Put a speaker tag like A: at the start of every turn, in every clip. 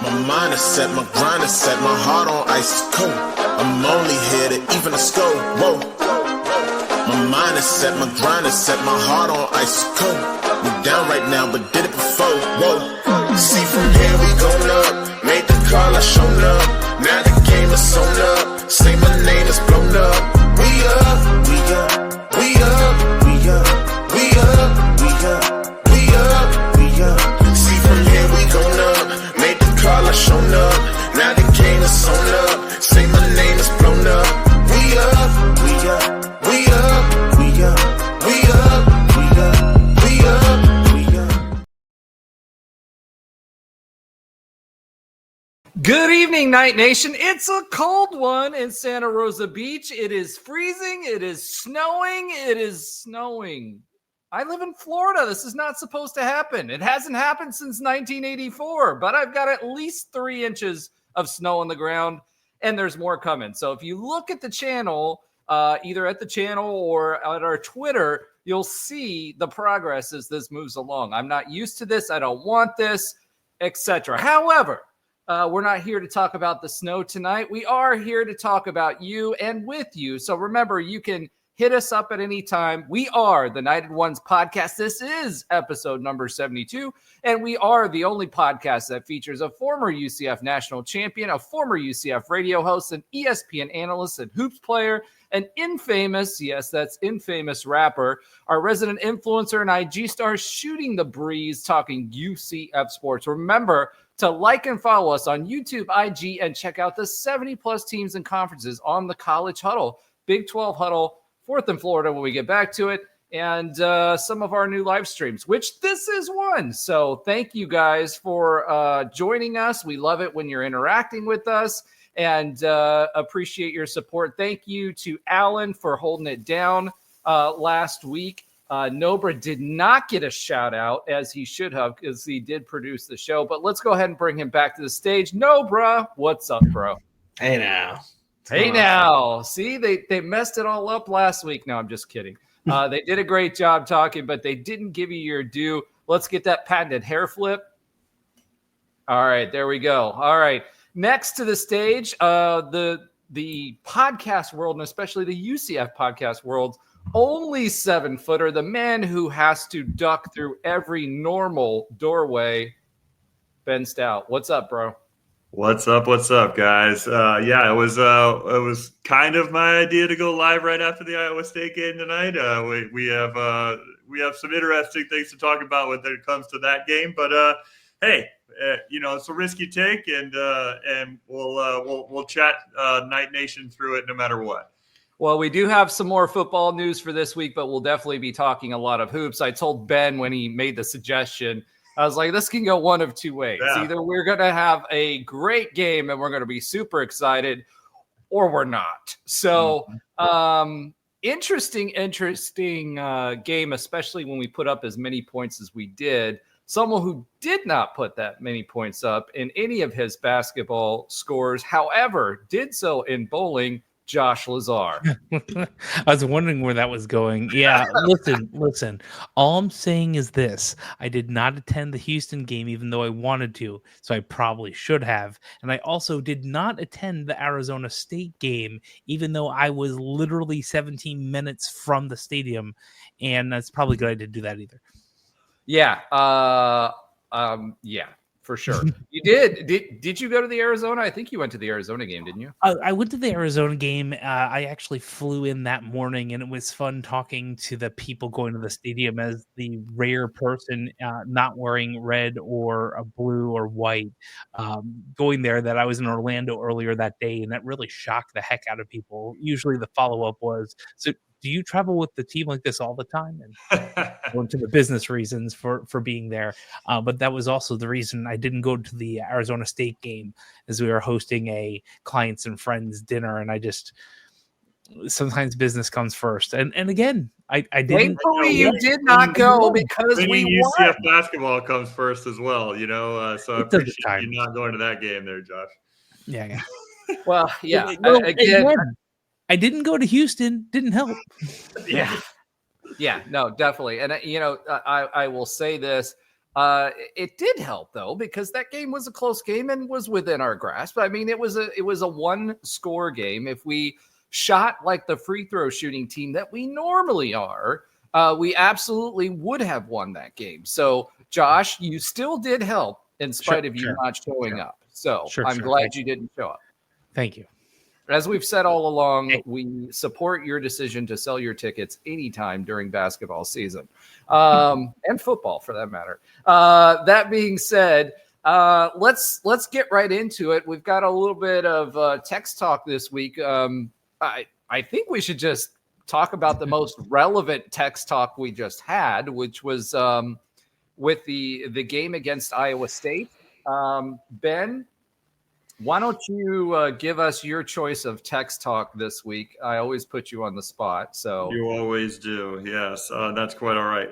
A: My mind is set, my grind is set, my heart on ice is cold. I'm only here to even a score. Whoa. My mind is set, my grind is set, my heart on ice is cold. We down right now, but did it before. Whoa. See from here we going up. Made the call, I shown up. Now the game is sewn up. Say my name is blown up. We up, we up, we up, we up, we up, we up, we up, we up. See from here we going up. Made the call, I shown up. Now the game is sewn up. Say my name is blown up. We up, we up, we up, we up, we up, we up, we up, we up.
B: Good evening, Night Nation. It's a cold one in Santa Rosa Beach. It is freezing. It is snowing. It is snowing. I live in Florida. This is not supposed to happen. It hasn't happened since 1984, but I've got at least 3 inches of snow on the ground, and there's more coming. So if you look at the channel, either at the channel or at our Twitter, you'll see the progress as this moves along. I'm not used to this. I don't want this, etc. However, we're not here to talk about the snow tonight. We are here to talk about you and with you. So remember, you can hit us up at any time. We are the United Ones podcast. This is episode number 72, and we are the only podcast that features a former UCF national champion, a former UCF radio host, an ESPN analyst and hoops player, an infamous, yes, that's infamous rapper, our resident influencer and IG star shooting the breeze, talking UCF sports. Remember to like and follow us on YouTube, IG, and check out the 70-plus teams and conferences on the College Huddle, Big 12 Huddle, 4th in Florida when we get back to it, and some of our new live streams, which this is one. So thank you guys for joining us. We love it when you're interacting with us, and appreciate your support. Thank you to Alan for holding it down last week. Nobra did not get a shout out as he should have because he did produce the show, but let's go ahead and bring him back to the stage. Nobra, what's up, bro?
C: Hey now.
B: Hey now. See, they messed it all up last week. No, I'm just kidding. They did a great job talking, but they didn't give you your due. Let's get that patented hair flip. All right, there we go. All right. Next to the stage, the podcast world, and especially the UCF podcast world, only 7-footer, the man who has to duck through every normal doorway, Ben Stout. What's up, bro?
D: What's up, guys? Yeah, it was kind of my idea to go live right after the Iowa State game tonight. We have some interesting things to talk about when it comes to that game, but hey, it's a risky take, and we'll chat Night Nation through it no matter what.
B: Well, we do have some more football news for this week, but we'll definitely be talking a lot of hoops. I told Ben when he made the suggestion, I was like, this can go one of two ways. Yeah. Either we're going to have a great game and we're going to be super excited, or we're not. So interesting game, especially when we put up as many points as we did. Someone who did not put that many points up in any of his basketball scores, however, did so in bowling, Josh Lazar.
E: I was wondering where that was going. Yeah, listen. All I'm saying is this. I did not attend the Houston game, even though I wanted to, so I probably should have. And I also did not attend the Arizona State game, even though I was literally 17 minutes from the stadium. And that's probably good I didn't do that either.
B: Yeah. Yeah. For sure. You did. Did you go to the Arizona? I think you went to the Arizona game, didn't you?
E: I went to the Arizona game. I actually flew in that morning, and it was fun talking to the people going to the stadium as the rare person not wearing red or a blue or white going there. That I was in Orlando earlier that day, and that really shocked the heck out of people. Usually the follow-up was, so do you travel with the team like this all the time? And going to the business reasons for being there. But that was also the reason I didn't go to the Arizona State game, as we were hosting a clients and friends dinner. And I just, sometimes business comes first. And again, I didn't.
B: Thankfully, you did not go because we won.
D: UCF basketball comes first as well, so I appreciate you not going to that game there, Josh.
E: Yeah.
B: Well, yeah.
E: Again, I didn't go to Houston. Didn't help.
B: Yeah. Yeah, no, definitely. And, I will say this. It did help though, because that game was a close game and was within our grasp. I mean, it was a one-score game. If we shot like the free throw shooting team that we normally are, we absolutely would have won that game. So, Josh, you still did help in spite of you not showing up. So I'm glad you didn't show up.
E: Thank you.
B: As we've said all along, we support your decision to sell your tickets anytime during basketball season, and football for that matter. That being said, let's get right into it. We've got a little bit of text talk this week. I think we should just talk about the most relevant text talk we just had, which was with the game against Iowa State. Ben, why don't you give us your choice of text talk this week? I always put you on the spot. So
D: you always do. Yes, that's quite all right.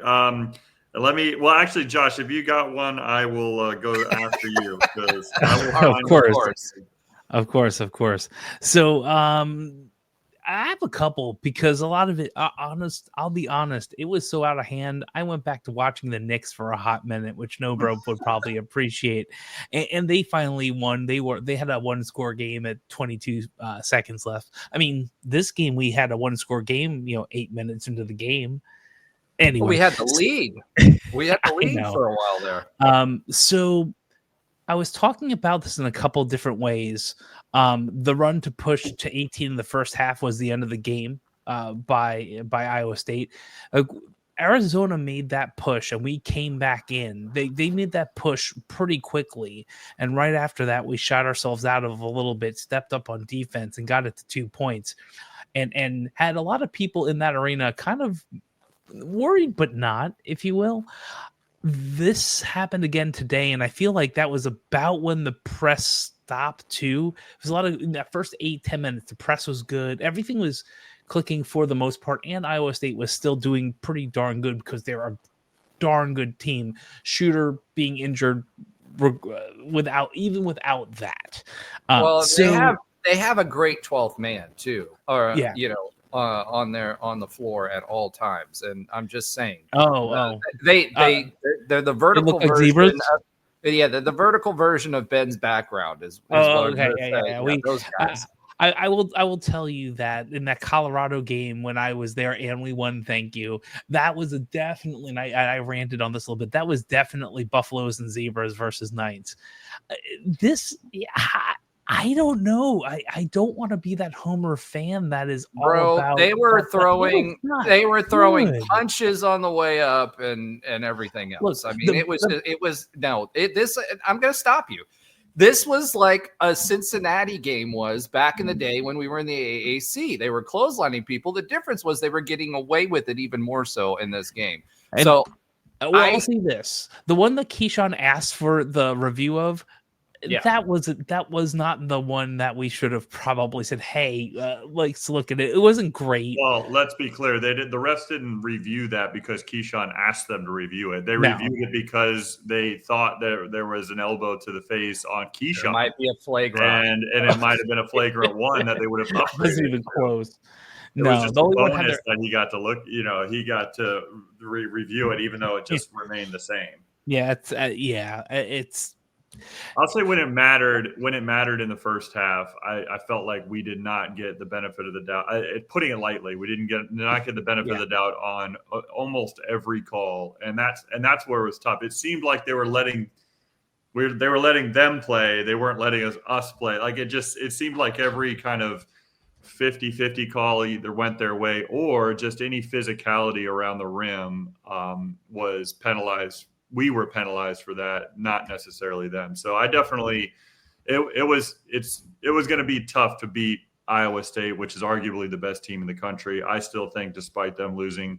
D: Actually, Josh, if you got one, I will go after you.
E: Of course. So, I have a couple because a lot of it, I'll be honest, it was so out of hand. I went back to watching the Knicks for a hot minute, which no bro would probably appreciate. And they finally won. They had a 1-score game at 22 seconds left. I mean, this game, we had a 1-score game, 8 minutes into the game. Anyway,
B: well, we had the lead. We had the lead for a while there.
E: So I was talking about this in a couple different ways. The run to push to 18 in the first half was the end of the game by Iowa State. Arizona made that push, and we came back in. They made that push pretty quickly, and right after that, we shot ourselves out of a little bit, stepped up on defense, and got it to 2 points, and had a lot of people in that arena kind of worried, but not, if you will. This happened again today, and I feel like that was about when the press stopped too. It was a lot of in that first 8-10 minutes. The press was good. Everything was clicking for the most part, and Iowa State was still doing pretty darn good because they're a darn good team. Shooter being injured without that.
B: They have a great 12th man too, or on the floor at all times. And I'm just saying, they're the vertical version. The vertical version of Ben's background is those guys.
E: I will tell you that in that Colorado game when I was there and we won, thank you. That was definitely, and I ranted on this a little bit. That was definitely Buffaloes and Zebras versus Knights. I don't know. I don't want to be that Homer fan that is all about.
B: They were throwing punches on the way up and everything else. Look, I'm going to stop you. This was like a Cincinnati game was back in the day when we were in the AAC. They were clotheslining people. The difference was they were getting away with it even more so in this game.
E: I'll see this. The one that Keyshawn asked for the review of, that was not the one that we should have probably said, hey, let's look at it. It wasn't great.
D: Well, let's be clear. The refs didn't review that because Keyshawn asked them to review it. They reviewed it because they thought there was an elbow to the face on Keyshawn.
B: It might be a flagrant.
D: And it might have been a flagrant one that they would have upgraded. It wasn't
E: even close.
D: It was just a bonus that he got to look, he got to review it, even though it just remained the same.
E: Yeah, it's
D: I'll say when it mattered in the first half, I felt like we did not get the benefit of the doubt. Putting it lightly, we did not get the benefit of the doubt on almost every call, and that's where it was tough. It seemed like they were letting them play. They weren't letting us play. Like it seemed like every kind of 50-50 call either went their way or just any physicality around the rim was penalized. We were penalized for that, not necessarily them. So I definitely, it was going to be tough to beat Iowa State, which is arguably the best team in the country. I still think, despite them losing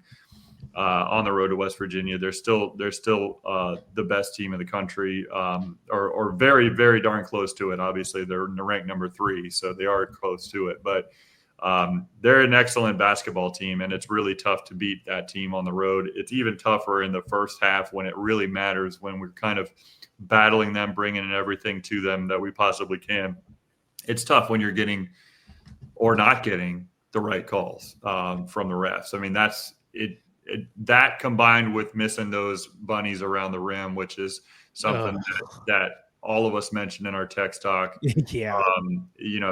D: on the road to West Virginia, they're still the best team in the country, or very, very darn close to it. Obviously, they're ranked number 3, so they are close to it. But they're an excellent basketball team, and it's really tough to beat that team on the road. It's even tougher in the first half when it really matters, when we're kind of battling them, bringing in everything to them that we possibly can. It's tough when you're getting or not getting the right calls from the refs. I mean, that's it. that combined with missing those bunnies around the rim, which is something that all of us mentioned in our text talk.
E: Yeah.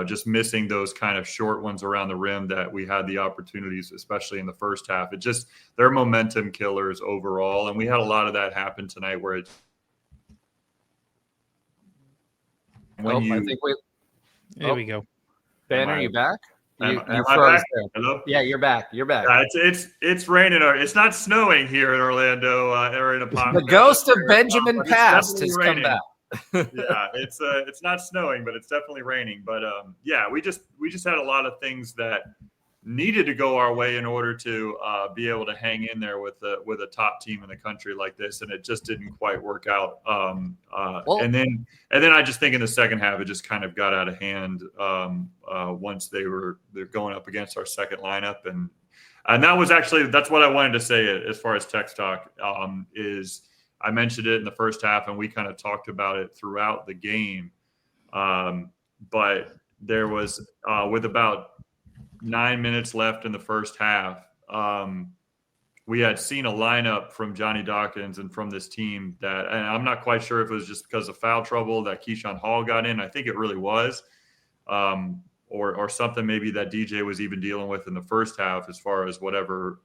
D: Just missing those kind of short ones around the rim that we had the opportunities, especially in the first half. They're momentum killers overall. And we had a lot of that happen tonight where
B: I think
E: there we go.
B: Ben, are you back?
D: Am I back? Hello?
B: Yeah, you're back. You're back.
D: It's raining. It's not snowing here in Orlando or in a
B: The ghost of Benjamin Past has come back.
D: Yeah, it's not snowing, but it's definitely raining. But we just had a lot of things that needed to go our way in order to be able to hang in there with a top team in the country like this, and it just didn't quite work out. And then I just think in the second half it just kind of got out of hand once they're going up against our second lineup, and that's what I wanted to say as far as text talk is. I mentioned it in the first half, and we kind of talked about it throughout the game. But there was with about 9 minutes left in the first half, we had seen a lineup from Johnny Dawkins and from this team and I'm not quite sure if it was just because of foul trouble that Keyshawn Hall got in. I think it really was, or something maybe that DJ was even dealing with in the first half as far as whatever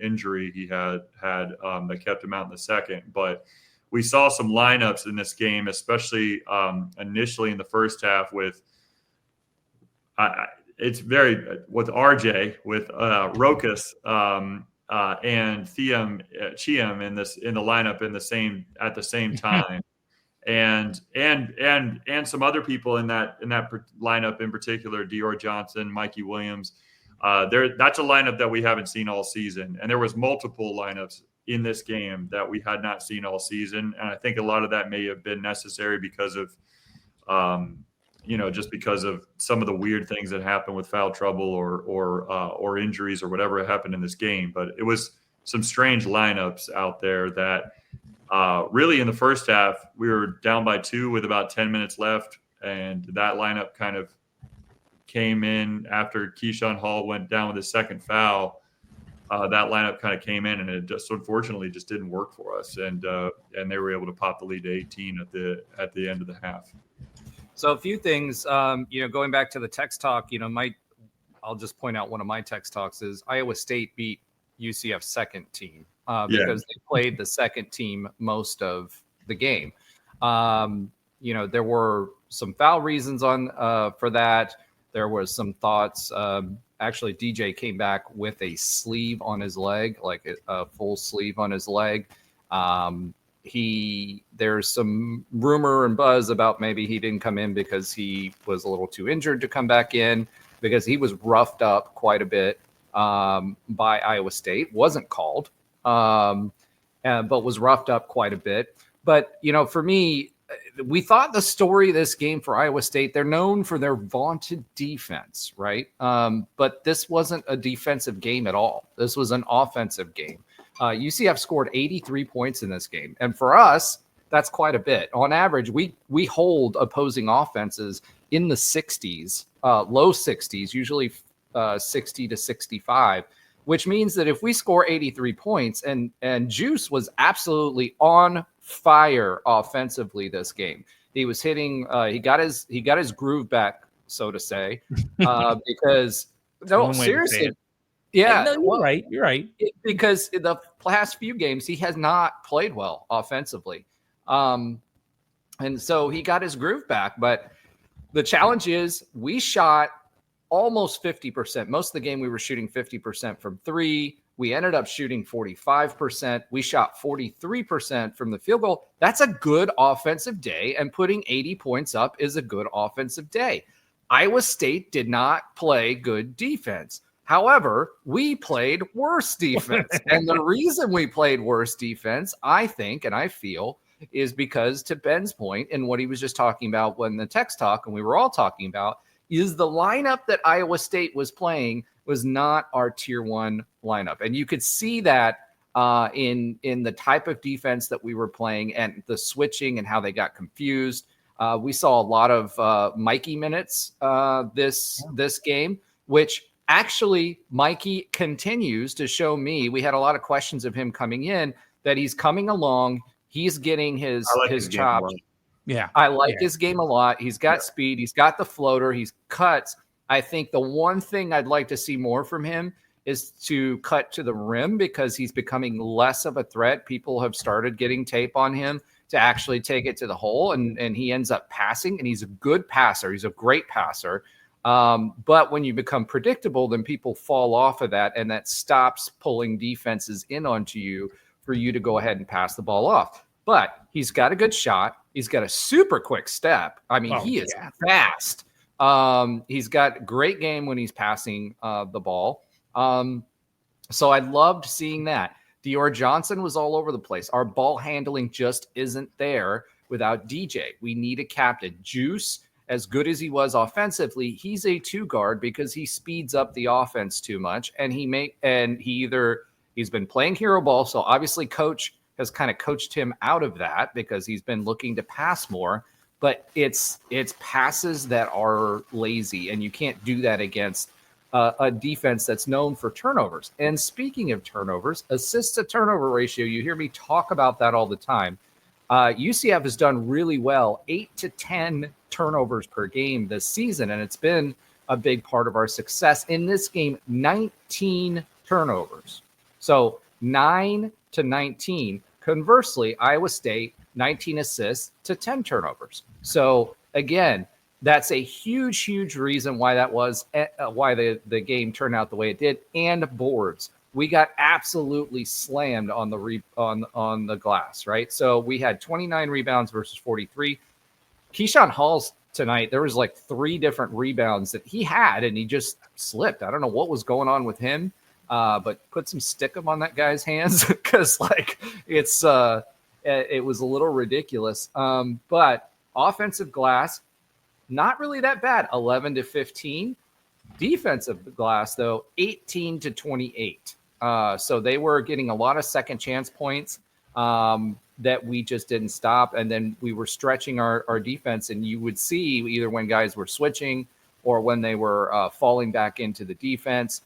D: injury he had that kept him out in the second. But we saw some lineups in this game, especially initially in the first half with with RJ, with Rokas and Chiam in the lineup at the same time. And some other people in that lineup in particular, Dior Johnson, Mikey Williams. That's a lineup that we haven't seen all season, and there was multiple lineups in this game that we had not seen all season. And I think a lot of that may have been necessary because of, just because of some of the weird things that happened with foul trouble or injuries or whatever happened in this game. But it was some strange lineups out there that. Really, in the first half, we were down by 2 with about 10 minutes left, and that lineup kind of came in after Keyshawn Hall went down with his second foul. That lineup kind of came in, and it just unfortunately just didn't work for us, and they were able to pop the lead to 18 at the end of the half.
B: So a few things, going back to the text talk, I'll just point out one of my text talks is Iowa State beat UCF's second team. Because they played the second team most of the game. There were some foul reasons for that. There was some thoughts. Actually, DJ came back with a sleeve on his leg, like a full sleeve on his leg. There's some rumor and buzz about maybe he didn't come in because he was a little too injured to come back in, because he was roughed up quite a bit by Iowa State. Wasn't called. But was roughed up quite a bit. But, for me, we thought the story of this game for Iowa State, they're known for their vaunted defense, right? But this wasn't a defensive game at all. This was an offensive game. UCF scored 83 points in this game. And for us, that's quite a bit. On average, we hold opposing offenses in the 60s, low 60s, usually 60 to 65. Which means that if we score 83 points, and Juice was absolutely on fire offensively this game. He was hitting. He got his groove back, so to say, because seriously, yeah.
E: No, you're right.
B: Because in the past few games he has not played well offensively, and so he got his groove back. But the challenge is we shot almost 50%. Most of the game we were shooting 50% from 3. We ended up shooting 45%. We shot 43% from the field goal. That's a good offensive day, and putting 80 points up is a good offensive day. Iowa State did not play good defense. However, we played worse defense. And the reason we played worse defense, I think, and I feel, is because, to Ben's point and what he was just talking about when the text talk and we were all talking about, is the lineup that Iowa State was playing was not our tier 1 lineup. And you could see that in the type of defense that we were playing and the switching and how they got confused. We saw a lot of Mikey minutes this game, which Actually, Mikey continues to show me, we had a lot of questions of him coming in, that he's coming along. He's getting his chops.
E: Yeah.
B: I like his game a lot. He's got speed. He's got the floater. He's cuts. I think the one thing I'd like to see more from him is to cut to the rim, because he's becoming less of a threat. People have started getting tape on him to actually take it to the hole, and he ends up passing, and he's a good passer. He's a great passer. But when you become predictable, then people fall off of that, and that stops pulling defenses in onto you for you to go ahead and pass the ball off. But he's got a good shot. He's got a super quick step. I mean, he is fast. He's got great game when he's passing the ball. So I loved seeing that. Dior Johnson was all over the place. Our ball handling just isn't there without DJ. We need a captain. Juice, as good as he was offensively, he's a 2-guard because he speeds up the offense too much. And he's been playing hero ball. So obviously coach has kind of coached him out of that because he's been looking to pass more, but it's passes that are lazy, and you can't do that against a defense that's known for turnovers. And speaking of turnovers, assists to turnover ratio, you hear me talk about that all the time. UCF has done really well, 8 to 10 turnovers per game this season, and it's been a big part of our success. In this game, 19 turnovers. So 9 to 19. Conversely, Iowa State, 19 assists to 10 turnovers. So again, that's a huge, huge reason why that was why the game turned out the way it did. And boards, we got absolutely slammed on the glass, right? So we had 29 rebounds versus 43. Keyshawn Hall's tonight, there was like 3 different rebounds that he had, and he just slipped. I don't know what was going on with him. But put some stickum on that guy's hands, because like it was a little ridiculous. But offensive glass, not really that bad, 11 to 15. Defensive glass, though, 18 to 28. So they were getting a lot of second chance points that we just didn't stop. And then we were stretching our defense, and you would see either when guys were switching or when they were falling back into the defense.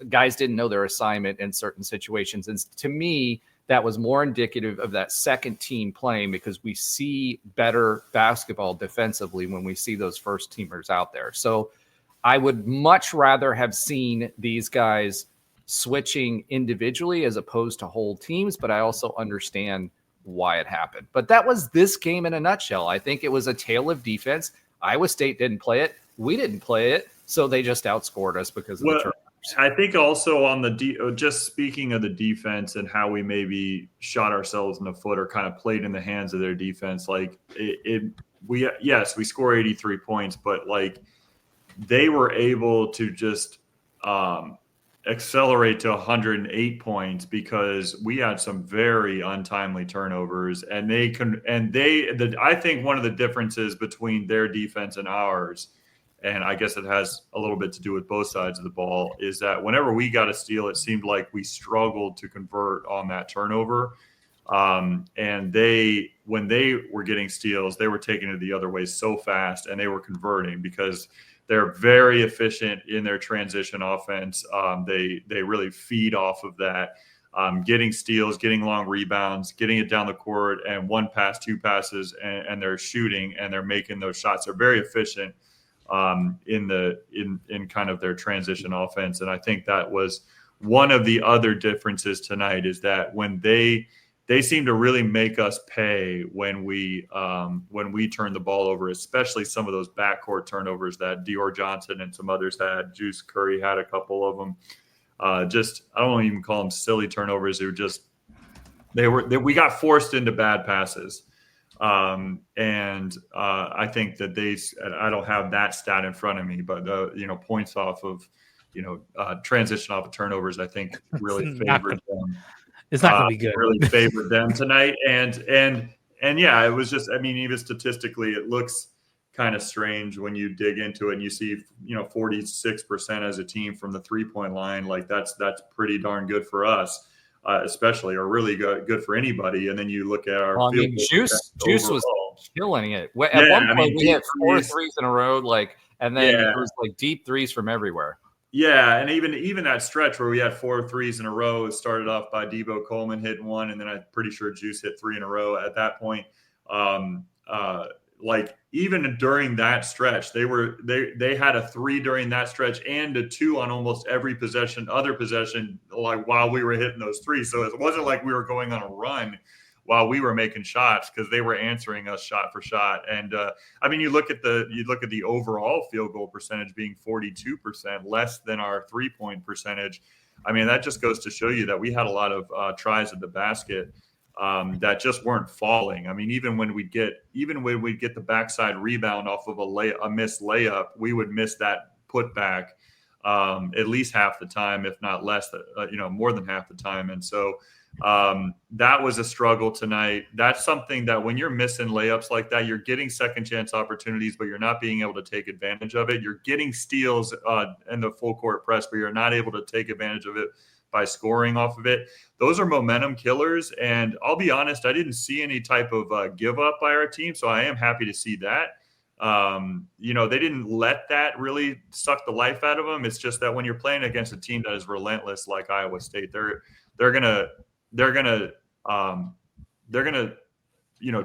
B: Guys didn't know their assignment in certain situations. And to me, that was more indicative of that second team playing, because we see better basketball defensively when we see those first teamers out there. So I would much rather have seen these guys switching individually as opposed to whole teams, but I also understand why it happened. But that was this game in a nutshell. I think it was a tale of defense. Iowa State didn't play it. We didn't play it. So they just outscored us because of the turnovers.
D: I think also on just speaking of the defense and how we maybe shot ourselves in the foot or kind of played in the hands of their defense, like we score 83 points, but like they were able to just accelerate to 108 points because we had some very untimely turnovers, and I think one of the differences between their defense and ours, and I guess it has a little bit to do with both sides of the ball, is that whenever we got a steal, it seemed like we struggled to convert on that turnover. And when they were getting steals, they were taking it the other way so fast, and they were converting because they're very efficient in their transition offense. They really feed off of that, getting steals, getting long rebounds, getting it down the court, and 1 pass, 2 passes, and they're shooting and they're making those shots. They're very efficient in kind of their transition offense. And I think that was one of the other differences tonight, is that when they seem to really make us pay when we turn the ball over, especially some of those backcourt turnovers that Dior Johnson and some others had. Juice Curry had a couple of them. I don't even call them silly turnovers. They were just we got forced into bad passes. And I think that I don't have that stat in front of me, but points off of transition off of turnovers, I think really favored them.
E: It's not going to be good.
D: Really favored them tonight, and yeah, it was just. I mean, even statistically, it looks kind of strange when you dig into it and you see 46% as a team from the 3-point line. Like that's pretty darn good for us. Especially, or really good for anybody. And then you look at our
B: Juice was killing it. At one point, we
D: deep
B: hit 4
D: threes.
B: threes in a row, and then it was like deep threes from everywhere.
D: Yeah, and even that stretch where we had 4 threes in a row, it started off by Debo Coleman hitting one, and then I'm pretty sure Juice hit 3 in a row at that point. Like even during that stretch, they had a 3 during that stretch and a 2 on almost every other possession, like while we were hitting those 3s. So it wasn't like we were going on a run while we were making shots, because they were answering us shot for shot. And I mean, you look at the overall field goal percentage being 42%, less than our 3-point percentage. I mean, that just goes to show you that we had a lot of tries at the basket that just weren't falling. I mean, even when we'd get the backside rebound off of a missed layup, we would miss that putback at least half the time, if not less, more than half the time. And so that was a struggle tonight. That's something that when you're missing layups like that, you're getting second chance opportunities, but you're not being able to take advantage of it. You're getting steals in the full court press, but you're not able to take advantage of it by scoring off of it. Those are momentum killers. And I'll be honest, I didn't see any type of give up by our team. So I am happy to see that. They didn't let that really suck the life out of them. It's just that when you're playing against a team that is relentless like Iowa State, they're gonna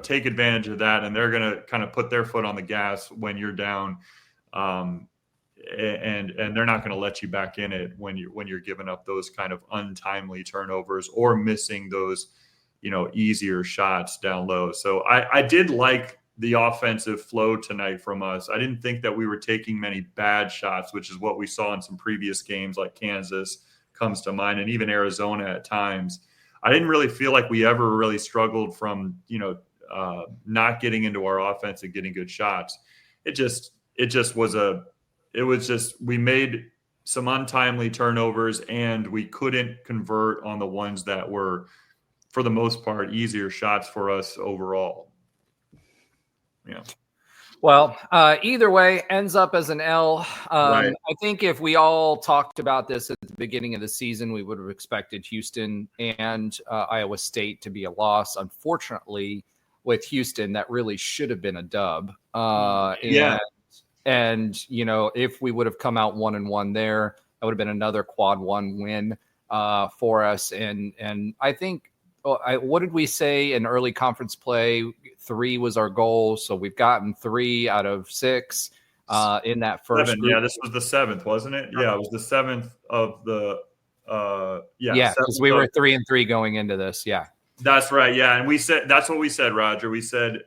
D: take advantage of that, and they're gonna kind of put their foot on the gas when you're down, and they're not going to let you back in it when you're giving up those kind of untimely turnovers or missing those easier shots down low. So I did like the offensive flow tonight from us. I didn't think that we were taking many bad shots, which is what we saw in some previous games, like Kansas comes to mind, and even Arizona at times. I didn't really feel like we ever really struggled from, not getting into our offense and getting good shots. We made some untimely turnovers, and we couldn't convert on the ones that were, for the most part, easier shots for us overall. Yeah.
B: Well, either way, ends up as an L.
D: Right.
B: I think if we all talked about this at the beginning of the season, we would have expected Houston and Iowa State to be a loss. Unfortunately, with Houston, that really should have been a dub. And if we would have come out 1-1 there, that would have been another quad 1 win for us. And I think, what did we say in early conference play? 3 was our goal. So we've gotten 3 out of 6 in that first
D: 7,
B: group.
D: Yeah, this was the 7th, wasn't it? Yeah, it was the 7th of the
B: because we were 3-3 going into this. Yeah.
D: That's right. Yeah. And that's what we said, Roger. We said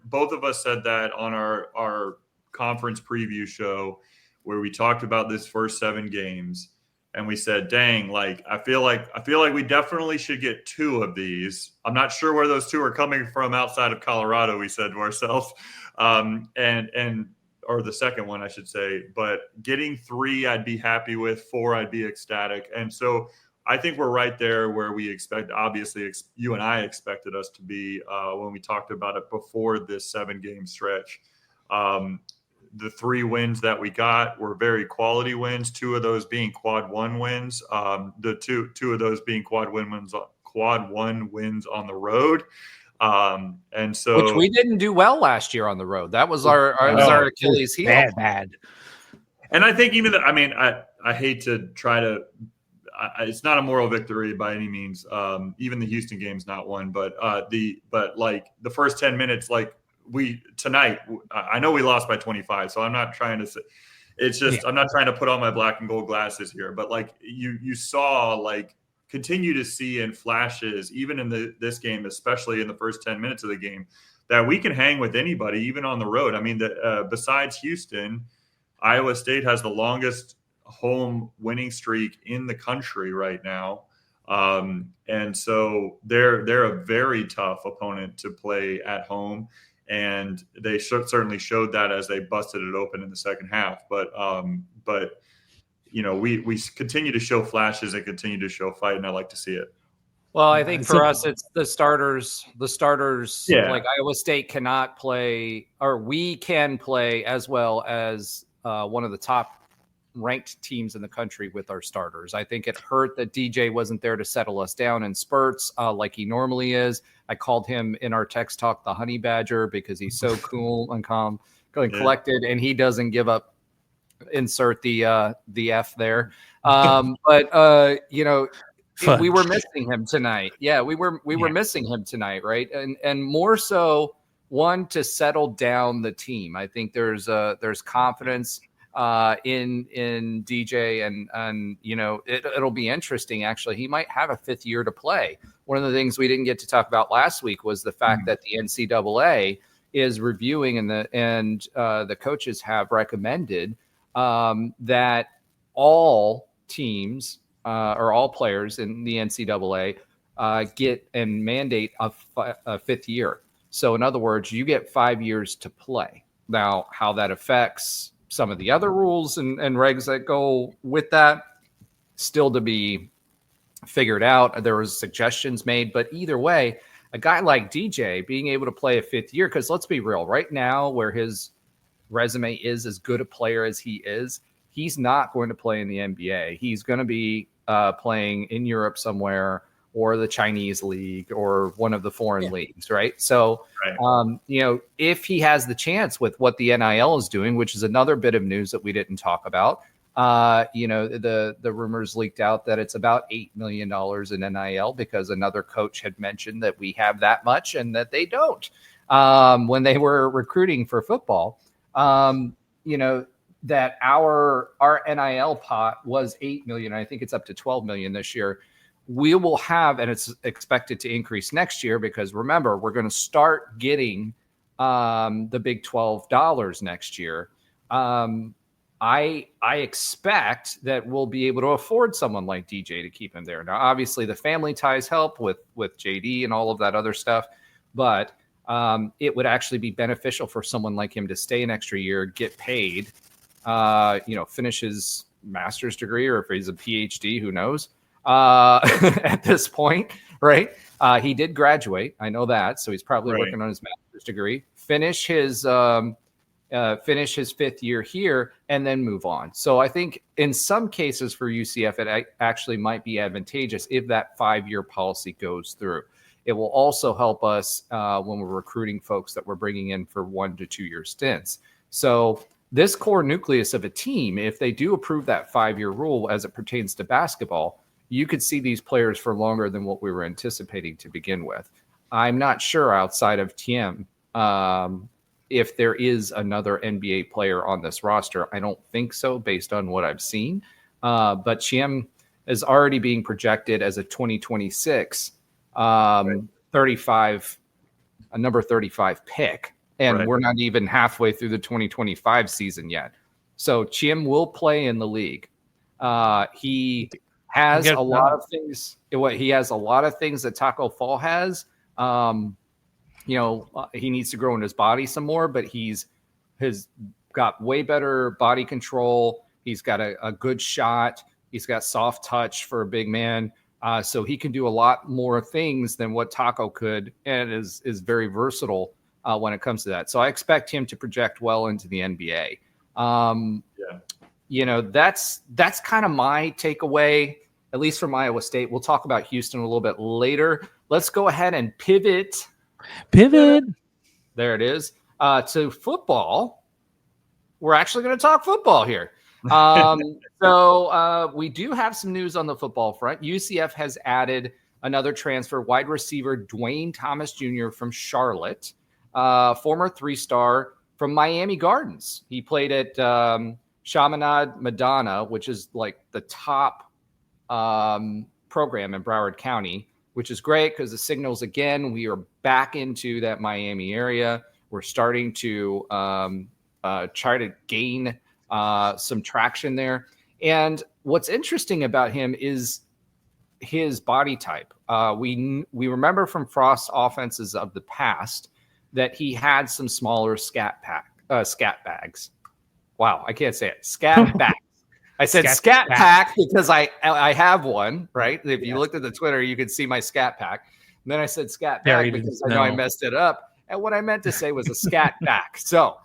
D: both of us said that on our conference preview show where we talked about this first 7 games. And we said, dang, I feel like we definitely should get 2 of these. I'm not sure where those 2 are coming from outside of Colorado, we said to ourselves. Or the second one, I should say. But getting 3, I'd be happy with. 4, I'd be ecstatic. And so I think we're right there where we expect, obviously, you and I expected us to be when we talked about it before this 7-game stretch. The 3 wins that we got were very quality wins. 2 of those being quad 1 wins. The two of those being quad 1 wins on the road. And so,
B: which we didn't do well last year on the road. That was our Achilles heel.
E: Bad.
B: And
D: I think I hate to try to. It's not a moral victory by any means. Even the Houston game's not one, but the first 10 minutes, tonight, I know we lost by 25, so I'm not trying to say it's just, I'm not trying to put on my black and gold glasses here, but you saw, continue to see in flashes, even in this game, especially in the first 10 minutes of the game, that we can hang with anybody, even on the road. I mean, besides Houston, Iowa State has the longest home winning streak in the country right now. And so they're a very tough opponent to play at home. And they certainly showed that as they busted it open in the second half. But we continue to show flashes and continue to show fight, and I like to see it.
B: Well, I think for us, it's the starters.
D: Yeah.
B: Like Iowa State cannot play, or we can play as well as one of the top ranked teams in the country with our starters. I think it hurt that DJ wasn't there to settle us down in spurts like he normally is. I called him in our text talk the honey badger because he's so cool and calm and collected, and he doesn't give up. Insert the F there. But you know, we were missing him tonight. Yeah, we were missing him tonight, right? And more so, one, to settle down the team. I think there's confidence in DJ, and you know, it'll be interesting. Actually, he might have a 5th year to play. One of the things we didn't get to talk about last week was the fact that the NCAA is reviewing, and the coaches have recommended that all teams or all players in the NCAA get and mandate a 5th year. So in other words, you get 5 years to play. Now, how that affects some of the other rules and regs that go with that, still to be figured out. There was suggestions made, but either way, a guy like DJ being able to play a 5th year, because let's be real, right now where his resume is as good a player as he is, he's not going to play in the NBA. He's going to be playing in Europe somewhere, or the Chinese league, or one of the foreign leagues, right? So, you know, if he has the chance with what the NIL is doing, which is another bit of news that we didn't talk about, you know, the rumors leaked out that it's about $8 million in NIL because another coach had mentioned that we have that much and that they don't when they were recruiting for football. You know, that our NIL pot was 8 million. I think it's up to 12 million this year. We will have, and it's expected to increase next year, because remember, we're going to start getting the Big 12 dollars next year. I expect that we'll be able to afford someone like DJ to keep him there. Now, obviously, the family ties help with JD and all of that other stuff, but it would actually be beneficial for someone like him to stay an extra year, get paid, you know, finish his master's degree, or if he's a PhD, who knows, at this point, right? He did graduate. I know that. So he's probably working on his master's degree, finish his 5th year here, and then move on. So I think in some cases for UCF, it actually might be advantageous if that 5-year policy goes through. It will also help us when we're recruiting folks that we're bringing in for 1 to 2 year stints. So this core nucleus of a team, if they do approve that 5-year rule as it pertains to basketball, you could see these players for longer than what we were anticipating to begin with. I'm not sure outside of Tiem if there is another NBA player on this roster. I don't think so based on what I've seen. But Tiem is already being projected as a 2026 number 35 pick. And we're not even halfway through the 2025 season yet. So Tiem will play in the league. He has a lot of things. He has a lot of things that Taco Fall has. You know, he needs to grow in his body some more, but he's got way better body control. He's got a good shot. He's got soft touch for a big man. So he can do a lot more things than what Taco could, and is very versatile when it comes to that. So I expect him to project well into the NBA. You know, that's kind of my takeaway, at least from Iowa State. We'll talk about Houston a little bit later. Let's go ahead and pivot. There it is. To football. We're actually going to talk football here. So we do have some news on the football front. UCF has added another transfer, wide receiver Dwayne Thomas Jr. from Charlotte, former 3-star from Miami Gardens. He played at Chaminade-Madonna, which is like the top program in Broward County, which is great because the Signals, again, we are back into that Miami area. We're starting to try to gain some traction there. And what's interesting about him is his body type. We remember from Frost's offenses of the past that he had some smaller scat bags. Wow, I can't say it. Scat bags. I said scat pack because I have one, right? If you looked at the Twitter, you could see my scat pack. And then I said scat back because I know I messed it up. And what I meant to say was a scat back. So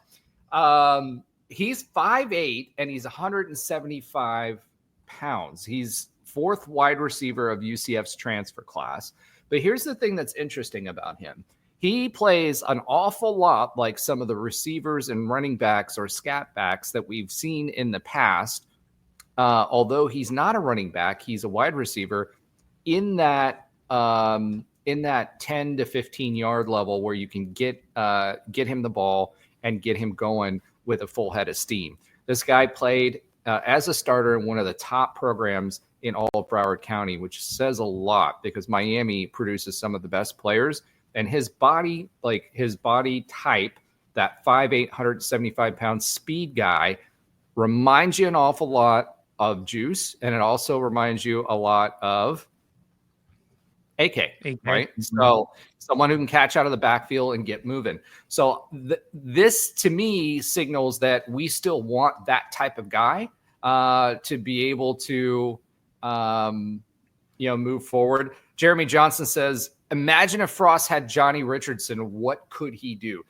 B: he's 5'8" and he's 175 pounds. He's fourth wide receiver of UCF's transfer class. But here's the thing that's interesting about him. He plays an awful lot like some of the receivers and running backs or scat backs that we've seen in the past. Although he's not a running back, he's a wide receiver in that 10 to 15 yard level where you can get him the ball and get him going with a full head of steam. This guy played as a starter in one of the top programs in all of Broward County, which says a lot because Miami produces some of the best players. And his body type, that 5'8", 175-pound speed guy, reminds you an awful lot of Juice, and it also reminds you a lot of AK. Right? So someone who can catch out of the backfield and get moving. So this, to me, signals that we still want that type of guy to be able to move forward. Jeremy Johnson says, imagine if Frost had Johnny Richardson, what could he do?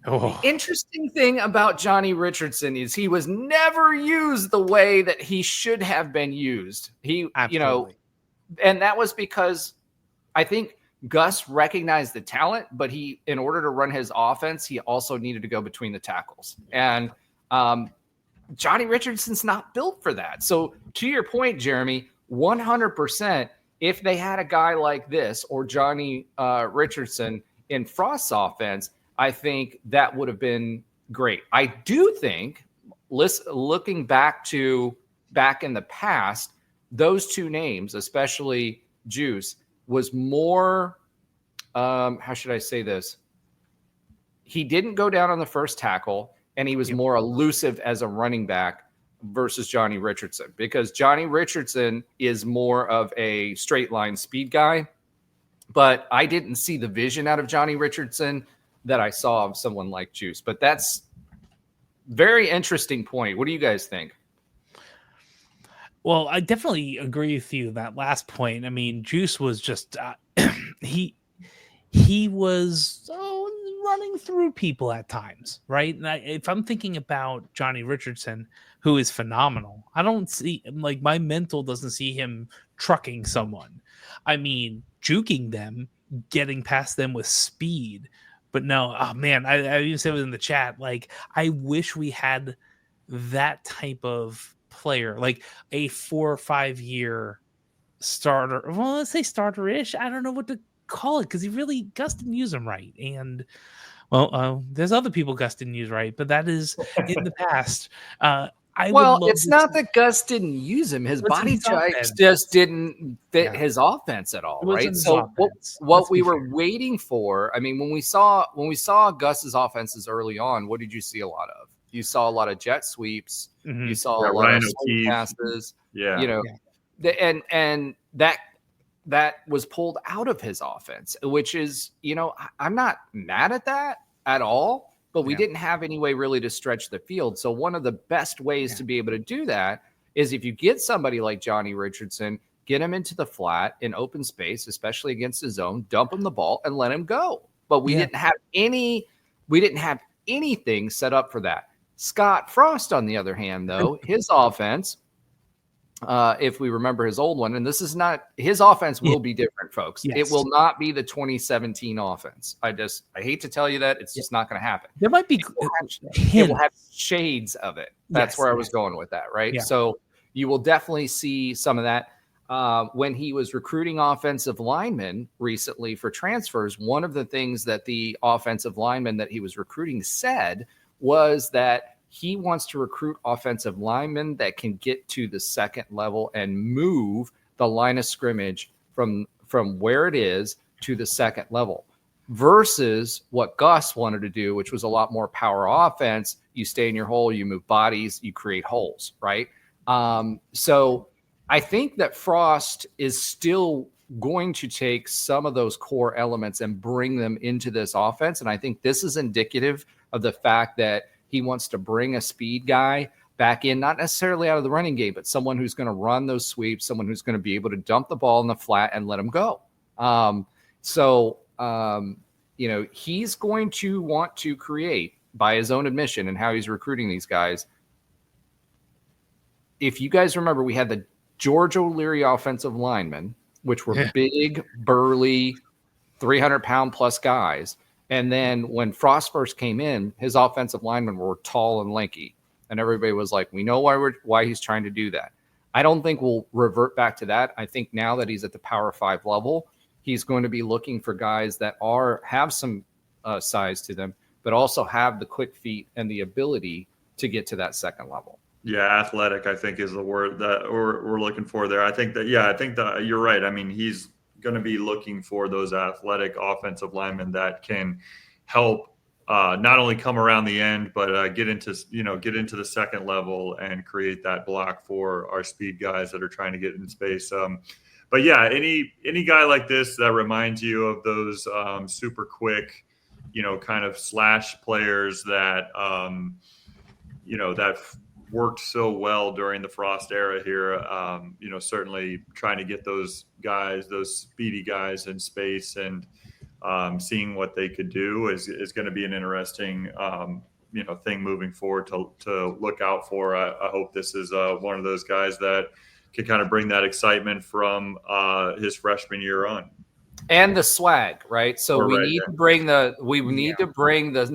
B: The interesting thing about Johnny Richardson is he was never used the way that he should have been used. Absolutely. And that was because I think Gus recognized the talent, but in order to run his offense, he also needed to go between the tackles. And Johnny Richardson's not built for that. So to your point, Jeremy, 100%, if they had a guy like this or Johnny Richardson in Frost's offense, I think that would have been great. I do think, looking back in the past, those two names, especially Juice, was more, how should I say this? He didn't go down on the first tackle, and he was more elusive as a running back versus Johnny Richardson, because Johnny Richardson is more of a straight line speed guy, but I didn't see the vision out of Johnny Richardson that I saw of someone like Juice. But that's very interesting point. What do you guys think?
E: Well, I definitely agree with you that last point. I mean, Juice was just he was running through people at times, right? And if I'm thinking about Johnny Richardson, who is phenomenal, I don't see, like, my mental doesn't see him trucking someone. I mean, juking them, getting past them with speed. But no, oh man, I even said it in the chat, like, I wish we had that type of player, like a 4 or 5 year starter. Well, let's say starter-ish. I don't know what to call it, because Gus didn't use him right. And there's other people Gus didn't use right, but that is in the past.
B: It's not that Gus didn't use him. His body type just didn't fit his offense at all, right? So what we were waiting for, I mean, when we saw Gus's offenses early on, what did you see a lot of? You saw a lot of jet sweeps. Mm-hmm. You saw a lot of swing passes. And that was pulled out of his offense, which is, I'm not mad at that at all. But we didn't have any way really to stretch the field. So one of the best ways to be able to do that is if you get somebody like Johnny Richardson, get him into the flat in open space, especially against his zone, dump him the ball and let him go. But we didn't have anything set up for that. Scott Frost, on the other hand, though, his offense, if we remember his old one, and this is not, his offense will be different, folks. Yes. It will not be the 2017 offense. I hate to tell you that. It's just not going to happen.
E: There might be,
B: it will have shades of it. That's where I was going with that, right? Yeah. So you will definitely see some of that. When he was recruiting offensive linemen recently for transfers, one of the things that the offensive lineman that he was recruiting said was that he wants to recruit offensive linemen that can get to the second level and move the line of scrimmage from where it is to the second level, versus what Gus wanted to do, which was a lot more power offense. You stay in your hole, you move bodies, you create holes, right? So I think that Frost is still going to take some of those core elements and bring them into this offense. And I think this is indicative of the fact that he wants to bring a speed guy back in, not necessarily out of the running game, but someone who's going to run those sweeps, someone who's going to be able to dump the ball in the flat and let him go. He's going to want to create, by his own admission and how he's recruiting these guys, if you guys remember, we had the George O'Leary offensive linemen, which were big, burly, 300-pound plus guys. And then when Frost first came in, his offensive linemen were tall and lanky. And everybody was like, we know why he's trying to do that. I don't think we'll revert back to that. I think now that he's at the Power 5 level, he's going to be looking for guys that have some size to them, but also have the quick feet and the ability to get to that second level.
D: Yeah, athletic, I think, is the word that we're looking for there. I think that you're right. I mean, he's going to be looking for those athletic offensive linemen that can help not only come around the end, but get into the second level and create that block for our speed guys that are trying to get in space. But yeah, any guy like this that reminds you of those super quick, kind of slash players that that worked so well during the Frost era here. Certainly trying to get those speedy guys in space and seeing what they could do is going to be an interesting, thing moving forward to look out for. I hope this is one of those guys that can kind of bring that excitement from his freshman year on.
B: And the swag, right? So we need to bring the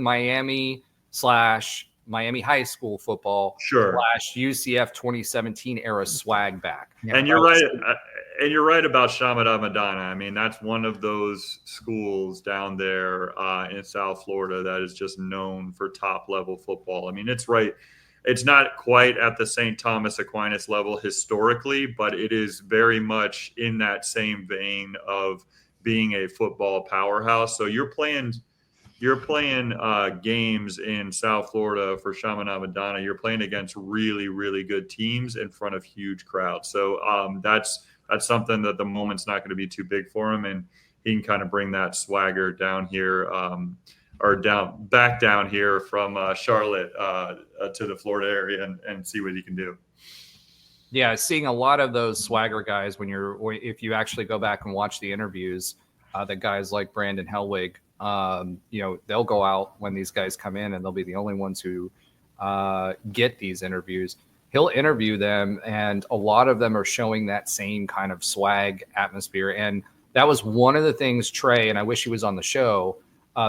B: Miami High School football / UCF 2017 era swag back.
D: And you're right. And you're right about Chaminade-Madonna. I mean, that's one of those schools down there in South Florida that is just known for top level football. I mean, it's right. It's not quite at the St. Thomas Aquinas level historically, but it is very much in that same vein of being a football powerhouse. So you're playing games in South Florida for Chaminade-Madonna. You're playing against really, really good teams in front of huge crowds. So that's something that the moment's not going to be too big for him, and he can kind of bring that swagger down here, back down here from Charlotte to the Florida area and see what he can do.
B: Yeah, seeing a lot of those swagger guys if you actually go back and watch the interviews, the guys like Brandon Hellwig, they'll go out when these guys come in and they'll be the only ones who get these interviews. He'll interview them, and a lot of them are showing that same kind of swag atmosphere. And that was one of the things Trey, and I wish he was on the show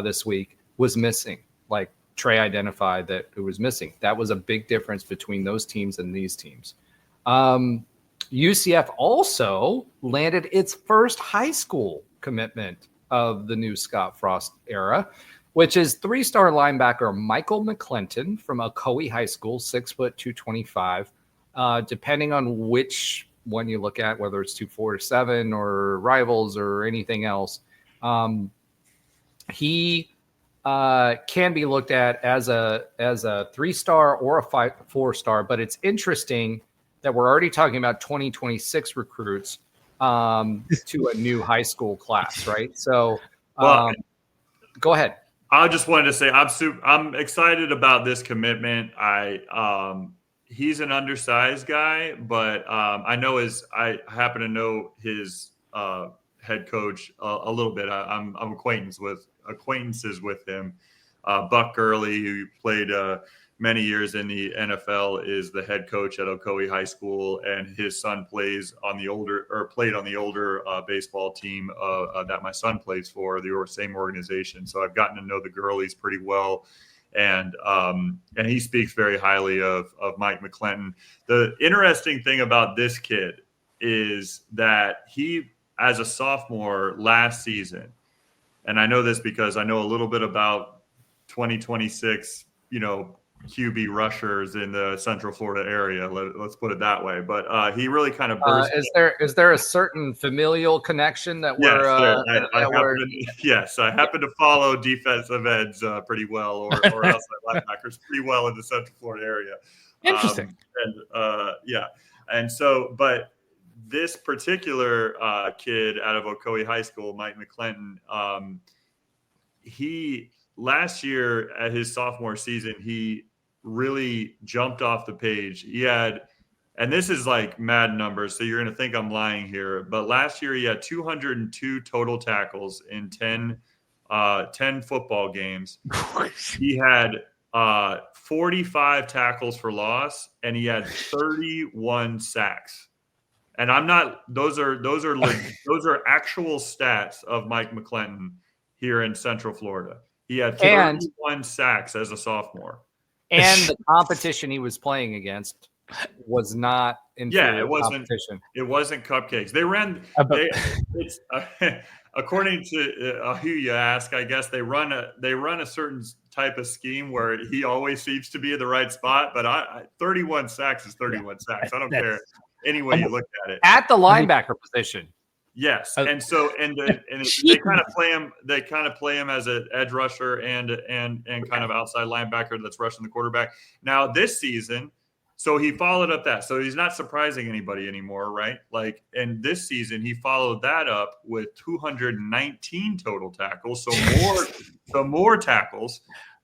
B: this week, was missing. Like Trey identified that it was missing. That was a big difference between those teams and these teams. UCF also landed its first high school commitment of the new Scott Frost era, which is 3-star linebacker Michael McClinton from Ocoee High School, 6 foot 225. Depending on which one you look at, whether it's 247 or Rivals or anything else, he can be looked at as a 3-star or a 4-star. But it's interesting that we're already talking about 2026 recruits to a new high school class, right? So, go ahead.
D: I just wanted to say I'm excited about this commitment. He's an undersized guy, but I happen to know his head coach a little bit. I'm acquaintances with him. Buck Gurley, who played many years in the NFL, is the head coach at Ocoee High School, and his son played on the older baseball team that my son plays for, the same organization. So I've gotten to know the Gurleys pretty well, and he speaks very highly of Mike McClinton. The interesting thing about this kid is that he, as a sophomore last season, and I know this because I know a little bit about 2026, QB rushers in the Central Florida area. Let's put it that way. But he really kind of burst.
B: Is there a certain familial connection that
D: I happen to follow defensive ends pretty well, or outside linebackers pretty well in the Central Florida area.
E: Interesting.
D: And so, but this particular kid out of Ocoee High School, Mike McClinton, last year at his sophomore season, he really jumped off the page. He had, and this is like Madden numbers, so you're going to think I'm lying here, but last year he had 202 total tackles in 10 football games. He had 45 tackles for loss, and he had 31 sacks. And I'm not; those are actual stats of Mike McClinton here in Central Florida. He had 31 sacks as a sophomore.
B: And the competition he was playing against was not inferior competition.
D: It wasn't cupcakes. They ran. According to who you ask, I guess they run a certain type of scheme where he always seems to be in the right spot. But 31 sacks is 31 sacks. I don't care any way you look at it.
B: At the linebacker position.
D: Yes, and they kind of play him. They kind of play him as an edge rusher and kind of outside linebacker that's rushing the quarterback. Now this season, so he followed up that. So he's not surprising anybody anymore, right? Like, and this season he followed that up with 219 total tackles. So more tackles,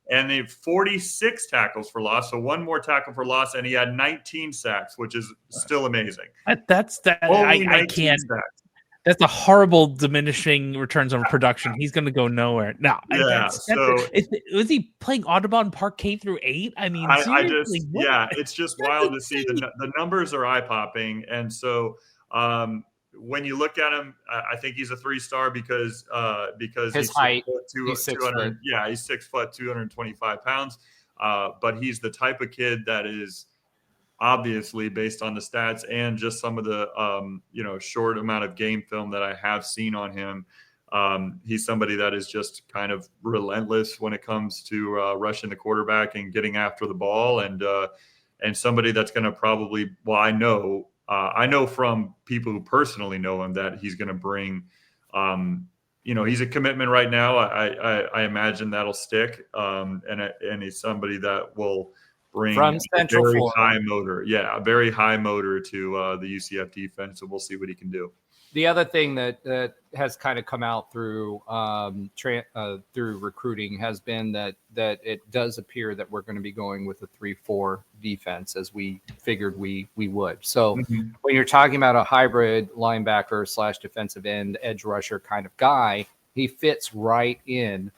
D: and they 46 tackles for loss. So one more tackle for loss, and he had 19 sacks, which is still amazing.
E: I can't.
D: Sacks.
E: That's a horrible diminishing returns on production. He's going to go nowhere. No, was he playing Audubon Park K through 8? I mean,
D: it's just wild to see. The numbers are eye popping, and so when you look at him, I think he's a 3-star because
B: his height,
D: he's 200. Yeah, he's 6 foot, 225 pounds. But he's the type of kid that is, obviously, based on the stats and just some of the short amount of game film that I have seen on him, he's somebody that is just kind of relentless when it comes to rushing the quarterback and getting after the ball, and somebody that's going to probably, I know from people who personally know him that he's going to bring, he's a commitment right now. I imagine that'll stick, and he's somebody that will bring
B: from Central
D: very
B: Florida.
D: high motor. Yeah, a very high motor to the UCF defense, and we'll see what he can do.
B: The other thing that has kind of come out through through recruiting has been that it does appear that we're going to be going with a 3-4 defense, as we figured we would. So when you're talking about a hybrid linebacker / defensive end edge rusher kind of guy, he fits right in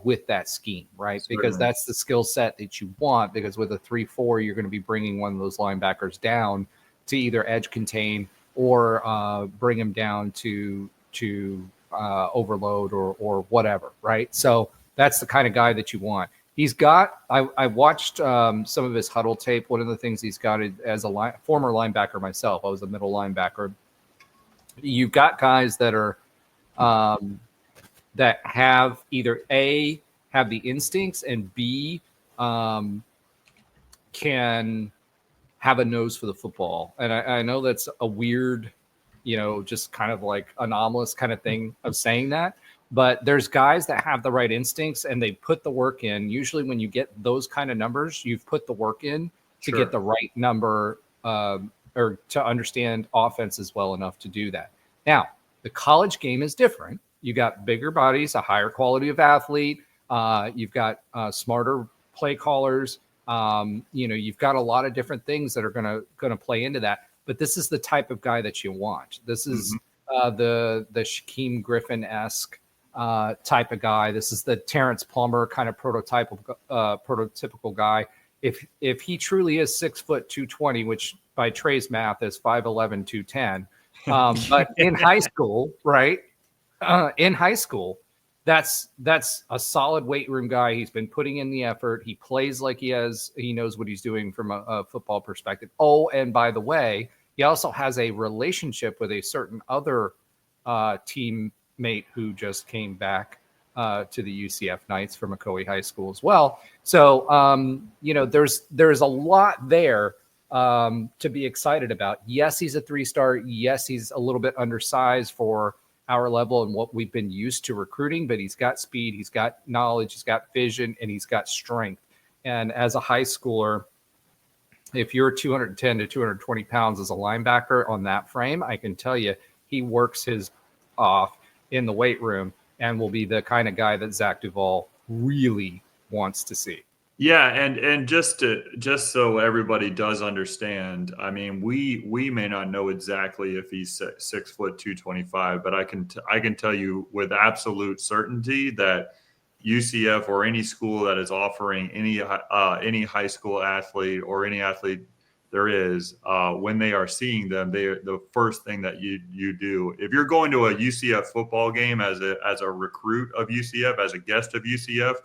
B: with that scheme, right?
D: Certainly.
B: Because that's the skill set that you want, because with a 3-4, you're going to be bringing one of those linebackers down to either edge contain or bring him down to overload or whatever, right? So that's the kind of guy that you want. He's got, I watched some of his huddle tape. One of the things he's got as a former linebacker myself, I was a middle linebacker. You've got guys that are that have either A, have the instincts, and B, can have a nose for the football. And I know that's a weird, just kind of like anomalous kind of thing of saying that. But there's guys that have the right instincts and they put the work in. Usually when you get those kind of numbers, you've put the work in to get the right number or to understand offenses well enough to do that. Now, the college game is different. You got bigger bodies, a higher quality of athlete. You've got smarter play callers. You've got a lot of different things that are going to play into that. But this is the type of guy that you want. This is the Shaquem Griffin-esque type of guy. This is the Terrence Plummer kind of prototypical guy. If he truly is 6 foot 220, which by Trey's math is 5'11", 210, but in high school, right? In high school, that's a solid weight room guy. He's been putting in the effort. He plays like he knows what he's doing from a football perspective. Oh, and by the way, he also has a relationship with a certain other teammate who just came back to the UCF Knights from Macoy High School as well. So, there's a lot there to be excited about. Yes, he's a 3-star. Yes, he's a little bit undersized for our level and what we've been used to recruiting, but he's got speed, he's got knowledge, he's got vision, and he's got strength. And as a high schooler, if you're 210 to 220 pounds as a linebacker on that frame, I can tell you he works his off in the weight room and will be the kind of guy that Zach Duvall really wants to see.
D: Yeah, and just so everybody does understand, I mean, we may not know exactly if he's 6 foot 225, but I can tell you with absolute certainty that UCF or any school that is offering any high school athlete or any athlete there is, when they are seeing them, the first thing that you do, if you're going to a UCF football game as a recruit of UCF, as a guest of UCF,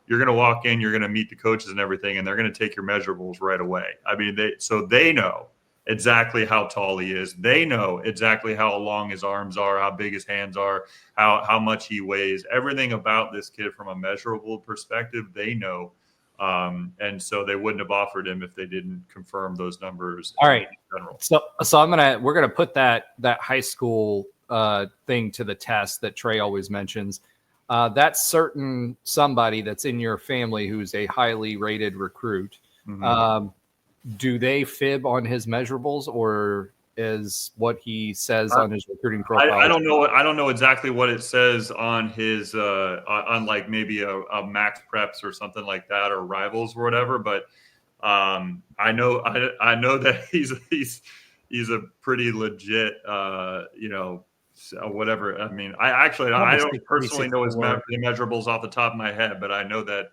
D: you're going to walk in, you're going to meet the coaches and everything, and they're going to take your measurables right away. I mean, they know exactly how tall he is. They know exactly how long his arms are, how big his hands are, how much he weighs. Everything about this kid from a measurable perspective, they know. And so they wouldn't have offered him if they didn't confirm those numbers.
B: All right.
D: In general.
B: So we're gonna put that high school thing to the test that Trey always mentions. That's certain somebody that's in your family who's a highly rated recruit. Mm-hmm. Do they fib on his measurables, or is what he says on his recruiting profile?
D: I don't know. I don't know exactly what it says on his on like maybe a Max Preps or something like that, or Rivals or whatever. But I know that he's a pretty legit whatever. I mean, I don't personally know his measurables off the top of my head, but I know that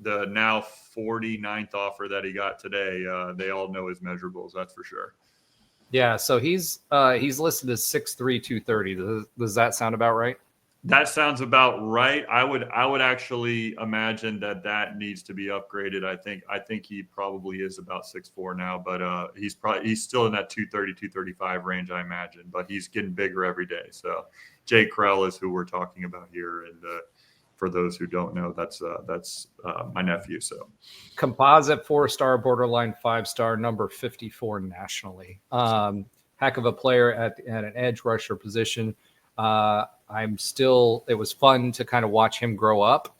D: the now 49th offer that he got today, they all know his measurables. That's for sure.
B: Yeah, so he's listed as 6'3", 230. Does that sound about right?
D: That sounds about right. I would actually imagine that needs to be upgraded. I think he probably is about 6'4" now, but he's still in that 230, 235 range, I imagine. But he's getting bigger every day. So Jake Krell is who we're talking about here, and for those who don't know, that's my nephew. So
B: composite 4-star, borderline 5-star, number 54 nationally. Heck of a player at an edge rusher position. It was fun to kind of watch him grow up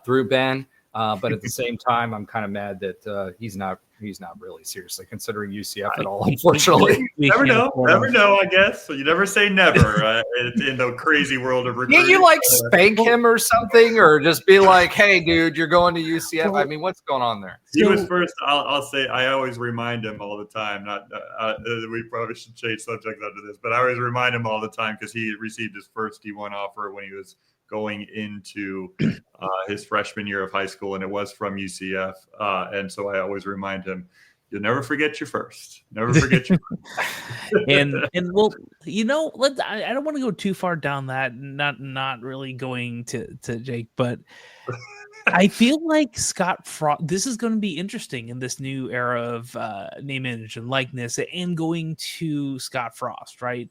B: through Ben. But at the same time, I'm kind of mad that he's not really seriously considering UCF at all, unfortunately.
D: Never know, I guess. So you never say never in the crazy world of recruiting.
B: Can't you spank him or something, or just be like, hey, dude, you're going to UCF? I mean, what's going on there?
D: He was first. I'll say I always remind him all the time. We probably should change subjects after this, but I always remind him all the time because he received his first D1 offer when he was going into his freshman year of high school, and it was from UCF. And so I always remind him, you'll never forget your first. Never forget your first.
E: and well, I don't want to go too far down that, not really going to Jake, but I feel like Scott Frost, this is going to be interesting in this new era of name, image, and likeness, and going to Scott Frost, right?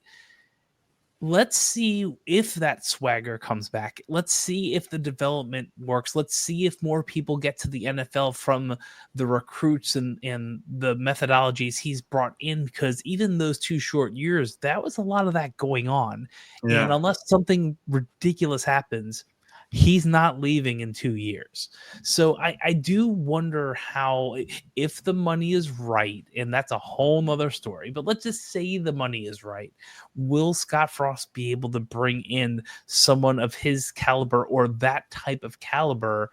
E: Let's see if that swagger comes back. Let's see if the development works. Let's see if more people get to the NFL from the recruits and the methodologies he's brought in, because even those 2 short years, that was a lot of that going on. Yeah. And unless something ridiculous happens, he's not leaving in 2 years. So I do wonder how, if the money is right, and that's a whole nother story, but let's just say the money is right, will Scott Frost be able to bring in someone of his caliber or that type of caliber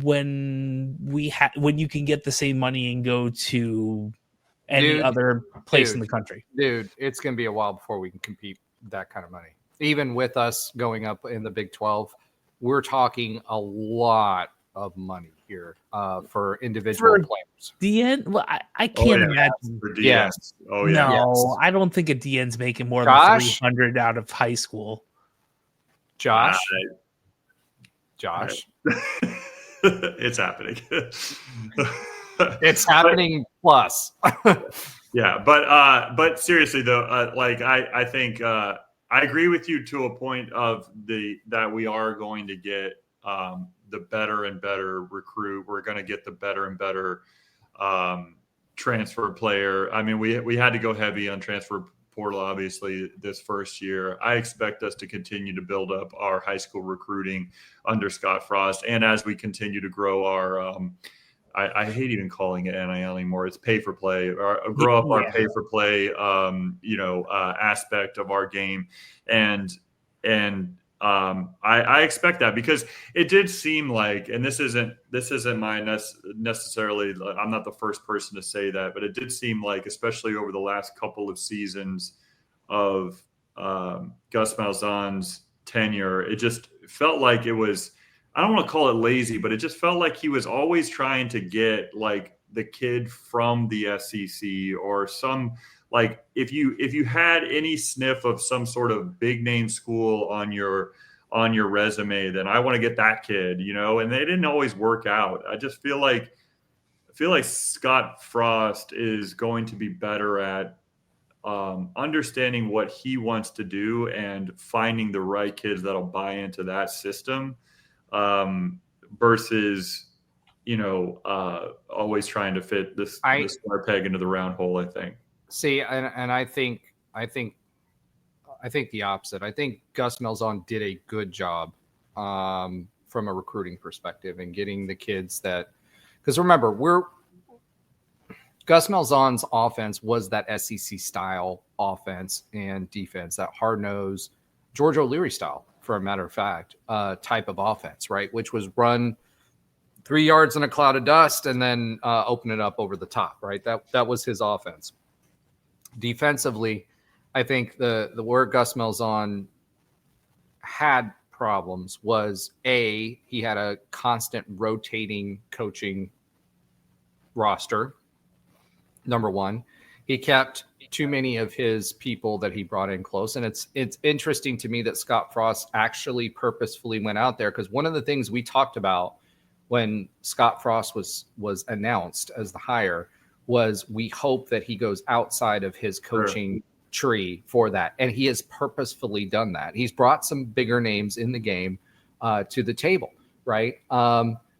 E: when you can get the same money and go to any other place in the country?
B: Dude, it's going to be a while before we can compete that kind of money. Even with us going up in the Big 12, we're talking a lot of money here for individual players.
E: DN, well, I can't imagine.
D: For DN. Yes. Oh yeah.
E: No, I don't think a DN's making more than 300 out of high school.
B: Josh.
D: It's happening.
B: It's happening plus.
D: Yeah, but seriously though, I think. I agree with you to a point of that we are going to get the better and better recruit. We're going to get the better and better transfer player. I mean, we had to go heavy on transfer portal, obviously, this first year. I expect us to continue to build up our high school recruiting under Scott Frost. And as we continue to grow our I hate even calling it NIL anymore. It's pay for play. Grow up our pay for play, aspect of our game, and I expect that, because it did seem like, and this isn't my necessarily. I'm not the first person to say that, but it did seem like, especially over the last couple of seasons of Gus Malzahn's tenure, it just felt like it was I don't want to call it lazy, but it just felt like he was always trying to get like the kid from the SEC or some, like if you had any sniff of some sort of big name school on your resume, then I want to get that kid, and they didn't always work out. I just feel like Scott Frost is going to be better at understanding what he wants to do and finding the right kids that'll buy into that system, versus, always trying to fit the square peg into the round hole, I think.
B: See, and I think the opposite. I think Gus Malzahn did a good job from a recruiting perspective and getting the kids that, because remember, Gus Malzahn's offense was that SEC style offense and defense, that hard nosed George O'Leary style, for a matter of fact, type of offense, right? Which was run 3 yards in a cloud of dust and then open it up over the top, right? That was his offense. Defensively, I think the where Gus Malzahn had problems was he had a constant rotating coaching roster. Number one, he kept too many of his people that he brought in close. And it's interesting to me that Scott Frost actually purposefully went out there, because one of the things we talked about when Scott Frost was announced as the hire was we hope that he goes outside of his coaching tree for that. And he has purposefully done that. He's brought some bigger names in the game to the table, right?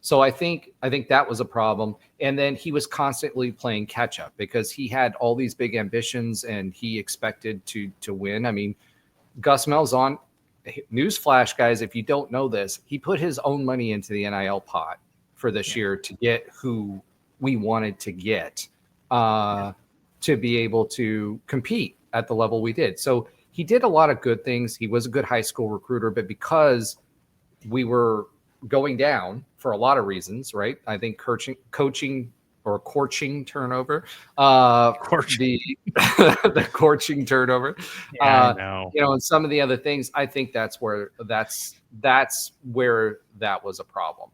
B: So I think that was a problem. And then he was constantly playing catch up because he had all these big ambitions and he expected to win. I mean, Gus Malzahn, newsflash, guys, if you don't know this, he put his own money into the NIL pot for this year to get who we wanted to get to be able to compete at the level we did. So he did a lot of good things. He was a good high school recruiter, but because we were going down for a lot of reasons, right? I think coaching turnover, the coaching turnover,
E: I know.
B: And some of the other things. I think that's where that was a problem.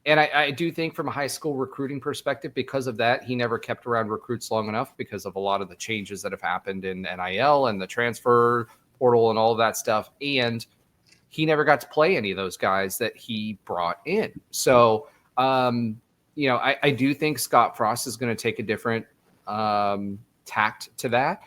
B: And I do think from a high school recruiting perspective, because of that, he never kept around recruits long enough because of a lot of the changes that have happened in NIL and the transfer portal and all of that stuff. And he never got to play any of those guys that he brought in. So, I do think Scott Frost is going to take a different tact to that.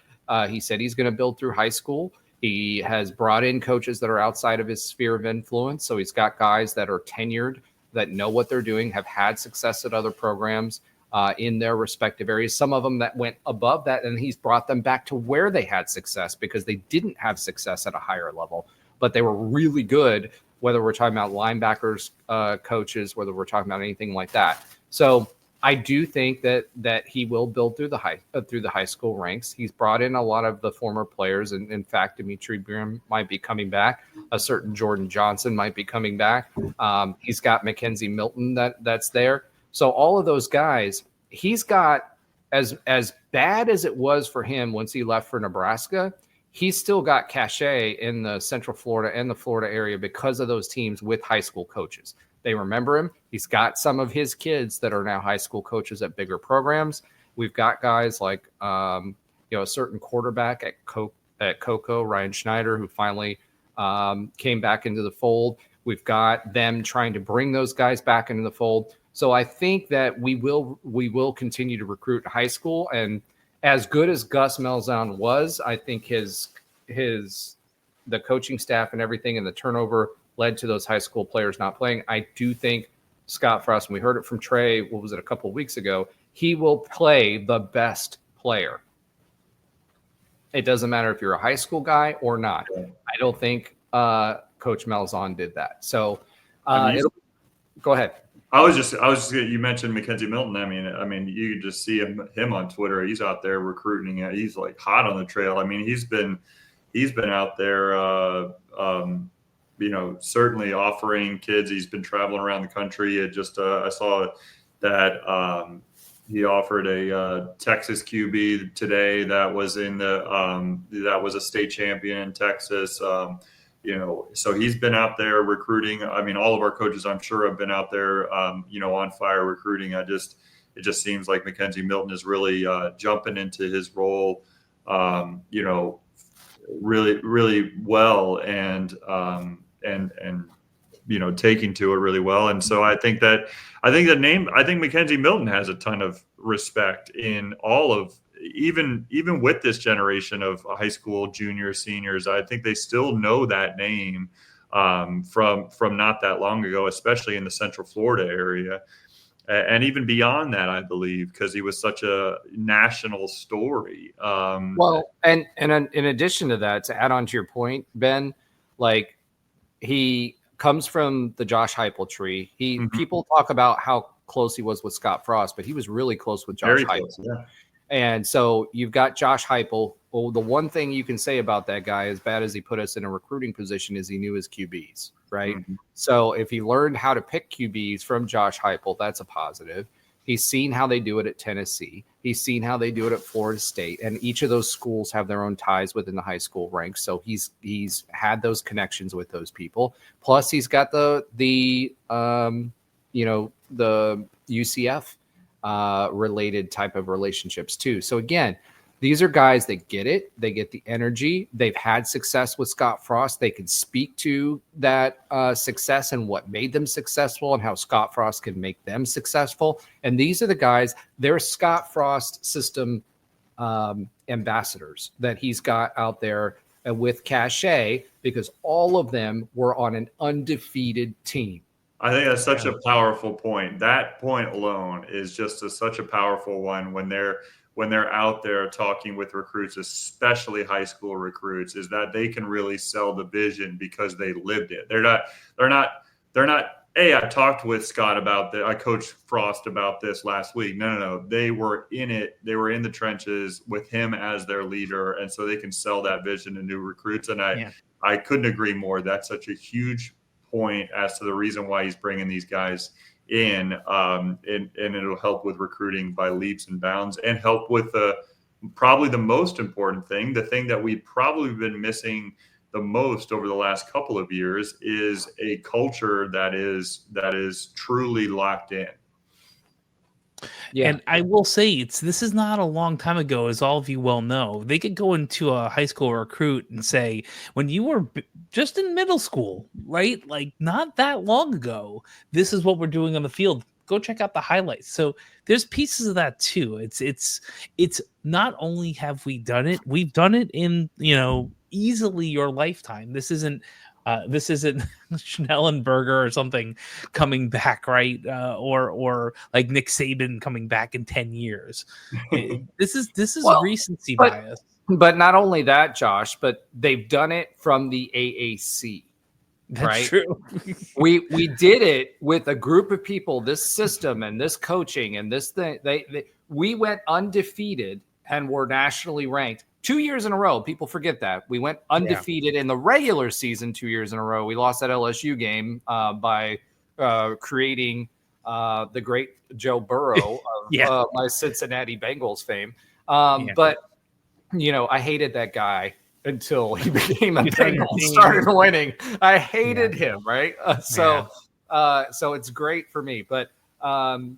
B: He said he's going to build through high school. He has brought in coaches that are outside of his sphere of influence. So he's got guys that are tenured, that know what they're doing, have had success at other programs in their respective areas. Some of them that went above that, and he's brought them back to where they had success because they didn't have success at a higher level, but they were really good, whether we're talking about linebackers, coaches, whether we're talking about anything like that. So I do think that he will build through the high school ranks. He's brought in a lot of the former players, and in fact, Dimitri Brim might be coming back. A certain Jordan Johnson might be coming back. He's got Mackenzie Milton that's there. So all of those guys, he's got, as bad as it was for him once he left for Nebraska, he's still got cachet in the Central Florida and the Florida area because of those teams with high school coaches. They remember him. He's got some of his kids that are now high school coaches at bigger programs. We've got guys like, a certain quarterback at Cocoa, Ryan Schneider, who finally came back into the fold. We've got them trying to bring those guys back into the fold. So I think that we will continue to recruit high school. And as good as Gus Malzahn was, I think the coaching staff and everything and the turnover led to those high school players not playing. I do think Scott Frost, and we heard it from Trey, a couple of weeks ago, he will play the best player. It doesn't matter if you're a high school guy or not. I don't think Coach Malzahn did that. So go ahead.
D: I was just you mentioned Mackenzie Milton. I mean, you can just see him on Twitter. He's out there recruiting. He's like hot on the trail. I mean, he's been out there, certainly offering kids. He's been traveling around the country. I saw that he offered a Texas QB today that was that was a state champion in Texas. So he's been out there recruiting. I mean, all of our coaches, I'm sure, have been out there, on fire recruiting. It just seems like Mackenzie Milton is really jumping into his role, really, really well, and taking to it really well. And so I think Mackenzie Milton has a ton of respect in all of, even with this generation of high school juniors, seniors. I think they still know that name from not that long ago, especially in the Central Florida area. And even beyond that, I believe, because he was such a national story.
B: Well, and in addition to that, to add on to your point, Ben, like, he comes from the Josh Heupel tree. People talk about how close he was with Scott Frost, but he was really close with Josh Heupel.
D: Yeah.
B: And so you've got Josh Heupel. Well, the one thing you can say about that guy, as bad as he put us in a recruiting position, is he knew his QBs, right? Mm-hmm. So if he learned how to pick QBs from Josh Heupel, that's a positive. He's seen how they do it at Tennessee. He's seen how they do it at Florida State. And each of those schools have their own ties within the high school ranks. So he's had those connections with those people. Plus he's got the UCF related type of relationships too. So again, these are guys that get it. They get the energy. They've had success with Scott Frost. They can speak to that success and what made them successful and how Scott Frost can make them successful. And these are the guys, they're Scott Frost system ambassadors that he's got out there with cachet, because all of them were on an undefeated team.
D: I think that's such a powerful point. That point alone is just such a powerful one when they're out there talking with recruits, especially high school recruits, is that they can really sell the vision because they lived it. They're not, hey, I talked with Scott about that. I coached Frost about this last week. No. They were in it. They were in the trenches with him as their leader. And so they can sell that vision to new recruits. And I couldn't agree more. That's such a huge point as to the reason why he's bringing these guys in, and it'll help with recruiting by leaps and bounds, and help with probably the most important thing, the thing that we've probably been missing the most over the last couple of years, is a culture that is truly locked in.
E: Yeah. And I will say this is not a long time ago, as all of you well know. They could go into a high school recruit and say, when you were just in middle school, right? Like not that long ago, this is what we're doing on the field. Go check out the highlights. So there's pieces of that too. It's not only have we done it, we've done it in, easily your lifetime. This isn't Schnellenberger or something coming back, right? Or like Nick Saban coming back in 10 years. This is recency bias.
B: But not only that, Josh, but they've done it from the AAC.
E: That's
B: right?
E: True.
B: we did it with a group of people, this system and this coaching and this thing. We went undefeated and were nationally ranked 2 years in a row. People forget that. We went undefeated in the regular season 2 years in a row. We lost that LSU game by creating the great Joe Burrow of my Cincinnati Bengals fame. But, I hated that guy until he became a Bengal and started winning. I hated him, right? So it's great for me. But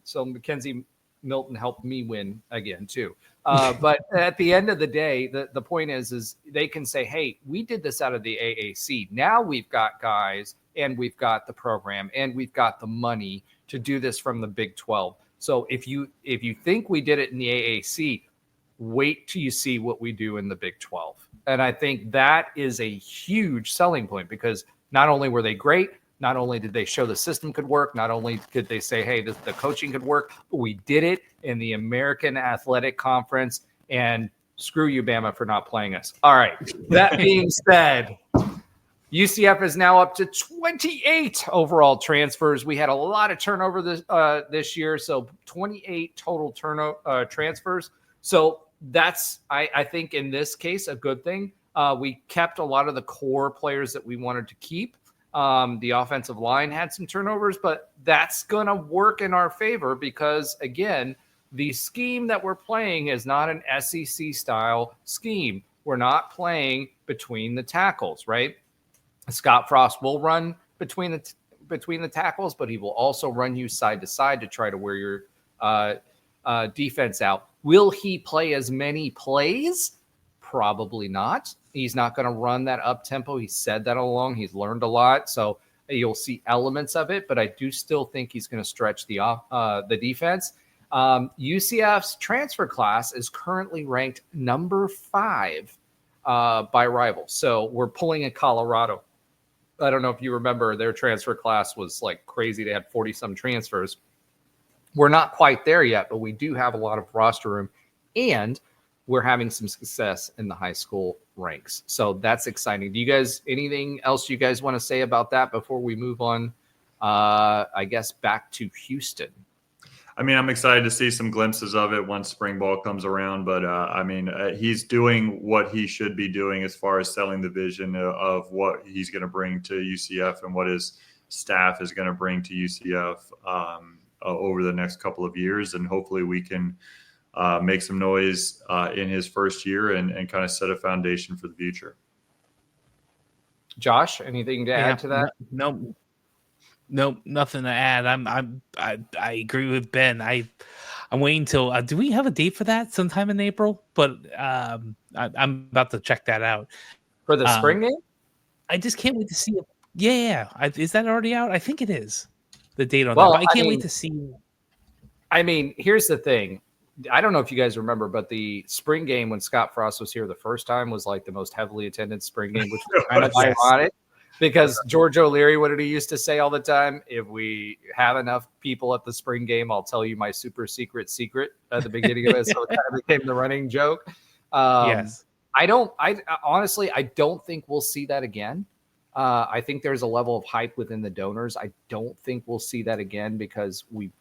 B: so Mackenzie Milton helped me win again too. But at the end of the day, the point is they can say, hey, we did this out of the AAC. Now we've got guys and we've got the program and we've got the money to do this from the Big 12. So if you think we did it in the AAC, wait till you see what we do in the Big 12. And I think that is a huge selling point, because not only were they great, not only did they show the system could work, not only could they say, hey, the coaching could work, but we did it in the American Athletic Conference, and screw you, Bama, for not playing us. All right. That being said, UCF is now up to 28 overall transfers. We had a lot of turnover this year, so 28 total transfers. So that's, I think, in this case, a good thing. We kept a lot of the core players that we wanted to keep. The offensive line had some turnovers, but that's going to work in our favor because, again, the scheme that we're playing is not an SEC-style scheme. We're not playing between the tackles, right? Scott Frost will run between the tackles, but he will also run you side to side to try to wear your defense out. Will he play as many plays? Probably not. He's not going to run that up tempo. He said that all along. He's learned a lot, so you'll see elements of it. But I do still think he's going to stretch the defense. UCF's transfer class is currently ranked number 5 by rivals. So we're pulling in Colorado. I don't know if you remember, their transfer class was like crazy. They had 40-some transfers. We're not quite there yet, but we do have a lot of roster room, and we're having some success in the high school ranks. So that's exciting. Do you guys, anything else you guys want to say about that before we move on, I guess, back to Houston?
D: I mean, I'm excited to see some glimpses of it once spring ball comes around. But, he's doing what he should be doing as far as selling the vision of what he's going to bring to UCF and what his staff is going to bring to UCF over the next couple of years. And hopefully we can make some noise in his first year and kind of set a foundation for the future.
B: Josh, anything to add to that?
E: No, nothing to add. I agree with Ben. I'm waiting till. Do we have a date for that? Sometime in April, but I'm about to check that out
B: For the spring game.
E: I just can't wait to see it. Yeah. Is that already out? I think it is. The date on
B: Well,
E: that. But I can't wait to see.
B: I mean, here's the thing. I don't know if you guys remember, but the spring game when Scott Frost was here the first time was like the most heavily attended spring game, which was kind of ironic. Because George O'Leary, what did he used to say all the time? If we have enough people at the spring game, I'll tell you my super secret at the beginning of it. So it kind of became the running joke.
E: Yes.
B: I honestly don't think we'll see that again. I think there's a level of hype within the donors. I don't think we'll see that again because we've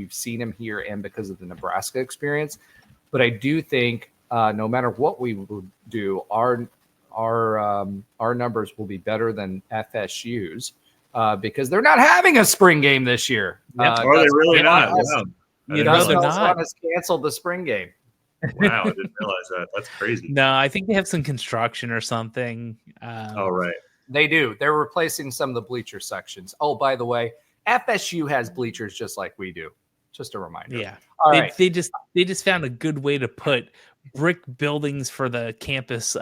B: seen him here and because of the Nebraska experience. But I do think no matter what we would do, our numbers will be better than FSU's because they're not having a spring game this year.
D: Are they really not?
B: Gus has canceled the spring game.
D: Wow, I didn't realize that. That's crazy.
E: No, I think they have some construction or something.
D: Right.
B: They do. They're replacing some of the bleacher sections. Oh, by the way, FSU has bleachers just like we do. Just a reminder.
E: Yeah.
B: All right.
E: They just found a good way to put brick buildings for the campus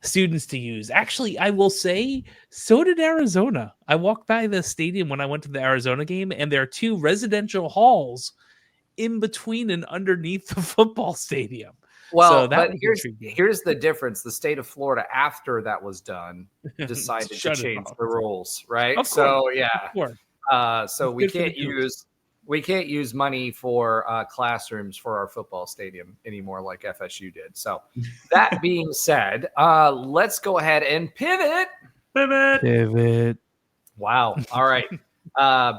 E: students to use. Actually, I will say, so did Arizona. I walked by the stadium when I went to the Arizona game, and there are 2 residential halls in between and underneath the football stadium.
B: Well,
E: so
B: but here's the difference. The state of Florida, after that was done, decided to change the rules, right? So, yeah. So we can't use money for classrooms for our football stadium anymore like FSU did. So that being said, let's go ahead and pivot. Wow. All right.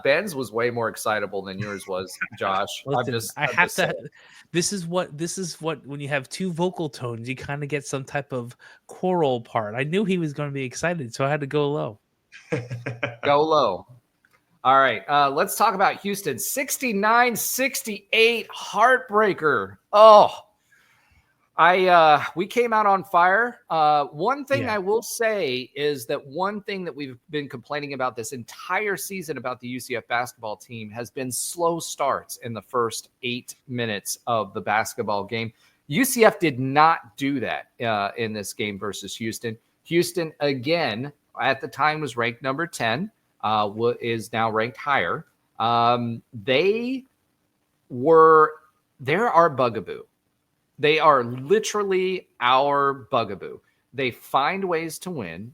B: Ben's was way more excitable than yours was, Josh.
E: This is what when you have 2 vocal tones, you kind of get some type of choral part. I knew he was going to be excited, so I had to go low.
B: Go low. All right, let's talk about Houston. 69-68 heartbreaker. Oh, we came out on fire. One thing I will say is that one thing that we've been complaining about this entire season about the UCF basketball team has been slow starts in the first 8 minutes of the basketball game. UCF did not do that in this game versus Houston. Houston, again, at the time was ranked number 10. Is now ranked higher. They're our bugaboo. They are literally our bugaboo. They find ways to win.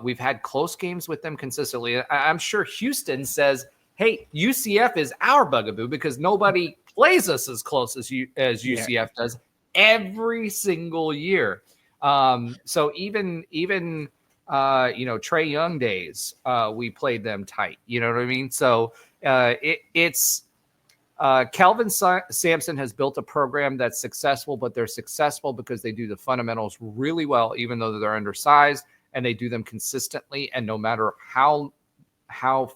B: We've had close games with them consistently. I'm sure Houston says, hey, UCF is our bugaboo because nobody plays us as close as UCF does every single year. So even Trae Young days, we played them tight. You know what I mean? So it's Kelvin Sampson has built a program that's successful, but they're successful because they do the fundamentals really well, even though they're undersized, and they do them consistently. And no matter how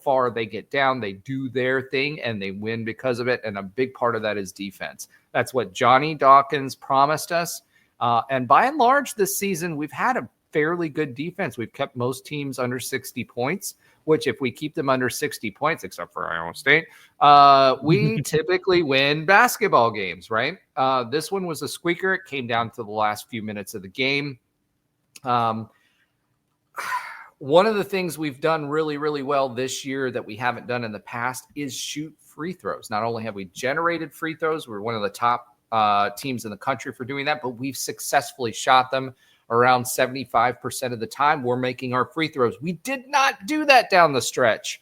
B: far they get down, they do their thing and they win because of it. And a big part of that is defense. That's what Johnny Dawkins promised us. And by and large, this season, we've had a fairly good defense. We've kept most teams under 60 points, which if we keep them under 60 points, except for Iowa State, we typically win basketball games, right? This one was a squeaker. It came down to the last few minutes of the game. One of the things we've done really, really well this year that we haven't done in the past is shoot free throws. Not only have we generated free throws, we're one of the top teams in the country for doing that, but we've successfully shot them around 75% of the time. We're making our free throws. We did not do that down the stretch,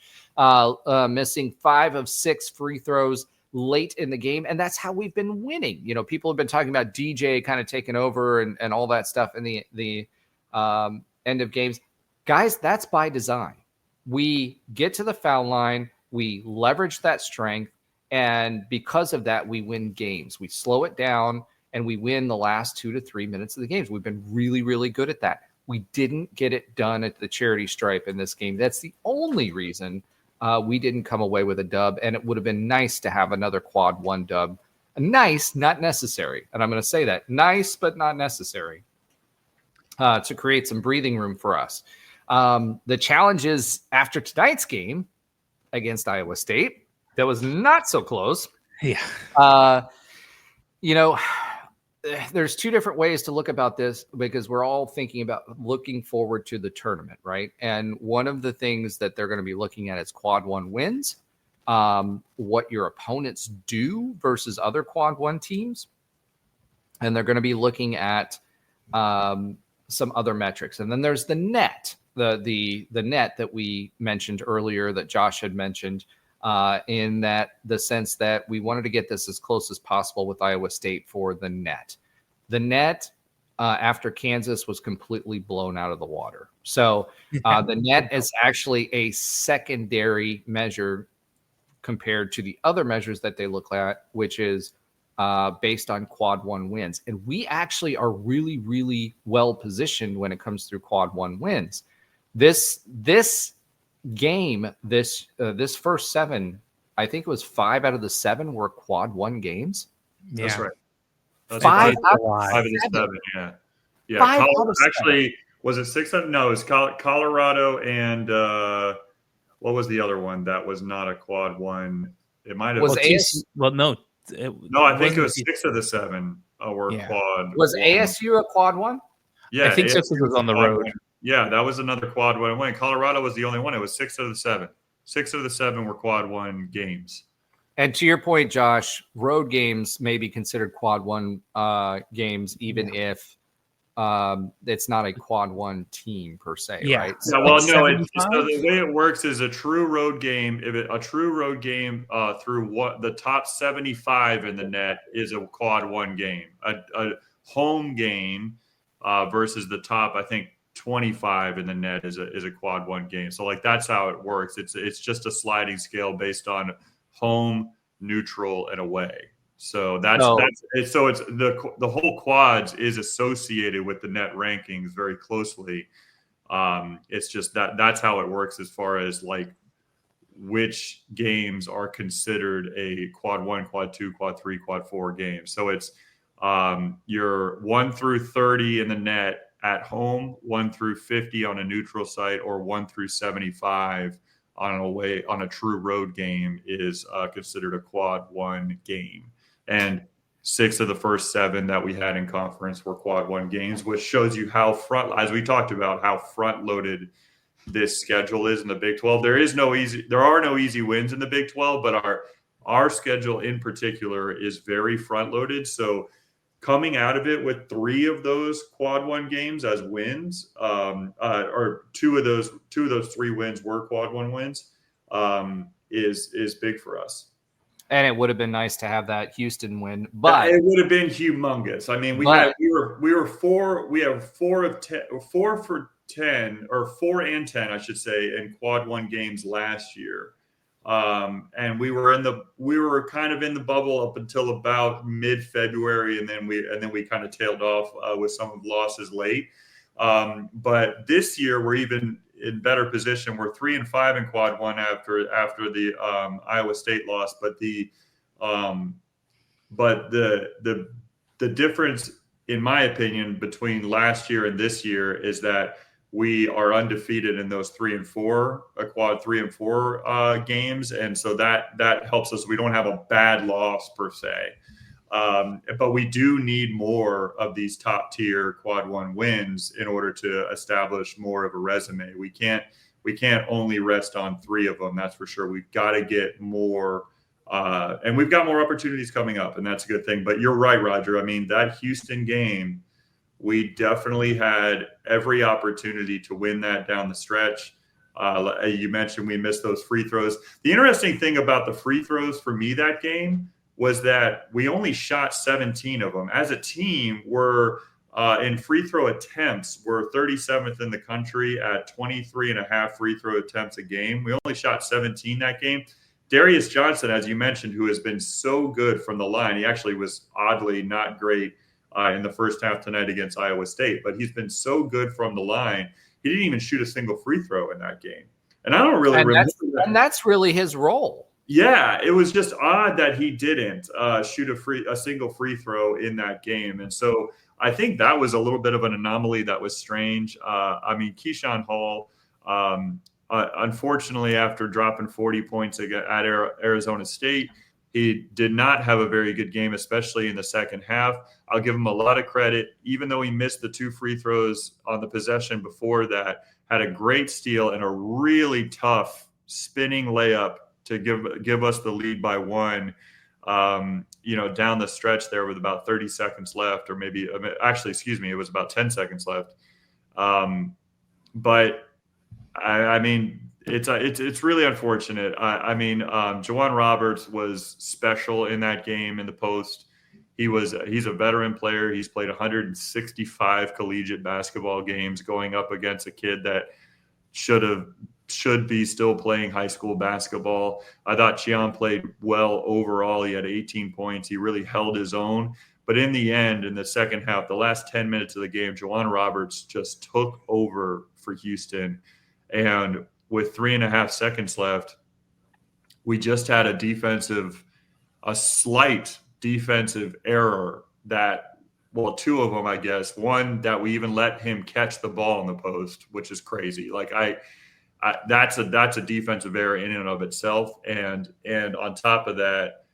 B: missing 5 of 6 free throws late in the game. And that's how we've been winning. You know, people have been talking about DJ kind of taking over and all that stuff in the end of games. Guys, that's by design. We get to the foul line, we leverage that strength, and because of that, we win games. We slow it down, and we win the last 2 to 3 minutes of the games. We've been really, really good at that. We didn't get it done at the charity stripe in this game. That's the only reason we didn't come away with a dub, and it would have been nice to have another quad 1 dub. Nice, not necessary. And I'm going to say that. Nice, but not necessary to create some breathing room for us. The challenge is after tonight's game against Iowa State, that was not so close.
E: Yeah.
B: You know, there's 2 different ways to look about this because we're all thinking about looking forward to the tournament, right? And one of the things that they're going to be looking at is quad 1 wins, what your opponents do versus other quad 1 teams. And they're going to be looking at some other metrics. And then there's the net. The net that we mentioned earlier that Josh had mentioned in that the sense that we wanted to get this as close as possible with Iowa State for the net. The net after Kansas was completely blown out of the water. So the net is actually a secondary measure compared to the other measures that they look at, which is based on quad 1 wins. And we actually are really, really well positioned when it comes through quad 1 wins. This game, this first 7, I think it was 5 out of the 7 were quad 1 games.
E: Yeah.
D: That's right. That's
B: 5
D: 5
B: out
D: of the 7. Yeah. Yeah.
B: 5 out of 7.
D: Actually, was it 6? No, it was Colorado and what was the other one that was not a quad 1? It might have
B: Was
D: been.
E: Well, no.
D: No, I think it was 6 of the 7 were quad.
B: Was
D: 1.
B: ASU a quad 1?
D: Yeah,
E: I think
D: ASU
E: 6 was on the road.
D: 1. Yeah, that was another quad 1 win. Colorado was the only one. It was 6 of the 7. 6 of the 7 were quad 1 games.
B: And to your point, Josh, road games may be considered quad 1 games, even if it's not a quad 1 team per se, right?
D: So, well, no. So the way it works is a true road game. Through what the top 75 in the net is a quad 1 game. A home game versus the top, I think, 25 in the net is a quad 1 game. So like that's how it works. It's just a sliding scale based on home, neutral, and away. So it's the whole quads is associated with the net rankings very closely. It's just that's how it works as far as like which games are considered a quad 1, quad 2, quad 3, quad 4 games. So it's your 1 through 30 in the net at home, 1 through 50 on a neutral site, or 1 through 75 on a true road game is considered a quad 1 game. And 6 of the first 7 that we had in conference were quad 1 games, which shows you how as we talked about, how front loaded this schedule is in the Big 12. There are no easy wins in the Big 12, but our schedule in particular is very front loaded. So coming out of it with 3 of those quad 1 games as wins, or 2 of those 3 wins were quad 1 wins, is big for us.
B: And it would have been nice to have that Houston win, but
D: it would have been humongous. I mean, we have 4 and 10, I should say, in quad 1 games last year. And we were kind of in the bubble up until about mid-February, and then we kind of tailed off with some of the losses late. But this year we're even in better position. We're 3-5 in quad 1 after the Iowa State loss, but the difference in my opinion, between last year and this year is that we are undefeated in those 3 and 4, a quad 3 and 4 games. And so that helps us. We don't have a bad loss per se. But we do need more of these top tier quad 1 wins in order to establish more of a resume. We can't only rest on 3 of them. That's for sure. We've got to get more, and we've got more opportunities coming up, and that's a good thing. But you're right, Roger. I mean, that Houston game, we definitely had every opportunity to win that down the stretch. You mentioned we missed those free throws. The interesting thing about the free throws for me that game was that we only shot 17 of them. As a team, we're in free throw attempts, we're 37th in the country at 23 and a half free throw attempts a game. We only shot 17 that game. Darius Johnson, as you mentioned, who has been so good from the line, he actually was oddly not great in the first half tonight against Iowa State, but he's been so good from the line. He didn't even shoot a single free throw in that game. And I don't really remember that.
B: And that's really his role.
D: Yeah, it was just odd that he didn't shoot a single free throw in that game. And so I think that was a little bit of an anomaly that was strange. I mean, Keyshawn Hall, unfortunately, after dropping 40 points at Arizona State, he did not have a very good game, especially in the second half. I'll give him a lot of credit, even though he missed the 2 free throws on the possession before that, had a great steal and a really tough spinning layup to give us the lead by 1, down the stretch there with about 30 seconds left, or maybe actually, excuse me, it was about 10 seconds left. But I mean, it's really unfortunate. Juwan Roberts was special in that game in the post. He's a veteran player. He's played 165 collegiate basketball games, going up against a kid that should be still playing high school basketball. I thought Chian played well overall. He had 18 points. He really held his own. But in the end, in the second half, the last 10 minutes of the game, Juwan Roberts just took over for Houston. And with 3.5 seconds left, we just had a slight defensive error that, well, 2 of them, I guess. One, that we even let him catch the ball in the post, which is crazy. Like that's a defensive error in and of itself. And on top of that,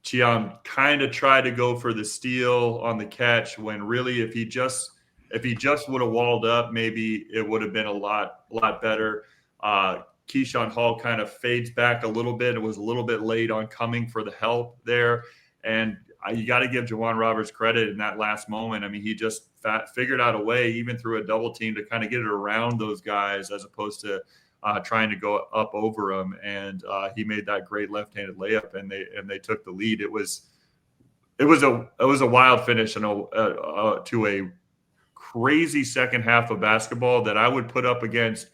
D: Chiam kind of tried to go for the steal on the catch when really if he just would have walled up, maybe it would have been a lot better. Keyshawn Hall kind of fades back a little bit. It was a little bit late on coming for the help there. And you got to give Juwan Roberts credit in that last moment. I mean, he just figured out a way, even through a double team, to kind of get it around those guys as opposed to trying to go up over them. And he made that great left-handed layup, and they took the lead. It was a wild finish and to a crazy second half of basketball that I would put up against.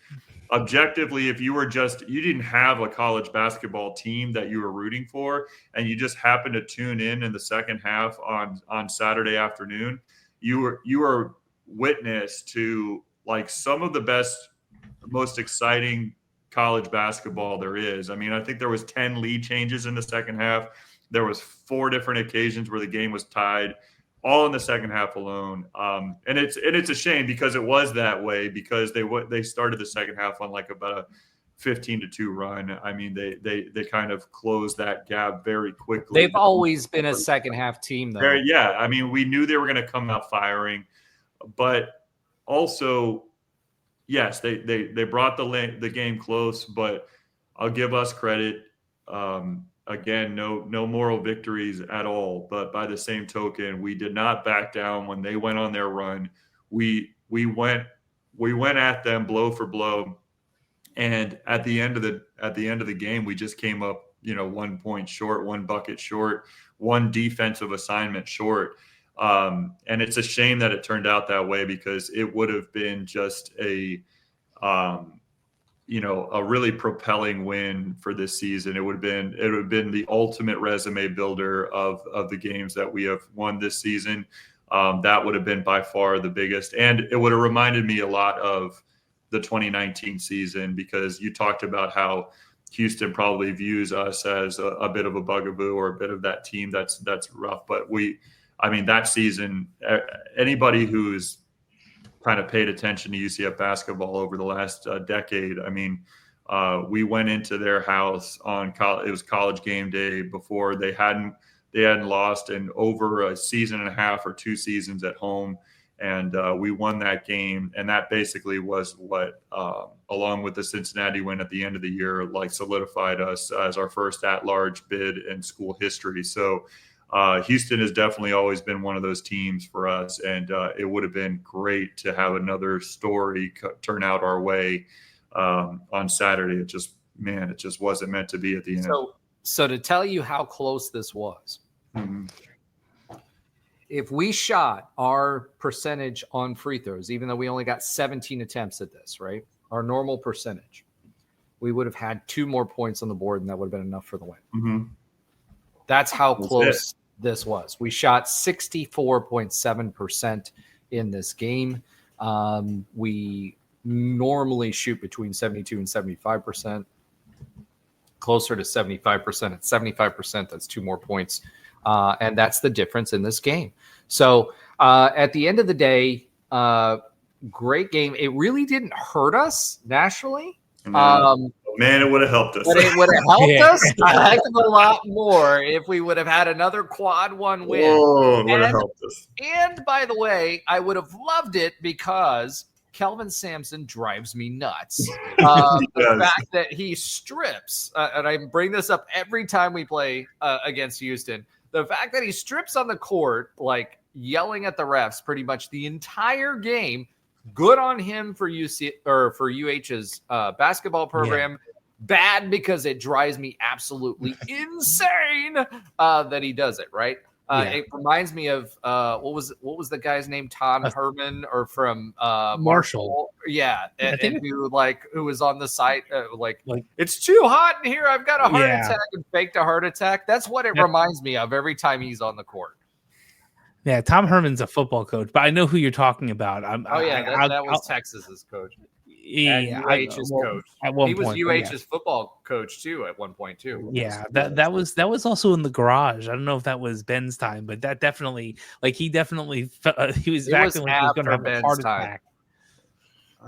D: Objectively, if you didn't have a college basketball team that you were rooting for, and you just happened to tune in the second half on Saturday afternoon, you were witness to like some of the best, most exciting college basketball there is. I mean, I think there was 10 lead changes in the second half. There was 4 different occasions where the game was tied, all in the second half alone. And it's a shame because it was that way, because they started the second half on like about a 15-2 run. I mean, they kind of closed that gap very quickly.
B: They've always been a second half team, though.
D: Yeah, I mean, we knew they were going to come out firing, but also, yes, they brought the game close. But I'll give us credit. Again, no moral victories at all. But by the same token, we did not back down when they went on their run. We went at them blow for blow, and at the end of the game, we just came up 1 point short, 1 bucket short, 1 defensive assignment short. And it's a shame that it turned out that way, because it would have been just a really propelling win for this season. It would have been the ultimate resume builder of the games that we have won this season. That would have been by far the biggest. And it would have reminded me a lot of the 2019 season, because you talked about how Houston probably views us as a bit of a bugaboo, or a bit of that team that's rough. But I mean, that season, anybody who's kind of paid attention to UCF basketball over the last decade, I mean, we went into their house on it was college game day before they hadn't lost in over a season and a half or 2 seasons at home. And we won that game. And that basically was what, along with the Cincinnati win at the end of the year, like solidified us as our first at-large bid in school history. So Houston has definitely always been one of those teams for us. And it would have been great to have another story turn out our way on Saturday. It just wasn't meant to be at the end.
B: So to tell you how close this was,
D: mm-hmm.
B: If we shot our percentage on free throws, even though we only got 17 attempts at this, right? Our normal percentage, we would have had 2 more points on the board, and that would have been enough for the win.
D: Mm-hmm.
B: That's how close this was. We shot 64.7% in this game. We normally shoot between 72 and 75%, closer to 75%. At 75%, that's 2 more points. And that's the difference in this game. So at the end of the day, great game. It really didn't hurt us nationally.
D: Man, it would have helped us.
B: But it would have helped us a heck of a lot more if we would have had another quad 1 win.
D: Whoa, it would have helped us.
B: And by the way, I would have loved it because Kelvin Sampson drives me nuts. The fact that he strips, and I bring this up every time we play against Houston, the fact that he strips on the court, like yelling at the refs pretty much the entire game, good on him for UH's basketball program. Yeah. Bad because it drives me absolutely insane that he does it, right? It reminds me of what was the guy's name? Tom Herman or from
E: Marshall.
B: Yeah, and who was on the site like it's too hot in here. I've got a heart attack and faked a heart attack. That's what it reminds me of every time he's on the court.
E: Yeah, Tom Herman's a football coach, but I know who you're talking about.
B: That was Texas's coach.
E: Yeah,
B: UH's coach.
E: At one
B: he was
E: point,
B: UH's football coach too. At one point too.
E: Yeah, that was also in the garage. I don't know if that was Ben's time, but that definitely, he was acting like he was going to have a heart attack.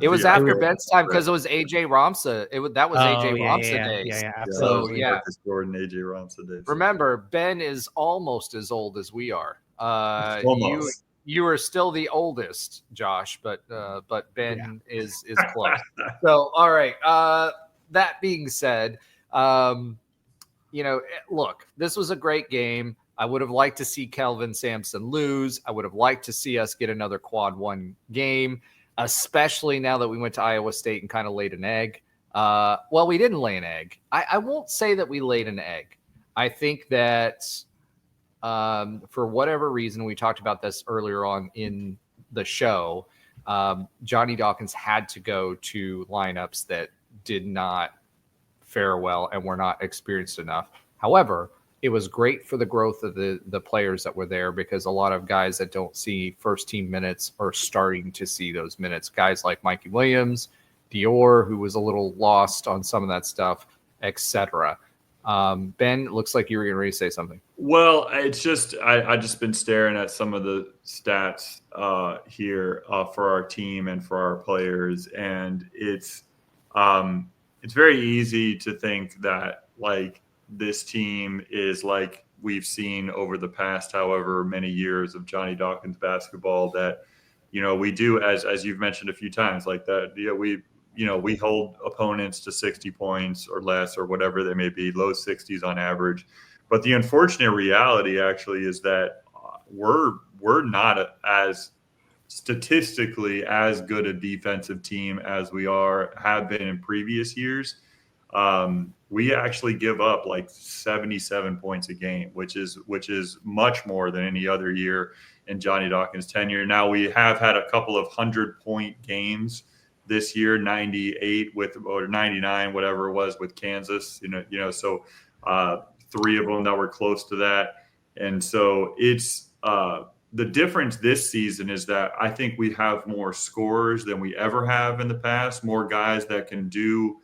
B: It was after Ben's time because it was AJ Ramsa. That was AJ Ramsa days.
E: Yeah, absolutely.
D: Marcus Gordon, AJ Ramsa days.
B: Remember, Ben is almost as old as we are.
D: Almost.
B: You are still the oldest, Josh, but Ben is close. So, all right. That being said, look, this was a great game. I would have liked to see Kelvin Sampson lose. I would have liked to see us get another quad 1 game, especially now that we went to Iowa State and kind of laid an egg. Well, we didn't lay an egg. I won't say that we laid an egg. I think that for whatever reason, we talked about this earlier on in the show, Johnny Dawkins had to go to lineups that did not fare well and were not experienced enough. However, it was great for the growth of the players that were there because a lot of guys that don't see first team minutes are starting to see those minutes. Guys like Mikey Williams, Dior, who was a little lost on some of that stuff, etc. Ben, it looks like you were getting ready to say something.
D: Well, it's just I just been staring at some of the stats here for our team and for our players, and it's very easy to think that this team is like we've seen over the past however many years of Johnny Dawkins basketball that we do as you've mentioned a few times we hold opponents to 60 points or less or whatever they may be, low 60s on average. But the unfortunate reality actually is that we're not as statistically as good a defensive team as we have been in previous years. We actually give up 77 points a game, which is much more than any other year in Johnny Dawkins' tenure. Now we have had a couple of 100-point games this year, 98 or 99, whatever it was with Kansas, so 3 of them that were close to that. And so it's the difference this season is that I think we have more scorers than we ever have in the past, more guys that can do,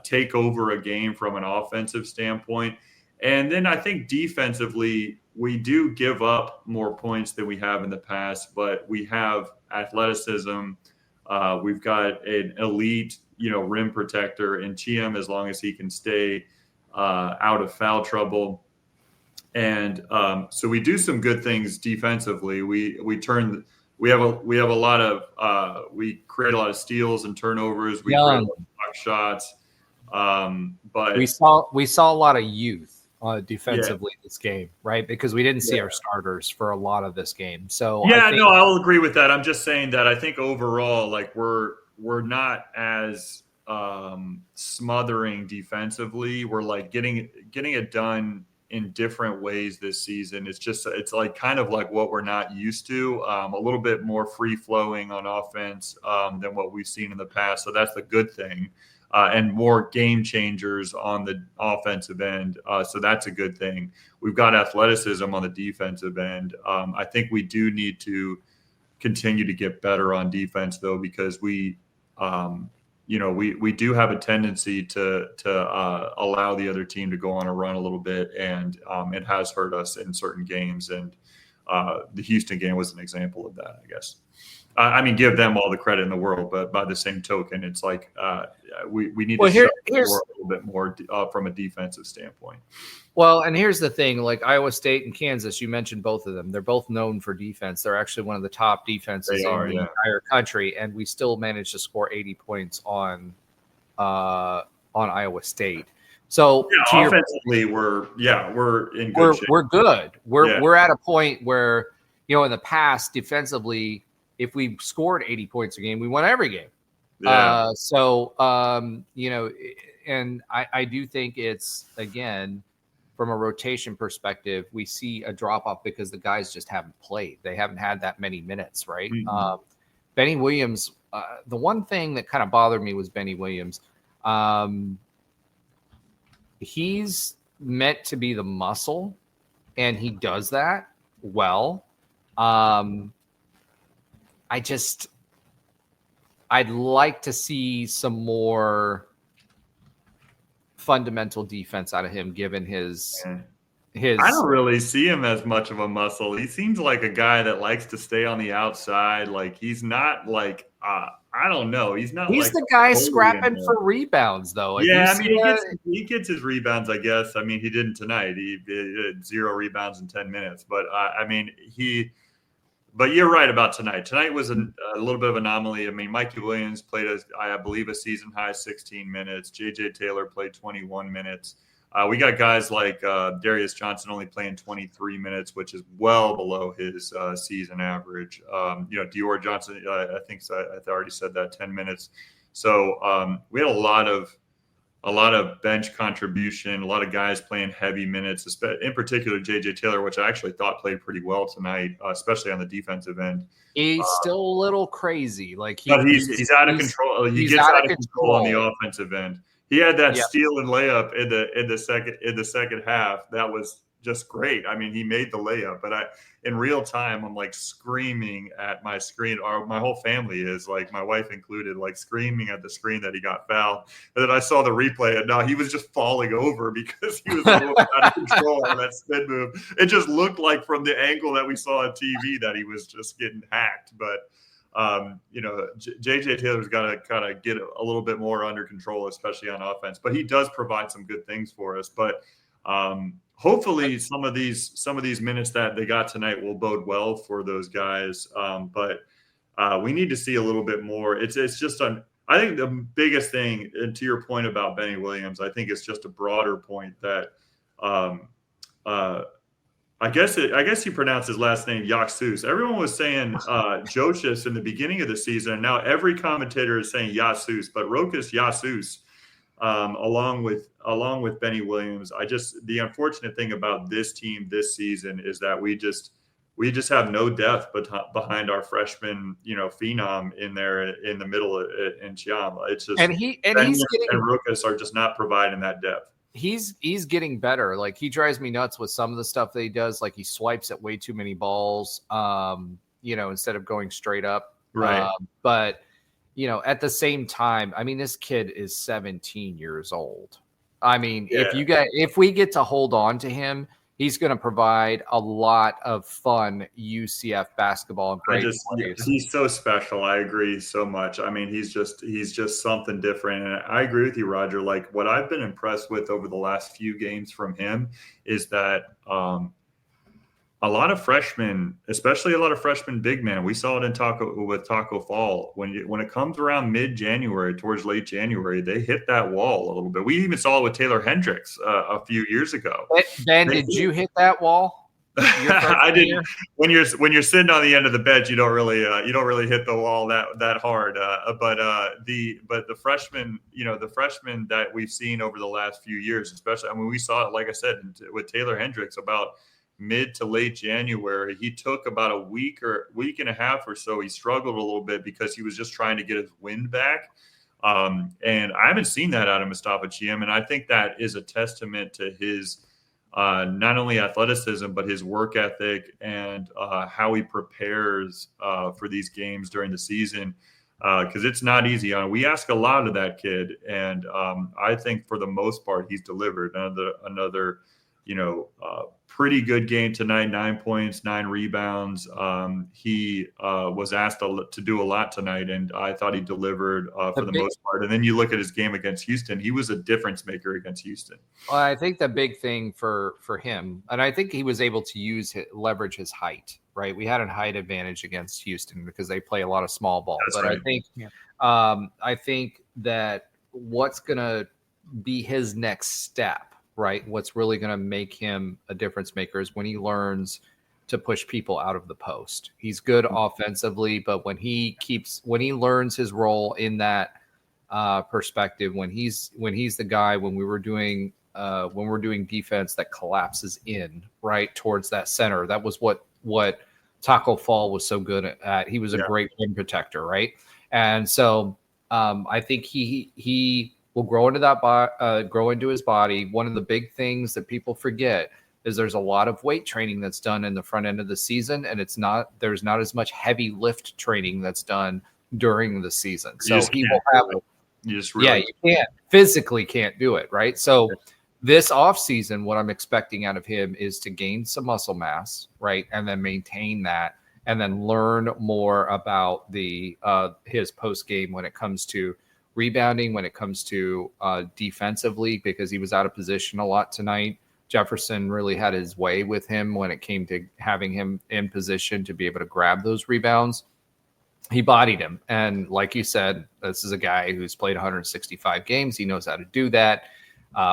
D: take over a game from an offensive standpoint. And then I think defensively, we do give up more points than we have in the past, but we have athleticism. We've got an elite, rim protector in Chiam as long as he can stay out of foul trouble. And so we do some good things defensively. We have a lot of we create a lot of steals and turnovers. We create a lot of block shots. But
B: we saw a lot of youth defensively this game, right? Because we didn't see our starters for a lot of this game. So
D: I'll agree with that. I'm just saying that I think overall, like we're not as smothering defensively. We're like getting it done in different ways this season. It's like kind of like what we're not used to. A little bit more free flowing on offense than what we've seen in the past. So that's the good thing. And more game changers on the offensive end. So that's a good thing. We've got athleticism on the defensive end. I think we do need to continue to get better on defense, though, because we do have a tendency to allow the other team to go on a run a little bit, and it has hurt us in certain games. And the Houston game was an example of that, I guess. I mean, give them all the credit in the world, but by the same token, it's like we need to show a little bit more from a defensive standpoint.
B: Well, and here's the thing, like Iowa State and Kansas, you mentioned both of them. They're both known for defense. They're actually one of the top defenses in the entire country, and we still managed to score 80 points on Iowa State. So
D: offensively, we're in good shape.
B: We're good. We're at a point where, in the past, defensively, if we scored 80 points a game, we won every game.
D: Yeah.
B: And I do think it's, again, from a rotation perspective, we see a drop off because the guys just haven't played. They haven't had that many minutes, right?
D: Mm-hmm.
B: Benny Williams, the one thing that kind of bothered me was Benny Williams. He's meant to be the muscle, and he does that well. I'd like to see some more fundamental defense out of him, given his. I
D: don't really see him as much of a muscle. He seems like a guy that likes to stay on the outside. Like he's not like I don't know. He's not.
B: He's
D: like
B: the guy scrapping for rebounds, though. Like,
D: yeah, I mean, he gets his rebounds. I guess. I mean, he didn't tonight. He had 0 rebounds in 10 minutes. But I mean, But you're right about tonight. Tonight was a little bit of an anomaly. I mean, Mikey Williams played, I believe, a season-high 16 minutes. J.J. Taylor played 21 minutes. We got guys like Darius Johnson only playing 23 minutes, which is well below his season average. Dior Johnson, I think I already said that, 10 minutes. So we had a lot of bench contribution, a lot of guys playing heavy minutes, in particular J.J. Taylor, which I actually thought played pretty well tonight, especially on the defensive end.
B: He's still a little crazy. Like
D: he's out of control. He gets out of control on the offensive end. He had that steal and layup in the second half. That was just great. I mean, he made the layup, but in real time, I'm like screaming at my screen. My whole family is, like, my wife included, like screaming at the screen that he got fouled. And then I saw the replay, and no, he was just falling over because he was a little out of control on that spin move. It just looked like from the angle that we saw on TV that he was just getting hacked. But J.J. Taylor's got to kind of get a little bit more under control, especially on offense. But he does provide some good things for us. But hopefully some of these minutes that they got tonight will bode well for those guys. But we need to see a little bit more. It's just I think the biggest thing, and to your point about Benny Williams, I think it's just a broader point that I guess he pronounced his last name Yasus. Everyone was saying Josias in the beginning of the season, and now every commentator is saying Yasus, but Rokas Yasus. Along with Benny Williams. The unfortunate thing about this team this season is that we just have no depth behind our freshman, phenom in there in the middle in Chiam. It's just and Rokas are just not providing that depth.
B: He's getting better. Like, he drives me nuts with some of the stuff that he does. Like, he swipes at way too many balls, instead of going straight up.
D: Right.
B: But at the same time, I mean, this kid is 17 years old. I mean, if we get to hold on to him, he's going to provide a lot of fun UCF basketball and great plays.
D: He's so special. I agree so much. I mean, he's just something different. And I agree with you, Roger. Like, what I've been impressed with over the last few games from him is that a lot of freshmen, especially a lot of freshman big men, we saw it in Taco Fall. When it comes around mid-January, towards late January, they hit that wall a little bit. We even saw it with Taylor Hendricks a few years ago.
B: Ben, did you hit that wall?
D: I didn't. When you're sitting on the end of the bench, you don't really hit the wall that hard. But the freshmen, the freshmen that we've seen over the last few years, especially, I mean, we saw it, like I said, with Taylor Hendricks about mid to late January. He took about a week and a half or so. He struggled a little bit because he was just trying to get his wind back. And I haven't seen that out of Mustafa Chiam. And I think that is a testament to his not only athleticism, but his work ethic and how he prepares for these games during the season. Because it's not easy. We ask a lot of that kid. And I think for the most part, he's delivered another pretty good game tonight, 9 points, 9 rebounds. He was asked to do a lot tonight, and I thought he delivered for the most part. And then you look at his game against Houston, he was a difference maker against Houston.
B: Well, I think the big thing for him, and I think he was able to leverage his height, right? We had a height advantage against Houston because they play a lot of small ball.
D: That's
B: but
D: right.
B: I think that what's going to be his next step, right? What's really going to make him a difference maker is when he learns to push people out of the post. He's good offensively, but when he learns his role in that perspective, when he's the guy, when we're doing defense that collapses in right towards that center, that was what Taco Fall was so good at. He was a great rim protector, right? And so I think he will grow into his body. One of the big things that people forget is there's a lot of weight training that's done in the front end of the season, and there's not as much heavy lift training that's done during the season. So he will have you physically can't do it, right? So this offseason, what I'm expecting out of him is to gain some muscle mass, right, and then maintain that, and then learn more about his post game when it comes to rebounding, when it comes to defensively, because he was out of position a lot tonight. Jefferson really had his way with him when it came to having him in position to be able to grab those rebounds. He bodied him. And like you said, this is a guy who's played 165 games. He knows how to do that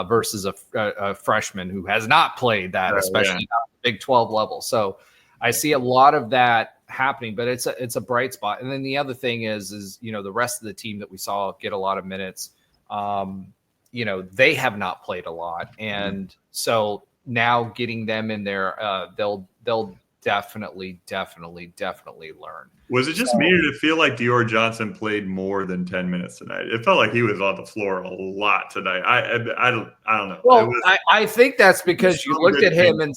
B: versus a freshman who has not played that, especially at the Big 12 level. So I see a lot of that happening, but it's a bright spot. And then the other thing is the rest of the team that we saw get a lot of minutes, they have not played a lot. And so now getting them in there, they'll definitely learn.
D: Was it just me, or did it feel like Dior Johnson played more than 10 minutes tonight? It felt like he was on the floor a lot tonight. I don't know.
B: Well, I think that's because you looked at him and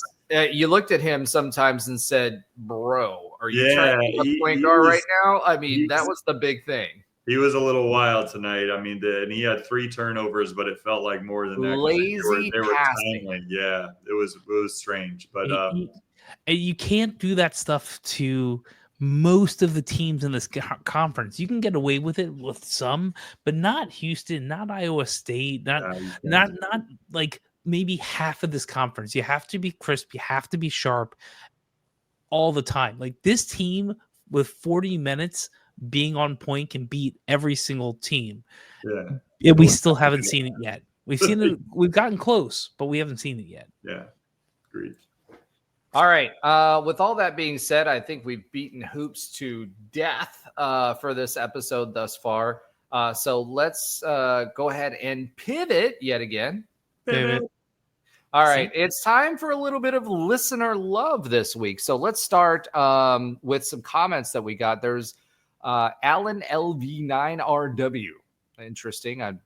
B: you looked at him sometimes and said, "Bro, are you trying to be a point guard right now?" I mean, that was the big thing.
D: He was a little wild tonight. I mean, and he had 3 turnovers, but it felt like more than that.
B: Lazy
D: they were
B: passing.
D: tiny. Yeah, it was strange. But
E: you can't do that stuff to most of the teams in this conference. You can get away with it with some, but not Houston, not Iowa State, not like maybe half of this conference. You have to be crisp. You have to be sharp all the time. Like this team with 40 minutes being on point can beat every single team. Yeah. We still haven't seen it yet. We've seen it. We've gotten close, but we haven't seen it yet.
D: Yeah. Agreed.
B: All right. With all that being said, I think we've beaten hoops to death for this episode thus far. So let's go ahead and pivot yet again.
E: Pivot.
B: All right. It's time for a little bit of listener love this week. So let's start with some comments that we got. There's Alan LV9RW. Interesting.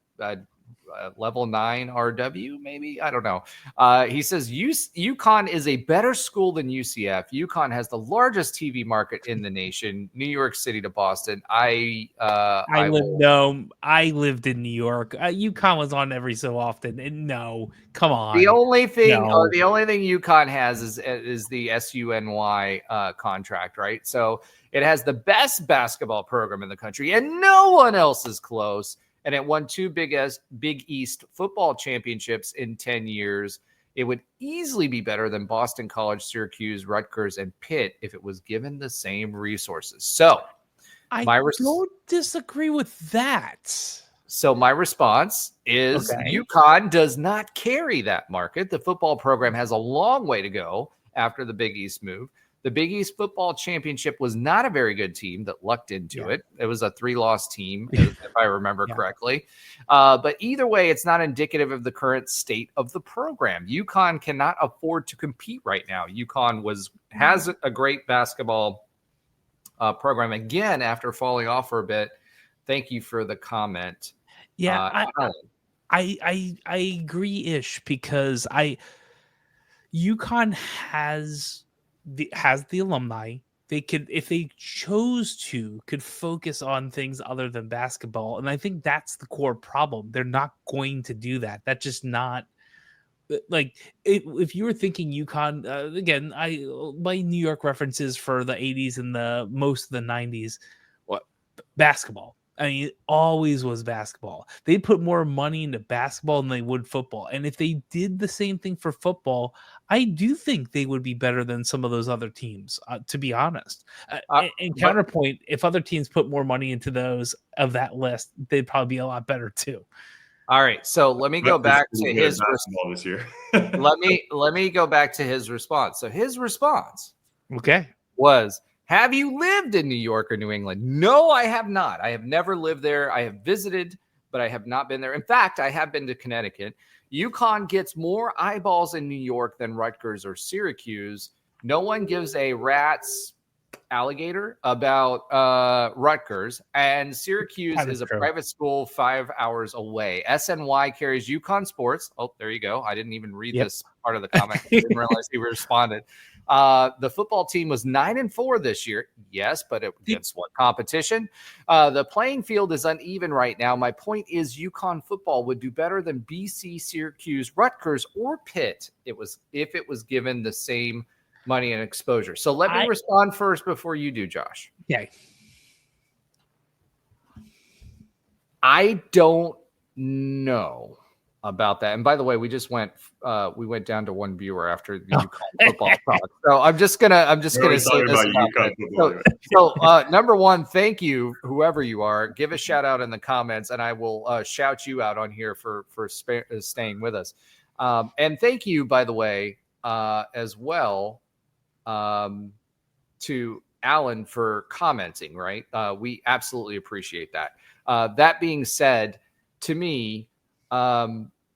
B: level 9 RW, maybe. I don't know. He says UConn is a better school than UCF. UConn has the largest TV market in the nation, New York City to Boston. I
E: lived in New York. UConn was on every so often, and no, come on.
B: The only thing UConn has is the SUNY contract, right? So it has the best basketball program in the country, and no one else is close. And it won 2 Big East football championships in 10 years. It would easily be better than Boston College, Syracuse, Rutgers, and Pitt if it was given the same resources. So
E: I don't disagree with that.
B: So my response is UConn does not carry that market. The football program has a long way to go after the Big East move. The Big East football championship was not a very good team that lucked into it. It was a 3-loss team, if I remember correctly. But either way, it's not indicative of the current state of the program. UConn cannot afford to compete right now. UConn has a great basketball program again after falling off for a bit. Thank you for the comment.
E: Yeah, I agree-ish because UConn has the alumni. They could, if they chose to, could focus on things other than basketball, and I think that's the core problem. They're not going to do that. That's just not like if you were thinking UConn again. My New York references for the 80s and the most of the 90s, basketball. I mean, it always was basketball. They put more money into basketball than they would football. And if they did the same thing for football, I do think they would be better than some of those other teams, to be honest. And counterpoint, if other teams put more money into those of that list, they'd probably be a lot better too.
B: All right, so let me go back to his
D: basketball this year.
B: let me go back to his response. So his response, was, have you lived in New York or New England? No, I have not. I have never lived there. I have visited, but I have not been there. In fact, I have been to Connecticut. UConn gets more eyeballs in New York than Rutgers or Syracuse. No one gives a rat's alligator about Rutgers, and Syracuse is a private school 5 hours away. SNY carries UConn sports. Oh, there you go. I didn't even read this part of the comment. I didn't realize he responded. The football team was 9-4 this year. Yes, but against what competition? The playing field is uneven right now. My point is UConn football would do better than BC, Syracuse, Rutgers, or Pitt. If it was given the same money and exposure. So let me respond first before you do, Josh.
E: Okay.
B: I don't know about that. And by the way, we went down to one viewer after the UConn football talk. So I'm just gonna say this. So number one, thank you, whoever you are. Give a shout out in the comments, and I will shout you out on here for staying with us. And thank you, by the way, as well, to Alan for commenting. Right, we absolutely appreciate that. That being said, to me,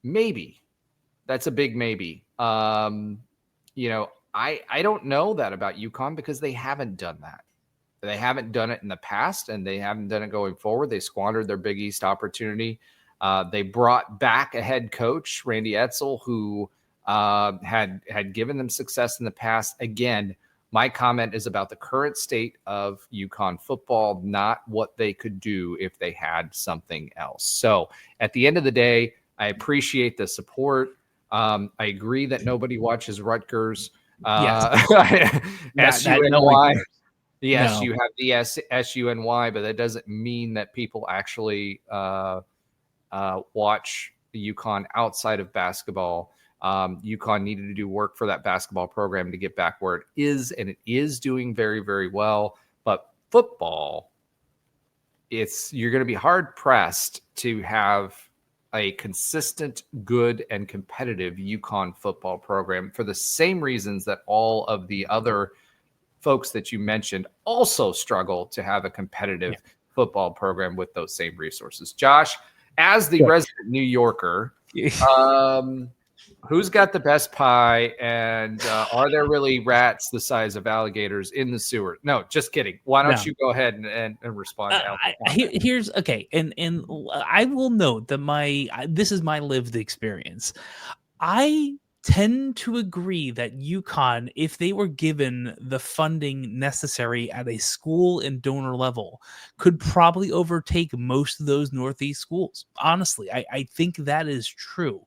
B: maybe that's a big maybe. I don't know that about UConn because they haven't done that. They haven't done it in the past, and they haven't done it going forward. They squandered their Big East opportunity. They brought back a head coach, Randy Edsall, who had given them success in the past. Again, my comment is about the current state of UConn football, not what they could do if they had something else. So at the end of the day, I appreciate the support. I agree that nobody watches Rutgers. SUNY. Yes, you have the SUNY, but that doesn't mean that people actually watch the UConn outside of basketball. UConn needed to do work for that basketball program to get back where it is, and it is doing very, very well. But football, you're going to be hard pressed to have a consistent, good, and competitive UConn football program for the same reasons that all of the other folks that you mentioned also struggle to have a competitive football program with those same resources. Josh, as the resident New Yorker, Who's got the best pie? And are there really rats the size of alligators in the sewer? No, just kidding. Why don't you go ahead and respond to Alan's
E: here's okay, and I will note that this is my lived experience. I tend to agree that UConn, if they were given the funding necessary at a school and donor level, could probably overtake most of those Northeast schools. Honestly, I think that is true.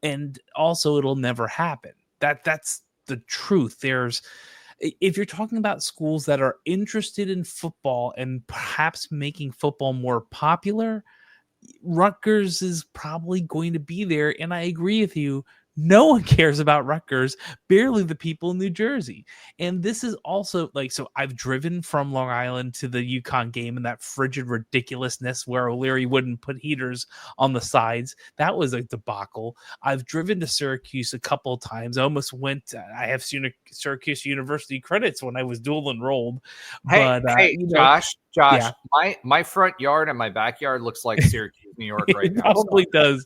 E: And also it'll never happen. That's the truth. If you're talking about schools that are interested in football and perhaps making football more popular, Rutgers is probably going to be there. And I agree with you. No one cares about Rutgers, barely the people in New Jersey. And this is also so I've driven from Long Island to the UConn game in that frigid ridiculousness where O'Leary wouldn't put heaters on the sides. That was a debacle. I've driven to Syracuse a couple of times. I almost went, I have Syracuse University credits when I was dual enrolled.
B: Hey, Josh, yeah. my front yard and my backyard looks like Syracuse, New York right now.
E: Probably does.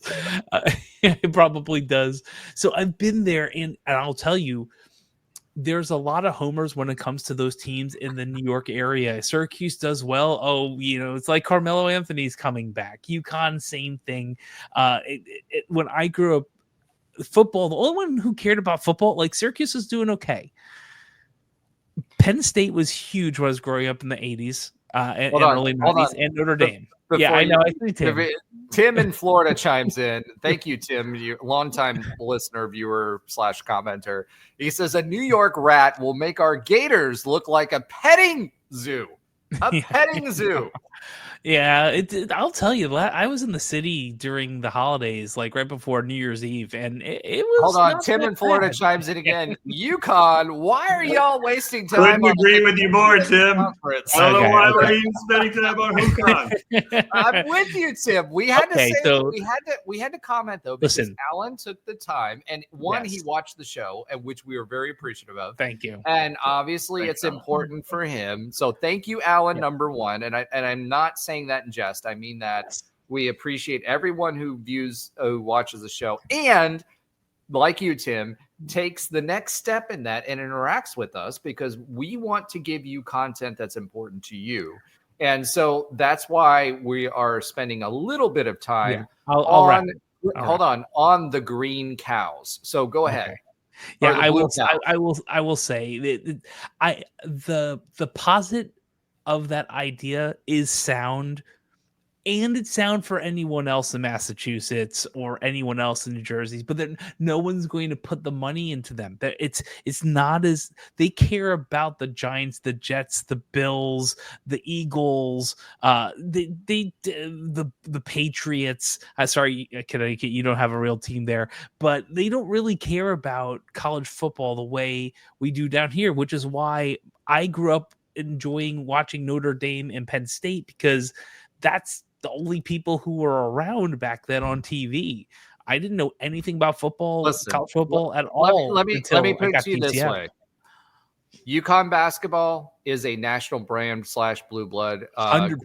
E: It probably does. So I've been there, and I'll tell you, there's a lot of homers when it comes to those teams in the New York area. Syracuse does well. Oh, it's like Carmelo Anthony's coming back. UConn, same thing. When I grew up, football, the only one who cared about football, Syracuse was doing okay. Penn State was huge when I was growing up in the 80s and early 90s, and Notre Dame. I know. I think
B: Tim in Florida chimes in. Thank you, Tim, you longtime listener, viewer / commenter. He says a New York rat will make our Gators look like a petting zoo. Petting zoo.
E: Yeah, I'll tell you, I was in the city during the holidays, right before New Year's Eve, and it was.
B: Hold on, Tim in Florida chimes in again. UConn, why are y'all wasting time?
D: Couldn't agree with you more, Tim. I don't know why we're even spending time on UConn.
B: I'm with you, Tim. We had we had to comment though because Alan took the time, and he watched the show, and which we were very appreciative of.
E: Thank you.
B: And obviously, it's important for him. So thank you, Alan. Number one, and I'm not saying that in jest. I mean that we appreciate everyone who watches the show, and like you, Tim, takes the next step in that and interacts with us because we want to give you content that's important to you. And so that's why we are spending a little bit of time on the green cows. So go ahead.
E: Yeah, I will say that the posit of that idea is sound, and it's sound for anyone else in Massachusetts or anyone else in New Jersey, but then no one's going to put the money into them. It's not as they care about the Giants, the Jets, the Bills, the Eagles, the Patriots. Sorry, Connecticut, you don't have a real team there, but they don't really care about college football the way we do down here, which is why I grew up enjoying watching Notre Dame and Penn State because that's the only people who were around back then on TV. I didn't know anything about football, college football at all.
B: Let me put it to you this way. UConn basketball is a national brand / blue blood,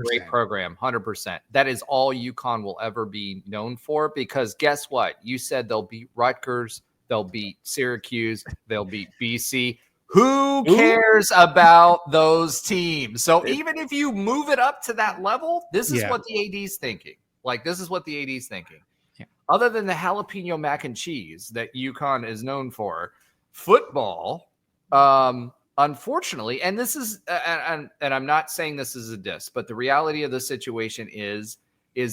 B: great program, 100%. That is all UConn will ever be known for because guess what? You said they'll beat Rutgers, they'll beat Syracuse, they'll beat BC. Who cares about those teams? So even if you move it up to that level, this is what the AD's thinking. This is what the AD's thinking. Yeah. Other than the jalapeno mac and cheese that UConn is known for, football, unfortunately, and this is, and I'm not saying this is a diss, but the reality of the situation is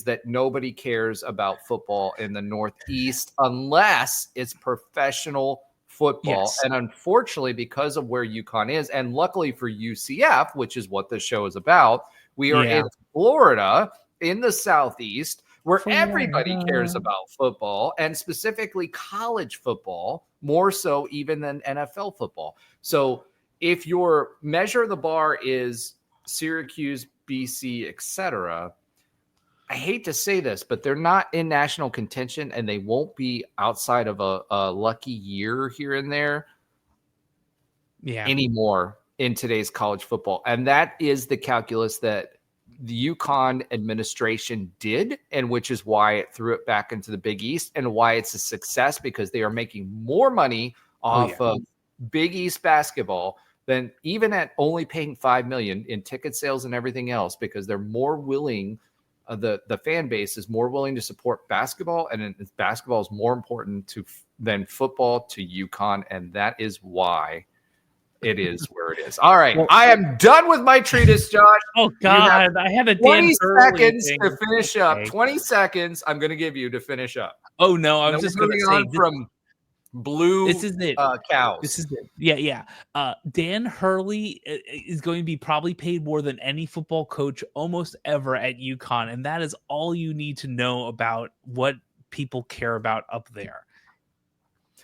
B: that nobody cares about football in the Northeast unless it's professional football. Yes. And unfortunately, because of where UConn is, and luckily for UCF, which is what the show is about, we are in Florida, in the Southeast, where everybody cares about football, and specifically college football, more so even than NFL football. So if your measure of the bar is Syracuse, BC, etc., I hate to say this, but they're not in national contention, and they won't be outside of a lucky year here and there anymore in today's college football. And that is the calculus that the UConn administration did, and which is why it threw it back into the Big East and why it's a success, because they are making more money off of Big East basketball than even at only paying $5 million in ticket sales and everything else, because they're more willing. The fan base is more willing to support basketball, and basketball is more important than football to UConn, and that is why it is where it is. All right, well, I am done with my treatise, Josh.
E: Oh God, I had a
B: 20 seconds to finish up. 20 seconds I'm going to give you to finish up.
E: Oh no, I was just going to say
B: from blue.
E: This is it.
B: Cows.
E: This is it. Yeah. Dan Hurley is going to be probably paid more than any football coach almost ever at UConn, and that is all you need to know about what people care about up there.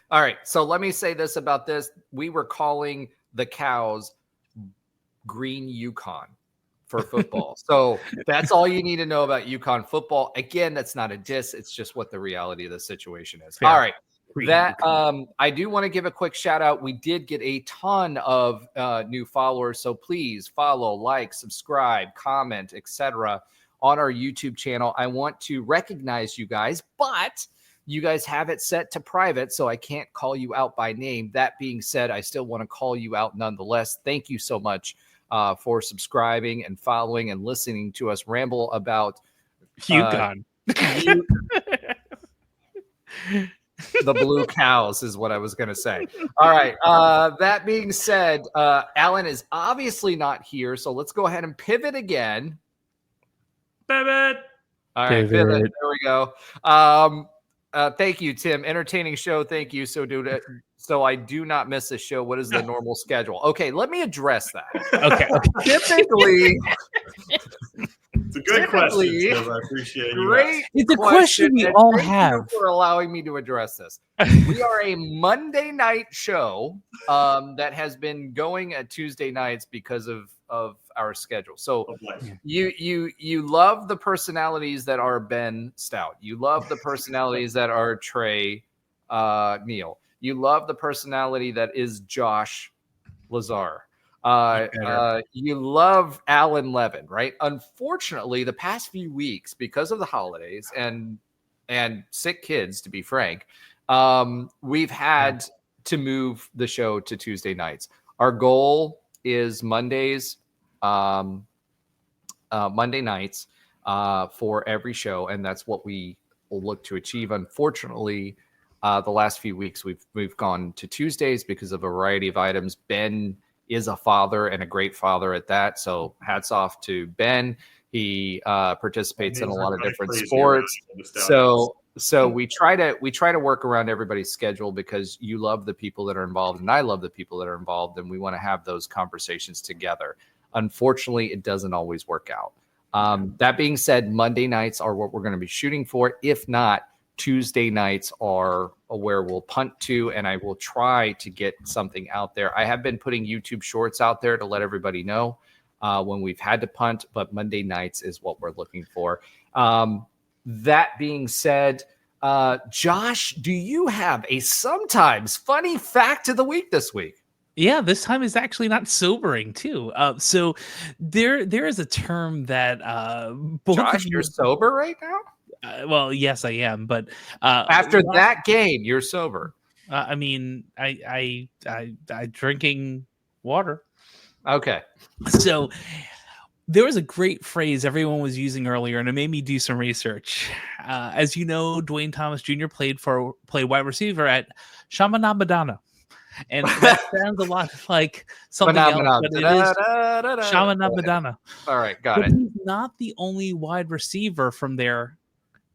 B: All right, so let me say this about this. We were calling the Cows Green UConn for football. So that's all you need to know about UConn football. Again, that's not a diss. It's just what the reality of the situation is. Fair. All right. That I do want to give a quick shout out. We did get a ton of new followers, so please follow, like, subscribe, comment, etc. on our YouTube channel. I want to recognize you guys, but you guys have it set to private, so I can't call you out by name. That being said, I still want to call you out nonetheless. Thank you so much for subscribing and following and listening to us ramble about
E: UConn.
B: The blue cows is what I was going to say. All right. That being said, Alan is obviously not here, so let's go ahead and pivot again.
D: Pivot.
B: All right, pivot. There we go. Thank you, Tim. Entertaining show. Thank you. So I do not miss a show. What is the normal schedule? Okay, let me address that.
E: Okay.
B: Typically,
D: it's a good question, Tim. I appreciate you.
B: Great.
E: It's a question we all have.
B: Thank you for allowing me to address this. We are a Monday night show that has been going at Tuesday nights because of our schedule. So you love the personalities that are Ben Stout. You love the personalities that are Trey Neal. You love the personality that is Josh Lazar. You love Alan Levin, right? Unfortunately, the past few weeks, because of the holidays and sick kids, to be frank, we've had to move the show to Tuesday nights. Our goal is Monday nights for every show, and that's what we will look to achieve. Unfortunately, the last few weeks we've gone to Tuesdays because of a variety of items. Ben is a father and a great father at that, so hats off to Ben. He participates in a lot of different sports. So we try to work around everybody's schedule, because you love the people that are involved and I love the people that are involved, and we want to have those conversations together. Unfortunately, it doesn't always work out. That being said, Monday nights are what we're going to be shooting for. If not, Tuesday nights are where we'll punt to, and I will try to get something out there. I have been putting YouTube shorts out there to let everybody know when we've had to punt, but Monday nights is what we're looking for. That being said, Josh, do you have a sometimes funny fact of the week this week?
E: Yeah, this time is actually not sobering too. So there is a term that
B: Josh, you're sober right now?
E: Well, yes, I am, but
B: after that game, you're sober.
E: I mean, I drinking water.
B: Okay.
E: So there was a great phrase everyone was using earlier, and it made me do some research. As you know, Dwayne Thomas Jr. played wide receiver at Chaminade-Madonna. And that sounds a lot like something else, but it is Chaminade-Madonna.
B: All right, got it.
E: He's not the only wide receiver from there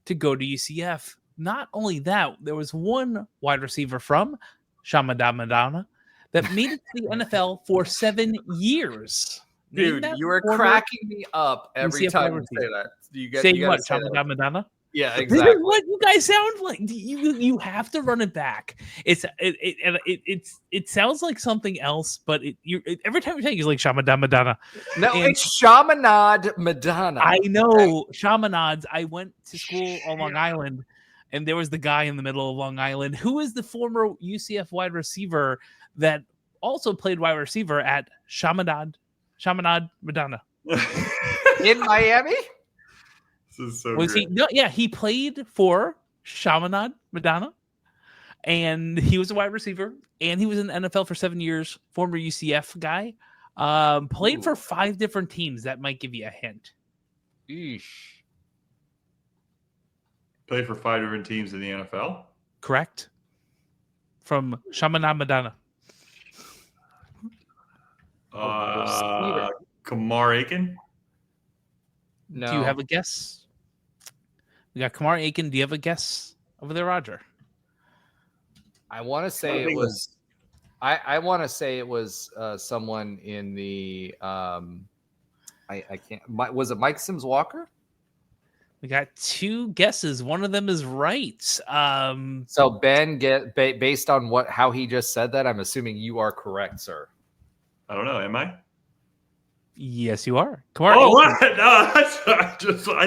E: to go to UCF. Not only that, there was one wide receiver from Chaminade-Madonna that made it to the NFL for 7 years.
B: Dude, you are cracking me up every time you say that.
E: You what, Chaminade-Madonna?
B: Yeah, exactly.
E: This is what you guys sound like. You have to run it back. It sounds like something else, but every time you take it's like Chaminade-Madonna.
B: No, it's Chaminade-Madonna.
E: I know Chaminades. I went to school on Long Island, and there was the guy in the middle of Long Island who is the former UCF wide receiver that also played wide receiver at Chaminade-Madonna.
B: In Miami?
D: This is so
E: Was
D: great.
E: he? No, yeah, he played for Chaminade-Madonna, and he was a wide receiver, and he was in the NFL for 7 years. Former UCF guy. Played for 5 different teams. That might give you a hint.
B: Eesh.
D: Played for 5 different teams in the NFL.
E: Correct. From Chaminade-Madonna.
D: Kamar Aiken.
B: No.
E: Do you have a guess? We got Kamar Aiken. Do you have a guess over there, Roger?
B: I want to say it was. I want to say it was someone in the. I can't. Was it Mike Sims Walker?
E: We got 2 guesses. One of them is right.
B: So Ben, based on how he just said that, I'm assuming you are correct, sir.
D: I don't know. Am I?
E: Yes, you are. Kamar
D: Oh,
E: Aiken.
D: what? No, I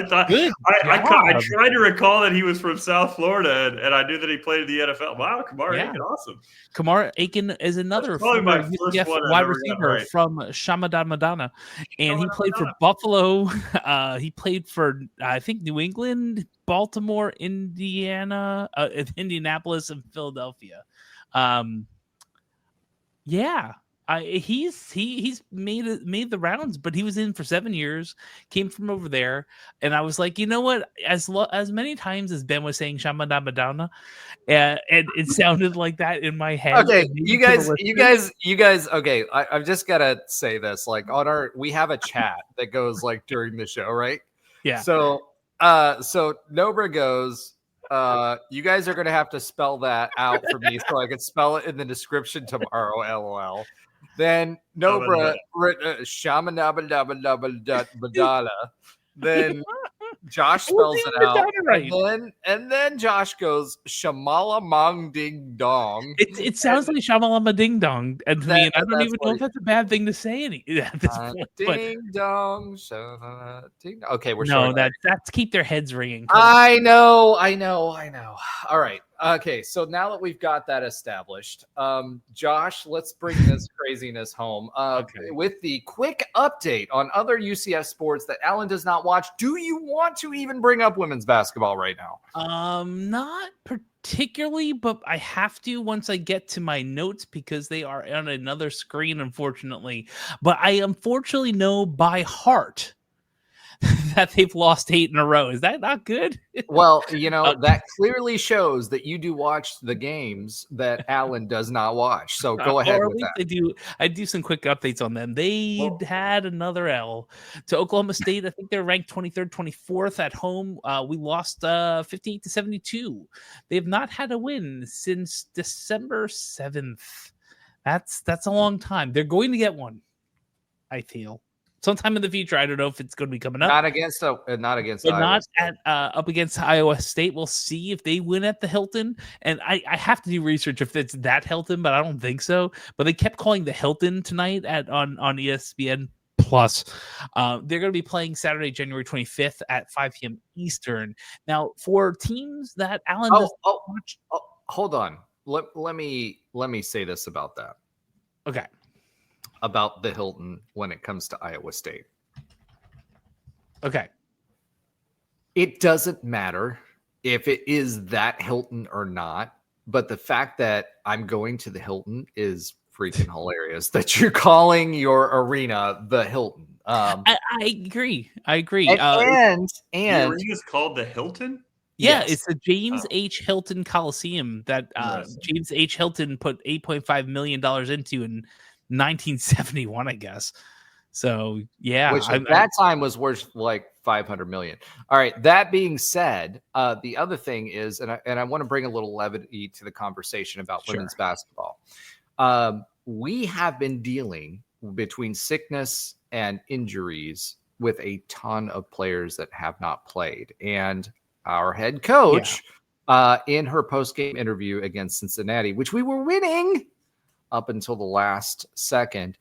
D: thought.
E: Good
D: I
E: job.
D: tried to recall that he was from South Florida, and I knew that he played in the NFL. Wow, Kamar Aiken, awesome.
E: Kamar Aiken is another
D: probably my
E: former
D: first
E: UCF
D: one I've
E: wide
D: ever got
E: receiver
D: right.
E: from Chaminade-Madonna, and he played for Buffalo. He played for I think New England, Baltimore, Indiana, Indianapolis, and Philadelphia. Yeah. He's made the rounds, but he was in for 7 years, came from over there, and I was like, you know what? As many times as Ben was saying Chaminade-Madonna, and it sounded like that in my head.
B: Okay, you guys. Okay, I've just gotta say this. Like we have a chat that goes like during the show, right?
E: Yeah.
B: So Nobra goes. You guys are gonna have to spell that out for me so I can spell it in the description tomorrow. LOL. Then Nobra Chaminade-Madonna. Then Josh spells it out, right. and then Josh goes Shamala Mong Ding Dong.
E: It sounds like Shamalama Ding Dong, and to me, and I don't even know if that's a bad thing to say at this point.
B: Ding dong, ding dong. Okay, we're
E: no, that's keep their heads ringing.
B: I know. All right. Okay, so now that we've got that established, Josh, let's bring this craziness home with the quick update on other UCF sports that Alan does not watch. Do you want to even bring up women's basketball right now?
E: Not particularly, but I have to once I get to my notes because they are on another screen, unfortunately. But I unfortunately know by heart that they've lost 8 in a row. Is that not good?
B: Well, that clearly shows that you do watch the games that Alan does not watch. So go ahead with that.
E: I do some quick updates on them. They had another L to Oklahoma State. I think they're ranked 23rd, 24th at home. We lost 58-72. They have not had a win since December 7th. That's a long time. They're going to get one, I feel. Sometime in the future. I don't know if it's going to be coming up.
B: Not against Iowa
E: State. Up against Iowa State. We'll see if they win at the Hilton. And I have to do research if it's that Hilton, but I don't think so. But they kept calling the Hilton tonight on ESPN Plus. They're going to be playing Saturday, January 25th at 5 p.m. Eastern. Now, for teams that Alan watch.
B: Hold on. Let me say this about that.
E: Okay.
B: About the Hilton when it comes to Iowa State.
E: Okay.
B: It doesn't matter if it is that Hilton or not, but the fact that I'm going to the Hilton is freaking hilarious. That you're calling your arena the Hilton.
E: I agree.
B: And
D: the arena is called the Hilton?
E: Yeah, yes. It's the James H. Hilton Coliseum that James H. Hilton put $8.5 million into in 1971, I guess. So yeah,
B: which at that time was worth like $500 million. All right. That being said, the other thing is, and I want to bring a little levity to the conversation about women's basketball. We have been dealing between sickness and injuries with a ton of players that have not played, and our head coach, in her post-game interview against Cincinnati, which we were winning up until the last second.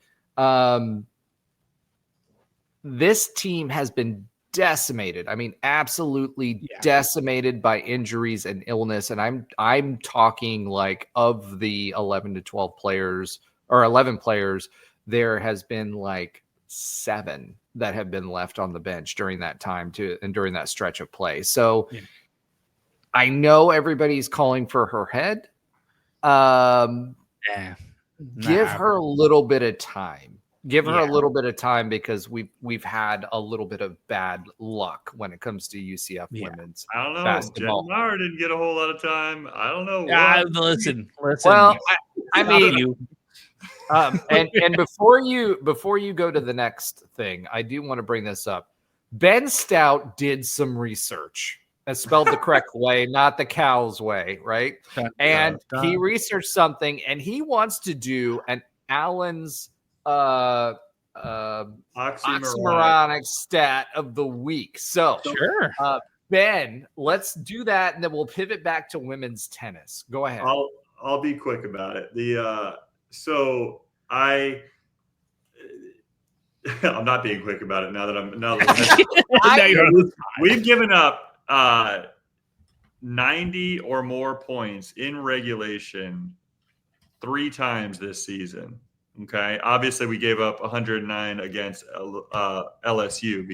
B: This team has been decimated. I mean, absolutely decimated by injuries and illness. And I'm talking like of the 11 to 12 players or 11 players, there has been like 7 that have been left on the bench during that time and during that stretch of play. So I know everybody's calling for her head. Give her a little bit of time. Give her a little bit of time because we've had a little bit of bad luck when it comes to UCF women's
D: I don't know.
B: basketball.
D: Jen Maurer didn't get a whole lot of time. I don't know.
E: Listen.
B: Well, I mean, and before you go to the next thing, I do want to bring this up. Ben Stout did some research. That's spelled the correct way, not the cow's way, right? And he researched something, and he wants to do an Allen's oxymoronic stat of the week. So, Ben, let's do that, and then we'll pivot back to women's tennis. Go ahead.
D: I'll be quick about it. I'm not being quick about it now that we've given up 90 or more points in regulation 3 times this season. Okay. Obviously we gave up 109 against LSU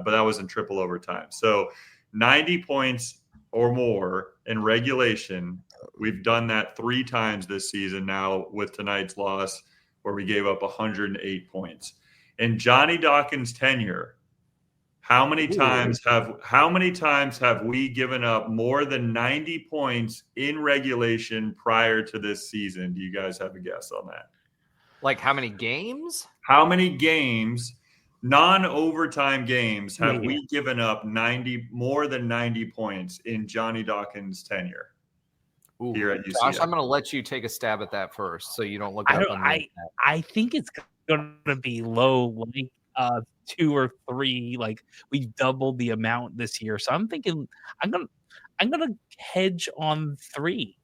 D: but that was in triple overtime. So 90 points or more in regulation. We've done that 3 times this season now with tonight's loss where we gave up 108 points. In Johnny Dawkins' tenure, how many times have we given up more than 90 points in regulation prior to this season? Do you guys have a guess on that?
B: Like how many games?
D: How many games, non-overtime games, have we given up more than 90 points in Johnny Dawkins' tenure here at UCF?
B: Josh, I'm going to let you take a stab at that first, so you don't look up on the
E: I think it's going to be low, like 2 or 3. Like we've doubled the amount this year, so I'm thinking I'm gonna hedge on 3.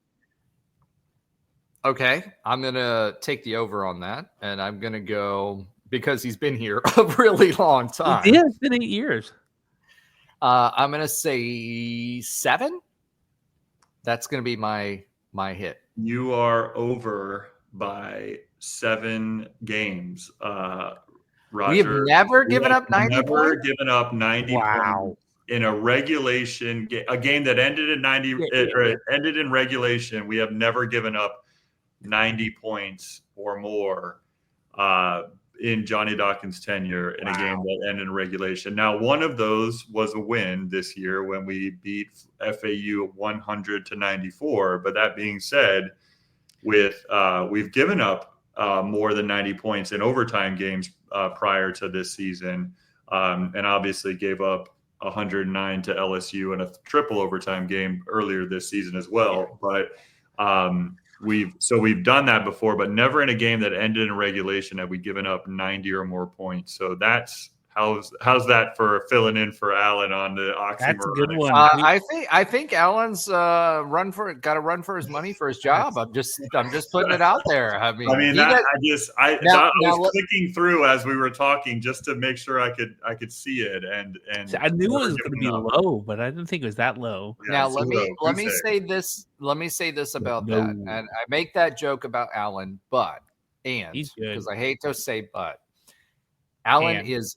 B: Okay, I'm gonna take the over on that, and I'm gonna go because he's been here a really long time.
E: Yeah, it's been 8 years.
B: I'm gonna say 7. That's gonna be my hit.
D: You are over by 7 games. Roger,
B: we have never given up 90 points?
D: Never given up 90 points in a regulation a game that ended in 90 or ended in regulation. We have never given up 90 points or more in Johnny Dawkins' tenure in a game that ended in regulation. Now, one of those was a win this year when we beat FAU 100-94. But that being said, we've given up more than 90 points in overtime games prior to this season, and obviously gave up 109 to LSU in a triple overtime game earlier this season as well. But we've done that before, but never in a game that ended in regulation have we given up 90 or more points. So that's how's that for filling in for Alan on the oxymoron?
E: That's a good one.
B: I think Alan's got to run for his money for his job. I'm just putting it out there. I mean I was
D: clicking through as we were talking just to make sure I could see it, and
E: I knew it was going to be low, but I didn't think it was that low.
B: Now let me say this about that, and I make that joke about Alan, because I hate to say but, Alan is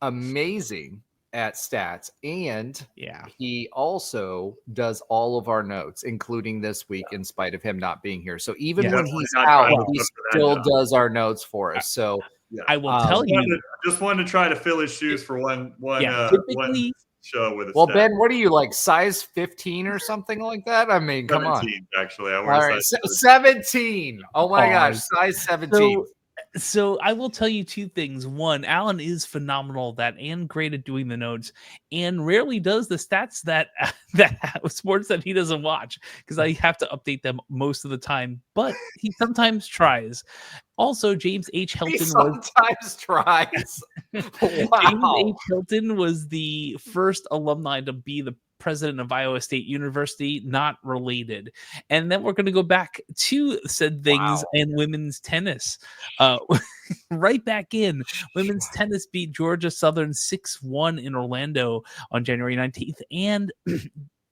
B: amazing at stats, and he also does all of our notes, including this week, in spite of him not being here. So even when he's out, he still does our notes for us. So
E: I will tell you,
D: just wanted to try to fill his shoes for one show with a
B: well,
D: stat.
B: Ben, what are you, like size 15 or something like that? I mean, come on.
D: Actually, I
B: all right, 17. Oh my gosh, size 17.
E: So I will tell you 2 things. One, Alan is phenomenal at that and great at doing the notes, and rarely does the stats that sports that he doesn't watch, because I have to update them most of the time, but he sometimes tries. Also, James H. Hilton
B: tries.
E: Wow. James H. Hilton was the first alumni to be the president of Iowa State University, not related. And then we're going to go back to said things and women's tennis. Right back in. Women's tennis beat Georgia Southern 6-1 in Orlando on January 19th. And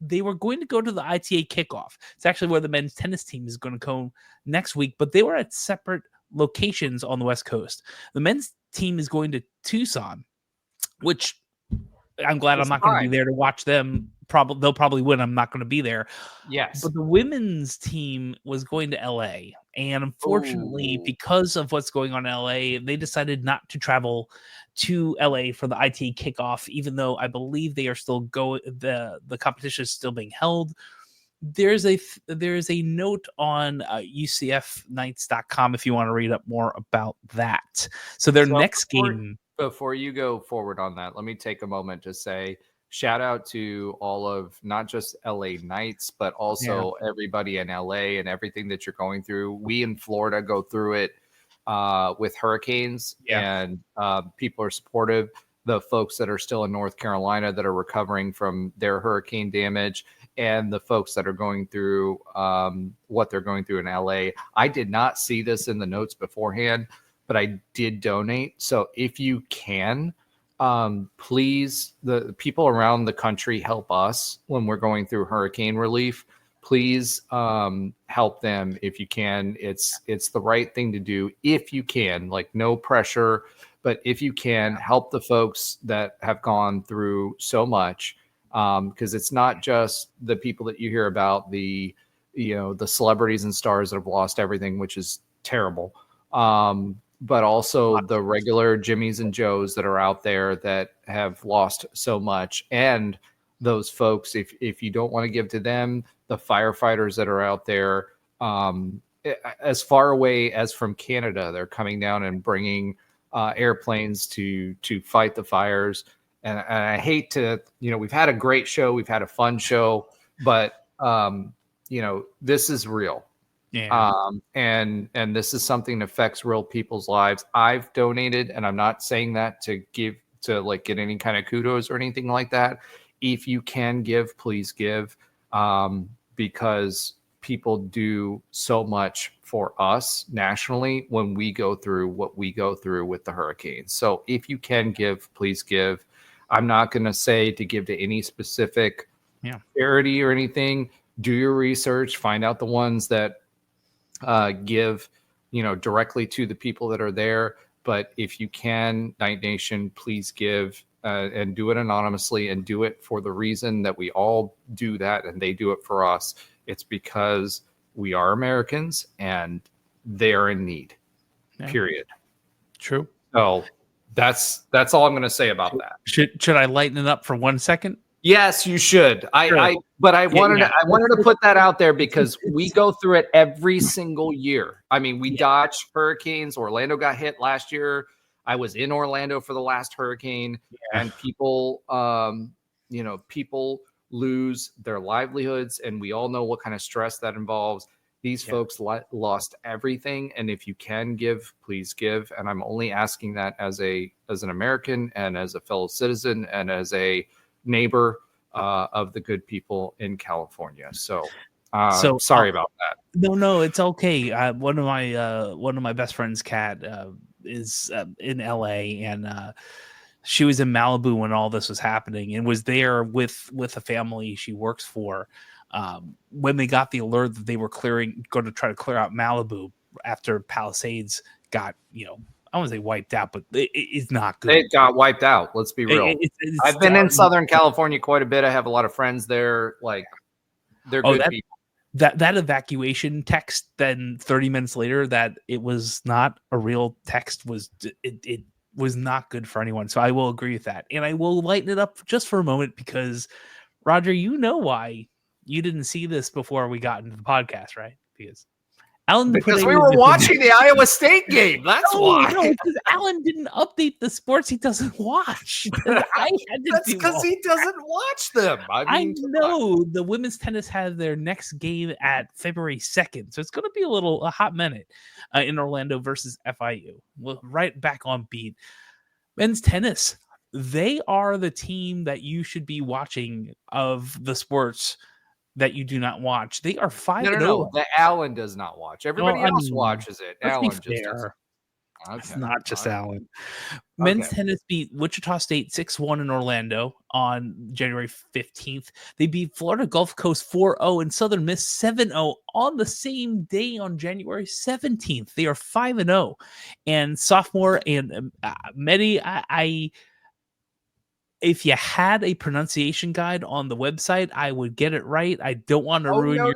E: they were going to go to the ITA kickoff. It's actually where the men's tennis team is going to go next week, but they were at separate locations on the West Coast. The men's team is going to Tucson, which I'm glad
B: It's
E: I'm not going to
B: fine.
E: be there to watch them. They'll probably win. I'm not going to be there.
B: Yes.
E: But the women's team was going to LA. And unfortunately,
B: Ooh.
E: because of what's going on in LA, they decided not to travel to LA for the IT kickoff, even though I believe they are still going. The competition is still being held. There's a note on UCFKnights.com if you want to read up more about that. So their next game.
B: Before you go forward on that, let me take a moment to say shout out to all of not just LA Knights, but also everybody in LA and everything that you're going through. We in Florida go through it with hurricanes, and people are supportive. The folks that are still in North Carolina that are recovering from their hurricane damage, and the folks that are going through what they're going through in LA. I did not see this in the notes beforehand, but I did donate. So if you can, please, the people around the country help us when we're going through hurricane relief. Please help them if you can. It's the right thing to do if you can, like no pressure, but if you can, help the folks that have gone through so much, because it's not just the people that you hear about, the celebrities and stars that have lost everything, which is terrible. But also the regular Jimmies and Joes that are out there that have lost so much. And those folks, if you don't want to give to them, the firefighters that are out there, as far away as from Canada, they're coming down and bringing airplanes to fight the fires. And I hate to, we've had a great show. We've had a fun show, but, this is real.
E: Yeah.
B: And this is something that affects real people's lives. I've donated, and I'm not saying that to get any kind of kudos or anything like that. If you can give, please give, because people do so much for us nationally when we go through what we go through with the hurricanes. So if you can give, please give. I'm not going to say to give to any specific charity or anything. Do your research, find out the ones that give, directly to the people that are there. But if you can, Night Nation, please give, and do it anonymously, and do it for the reason that we all do that, and they do it for us. It's because we are Americans and they are in need. Period.
E: True.
B: So that's all I'm going to say about that.
E: Should I lighten it up for 1 second?
B: Yes, you should.
E: Sure.
B: I wanted to put that out there because we go through it every single year. I mean, we dodge hurricanes. Orlando got hit last year. I was in Orlando for the last hurricane, and people, people lose their livelihoods, and we all know what kind of stress that involves. These folks lost everything, and if you can give, please give. And I'm only asking that as an American and as a fellow citizen and as a neighbor of the good people in California. So sorry about that.
E: No, it's okay. One of my best friends, Kat, is in LA, and she was in Malibu when all this was happening, and was there with a family she works for. When they got the alert that they were going to try to clear out Malibu after Palisades got, I won't say wiped out, but it's not good.
B: It got wiped out. Let's be real. I've been in Southern California quite a bit. I have a lot of friends there. Like, they're good people.
E: That evacuation text, then 30 minutes later, that it was not a real text, it was not good for anyone. So I will agree with that. And I will lighten it up just for a moment because, Roger, you know why you didn't see this before we got into the podcast, right? Because
B: we were watching the Iowa State game. That's why.
E: No, because Alan didn't update the sports he doesn't watch.
B: That's because he doesn't watch them.
E: I know the women's tennis has their next game at February 2nd, so it's going to be a hot minute in Orlando versus FIU. Well, right back on beat. Men's tennis, they are the team that you should be watching of the sports that you do not watch. They are 5-0.
B: No. The Alan does not watch. Everybody else watches it. Alan just doesn't.
E: It's not just
B: Okay.
E: Allen. Men's
B: Okay.
E: tennis beat Wichita State 6-1 in Orlando on January 15th. They beat Florida Gulf Coast 4-0 and Southern Miss 7-0 on the same day on January 17th. They are 5-0. And sophomore and Medi, I if you had a pronunciation guide on the website, I would get it right. I don't want to ruin your.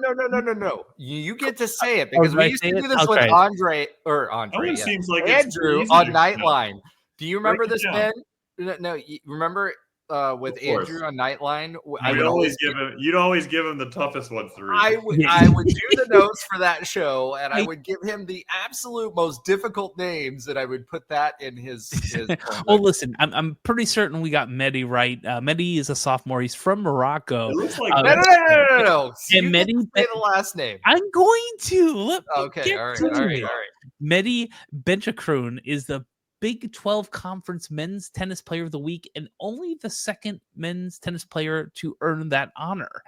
B: No. You get to say it
E: Oh,
B: because
E: did
B: we
E: I
B: used
E: say
B: to
E: it?
B: do this with
E: Okay.
B: Andre,
D: Always
B: yeah.
D: seems like it's
B: Andrew
D: easy
B: on
D: to-
B: Nightline. Do you remember
D: Break it
B: this,
D: down.
B: Ben? No, you remember with
D: Of course.
B: Andrew on Nightline?
D: You'd always give him the toughest ones to read.
B: I would do the notes for that show, and I
E: I-
B: would give him the absolute most difficult names, and I would put that in his.
E: Well, listen, I'm pretty certain we got Medi right. Medi is a sophomore. He's from Morocco.
D: It looks like
B: No. So
E: And
B: you get
E: Medi,
B: to say the last name.
E: I'm going to. Let me
B: Okay,
E: get
B: all right,
E: to
B: all right,
E: it.
B: all right.
E: Medi Benchakroon is the Big 12 Conference Men's Tennis Player of the Week and only the second men's tennis player to earn that honor.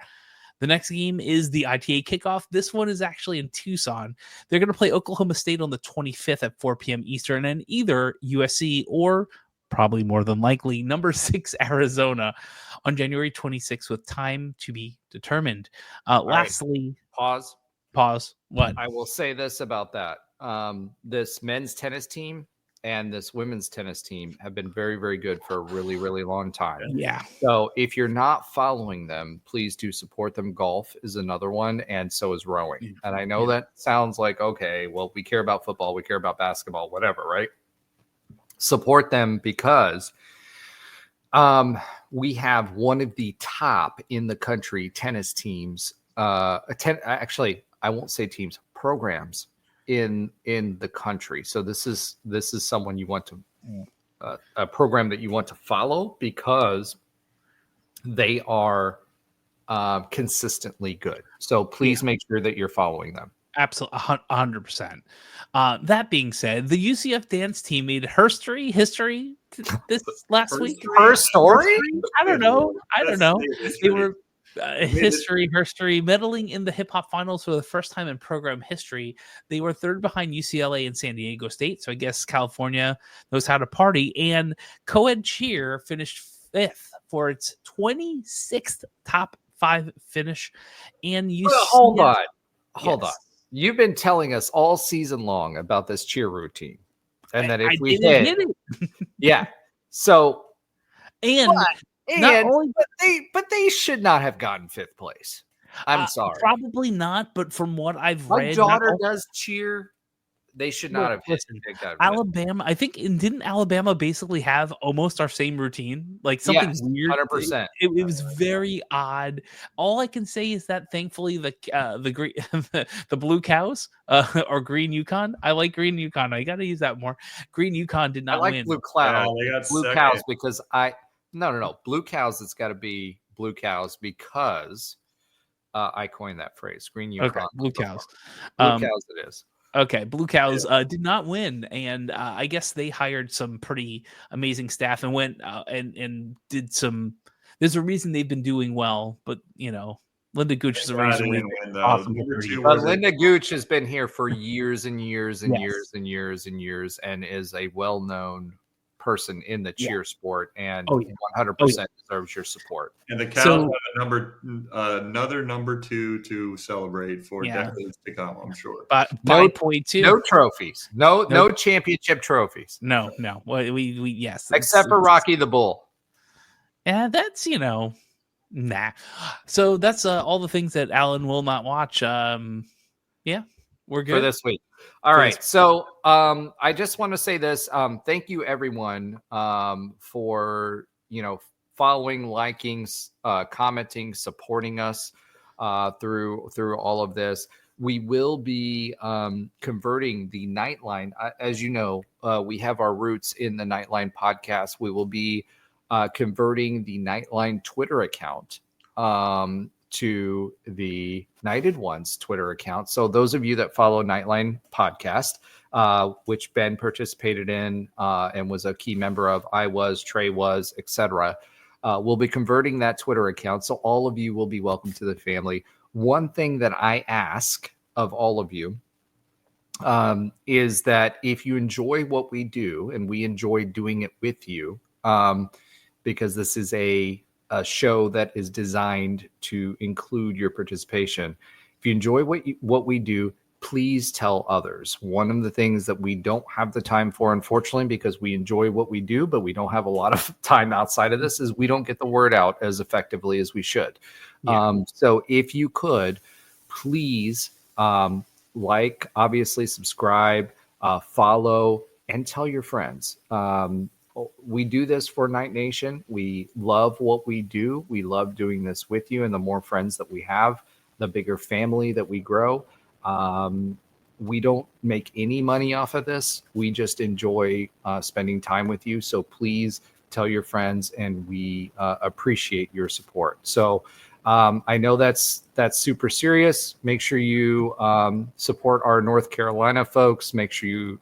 E: The next game is the ITA kickoff. This one is actually in Tucson. They're going to play Oklahoma State on the 25th at 4 p.m. Eastern, and either USC or probably more than likely number 6 Arizona on January 26th with time to be determined. Lastly,
B: Pause.
E: What?
B: I will say this about that. This men's tennis team and this women's tennis team have been very, very good for a really, really long time.
E: Yeah.
B: So if you're not following them, please do support them. Golf is another one, and so is rowing. And I know that sounds like, okay, well, we care about football, we care about basketball, whatever, right? Support them because we have one of the top in the country tennis teams. Actually, I won't say teams, programs in the country. So this is someone you want to a program that you want to follow because they are consistently good. So please make sure that you're following them.
E: Absolutely, 100%. That being said, the UCF dance team made history this last week.
B: Her story?
E: I don't know. They were
D: History.
E: history, medaling in the hip hop finals for the first time in program history. They were third behind UCLA and San Diego State. So I guess California knows how to party. And co-ed cheer finished 5th for its 26th top 5 finish. And UCF,
B: Hold on. You've been telling us all season long about this cheer routine, and that if we hit it, yeah. So but they should not have gotten 5th place. I'm sorry,
E: probably not. But from what I've read,
B: my daughter does cheer. They should not have hit
E: Alabama. I think didn't Alabama basically have almost our same routine? Like something weird.
B: 100%.
E: It was very odd. All I can say is that thankfully the green the blue cows or green Yukon. I like green Yukon. I got to use that more. Green Yukon did not win.
B: Blue cloud.
D: Yeah,
B: blue cows because no. Blue cows. It's got to be blue cows because I coined that phrase. Green Yukon.
E: Okay, blue cows.
B: Blue cows. It is.
E: Okay, Blue Cows did not win, and I guess they hired some pretty amazing staff and went and did some. There's a reason they've been doing well, but Linda Gooch is a reason.
B: Awesome. But Linda Gooch has been here for years and years and years and years and years, and is a well-known person in the cheer sport, and 100% deserves your support.
D: And the Cows have another number 2 to celebrate for decades to come, I'm sure.
E: But
B: no trophies, no championship trophies.
E: No. Well, we yes,
B: except for Rocky the Bull.
E: Yeah, that's nah. So that's all the things that Alan will not watch. Yeah, we're good
B: for this week. All right. So I just want to say this. Thank you, everyone, for, following, liking, commenting, supporting us through all of this. We will be converting the Nightline. As you know, we have our roots in the Nightline podcast. We will be converting the Nightline Twitter account to the Knighted Ones Twitter account. So those of you that follow Nightline podcast, which Ben participated in and was a key member of, Trey was, etc., we'll be converting that Twitter account. So all of you will be welcome to the family. One thing that I ask of all of you is that if you enjoy what we do, and we enjoy doing it with you, because this is a show that is designed to include your participation. If you enjoy what we do, please tell others. One of the things that we don't have the time for, unfortunately, because we enjoy what we do, but we don't have a lot of time outside of this, is we don't get the word out as effectively as we should. Yeah. So if you could, please obviously subscribe, follow, and tell your friends. We do this for Night Nation. We love what we do. We love doing this with you. And the more friends that we have, the bigger family that we grow. We don't make any money off of this. We just enjoy spending time with you. So please tell your friends, and we appreciate your support. So I know that's super serious. Make sure you support our North Carolina folks. Make sure you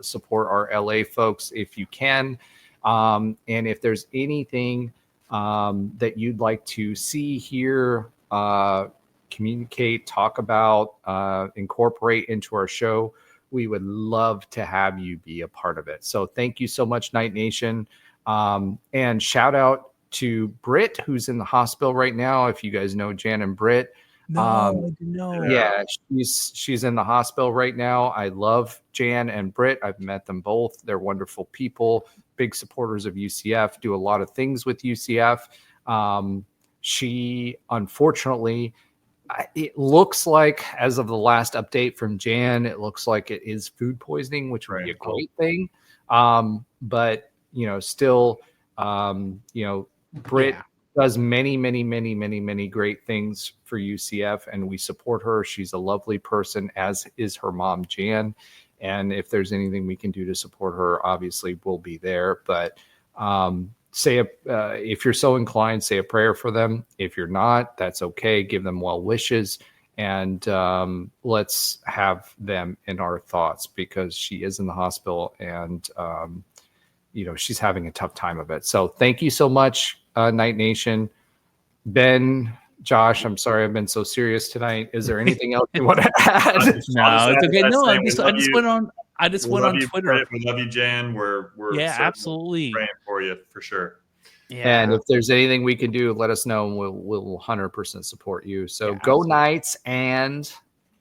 B: support our LA folks if you can. And if there's anything that you'd like to see, hear, communicate, talk about, incorporate into our show, we would love to have you be a part of it. So thank you so much, Night Nation. And shout out to Britt, who's in the hospital right now. If you guys know Jan and Britt,
E: I didn't know.
B: Yeah, she's in the hospital right now. I love Jan and Britt. I've met them both. They're wonderful people, big supporters of UCF, do a lot of things with UCF. She, unfortunately, it looks like, as of the last update from Jan, it looks like it is food poisoning, which would be a great thing. But, still, Britt does many great things for UCF, and we support her. She's a lovely person, as is her mom, Jan. And if there's anything we can do to support her, obviously we'll be there. But if you're so inclined, say a prayer for them. If you're not, that's okay. Give them well wishes, and let's have them in our thoughts, because she is in the hospital, and she's having a tough time of it. So thank you so much, Night Nation. Ben, Josh, I'm sorry I've been so serious tonight. Is there anything else you want to add?
E: No, it's okay. No, I just went on Twitter.
D: We love you, Jan. We're
E: absolutely
D: praying for you for sure.
B: Yeah. And if there's anything we can do, let us know, and we'll 100% support you. So go Knights and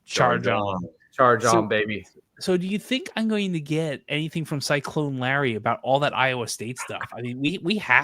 E: charge on.
B: Charge on, baby.
E: So do you think I'm going to get anything from Cyclone Larry about all that Iowa State stuff? I mean, we have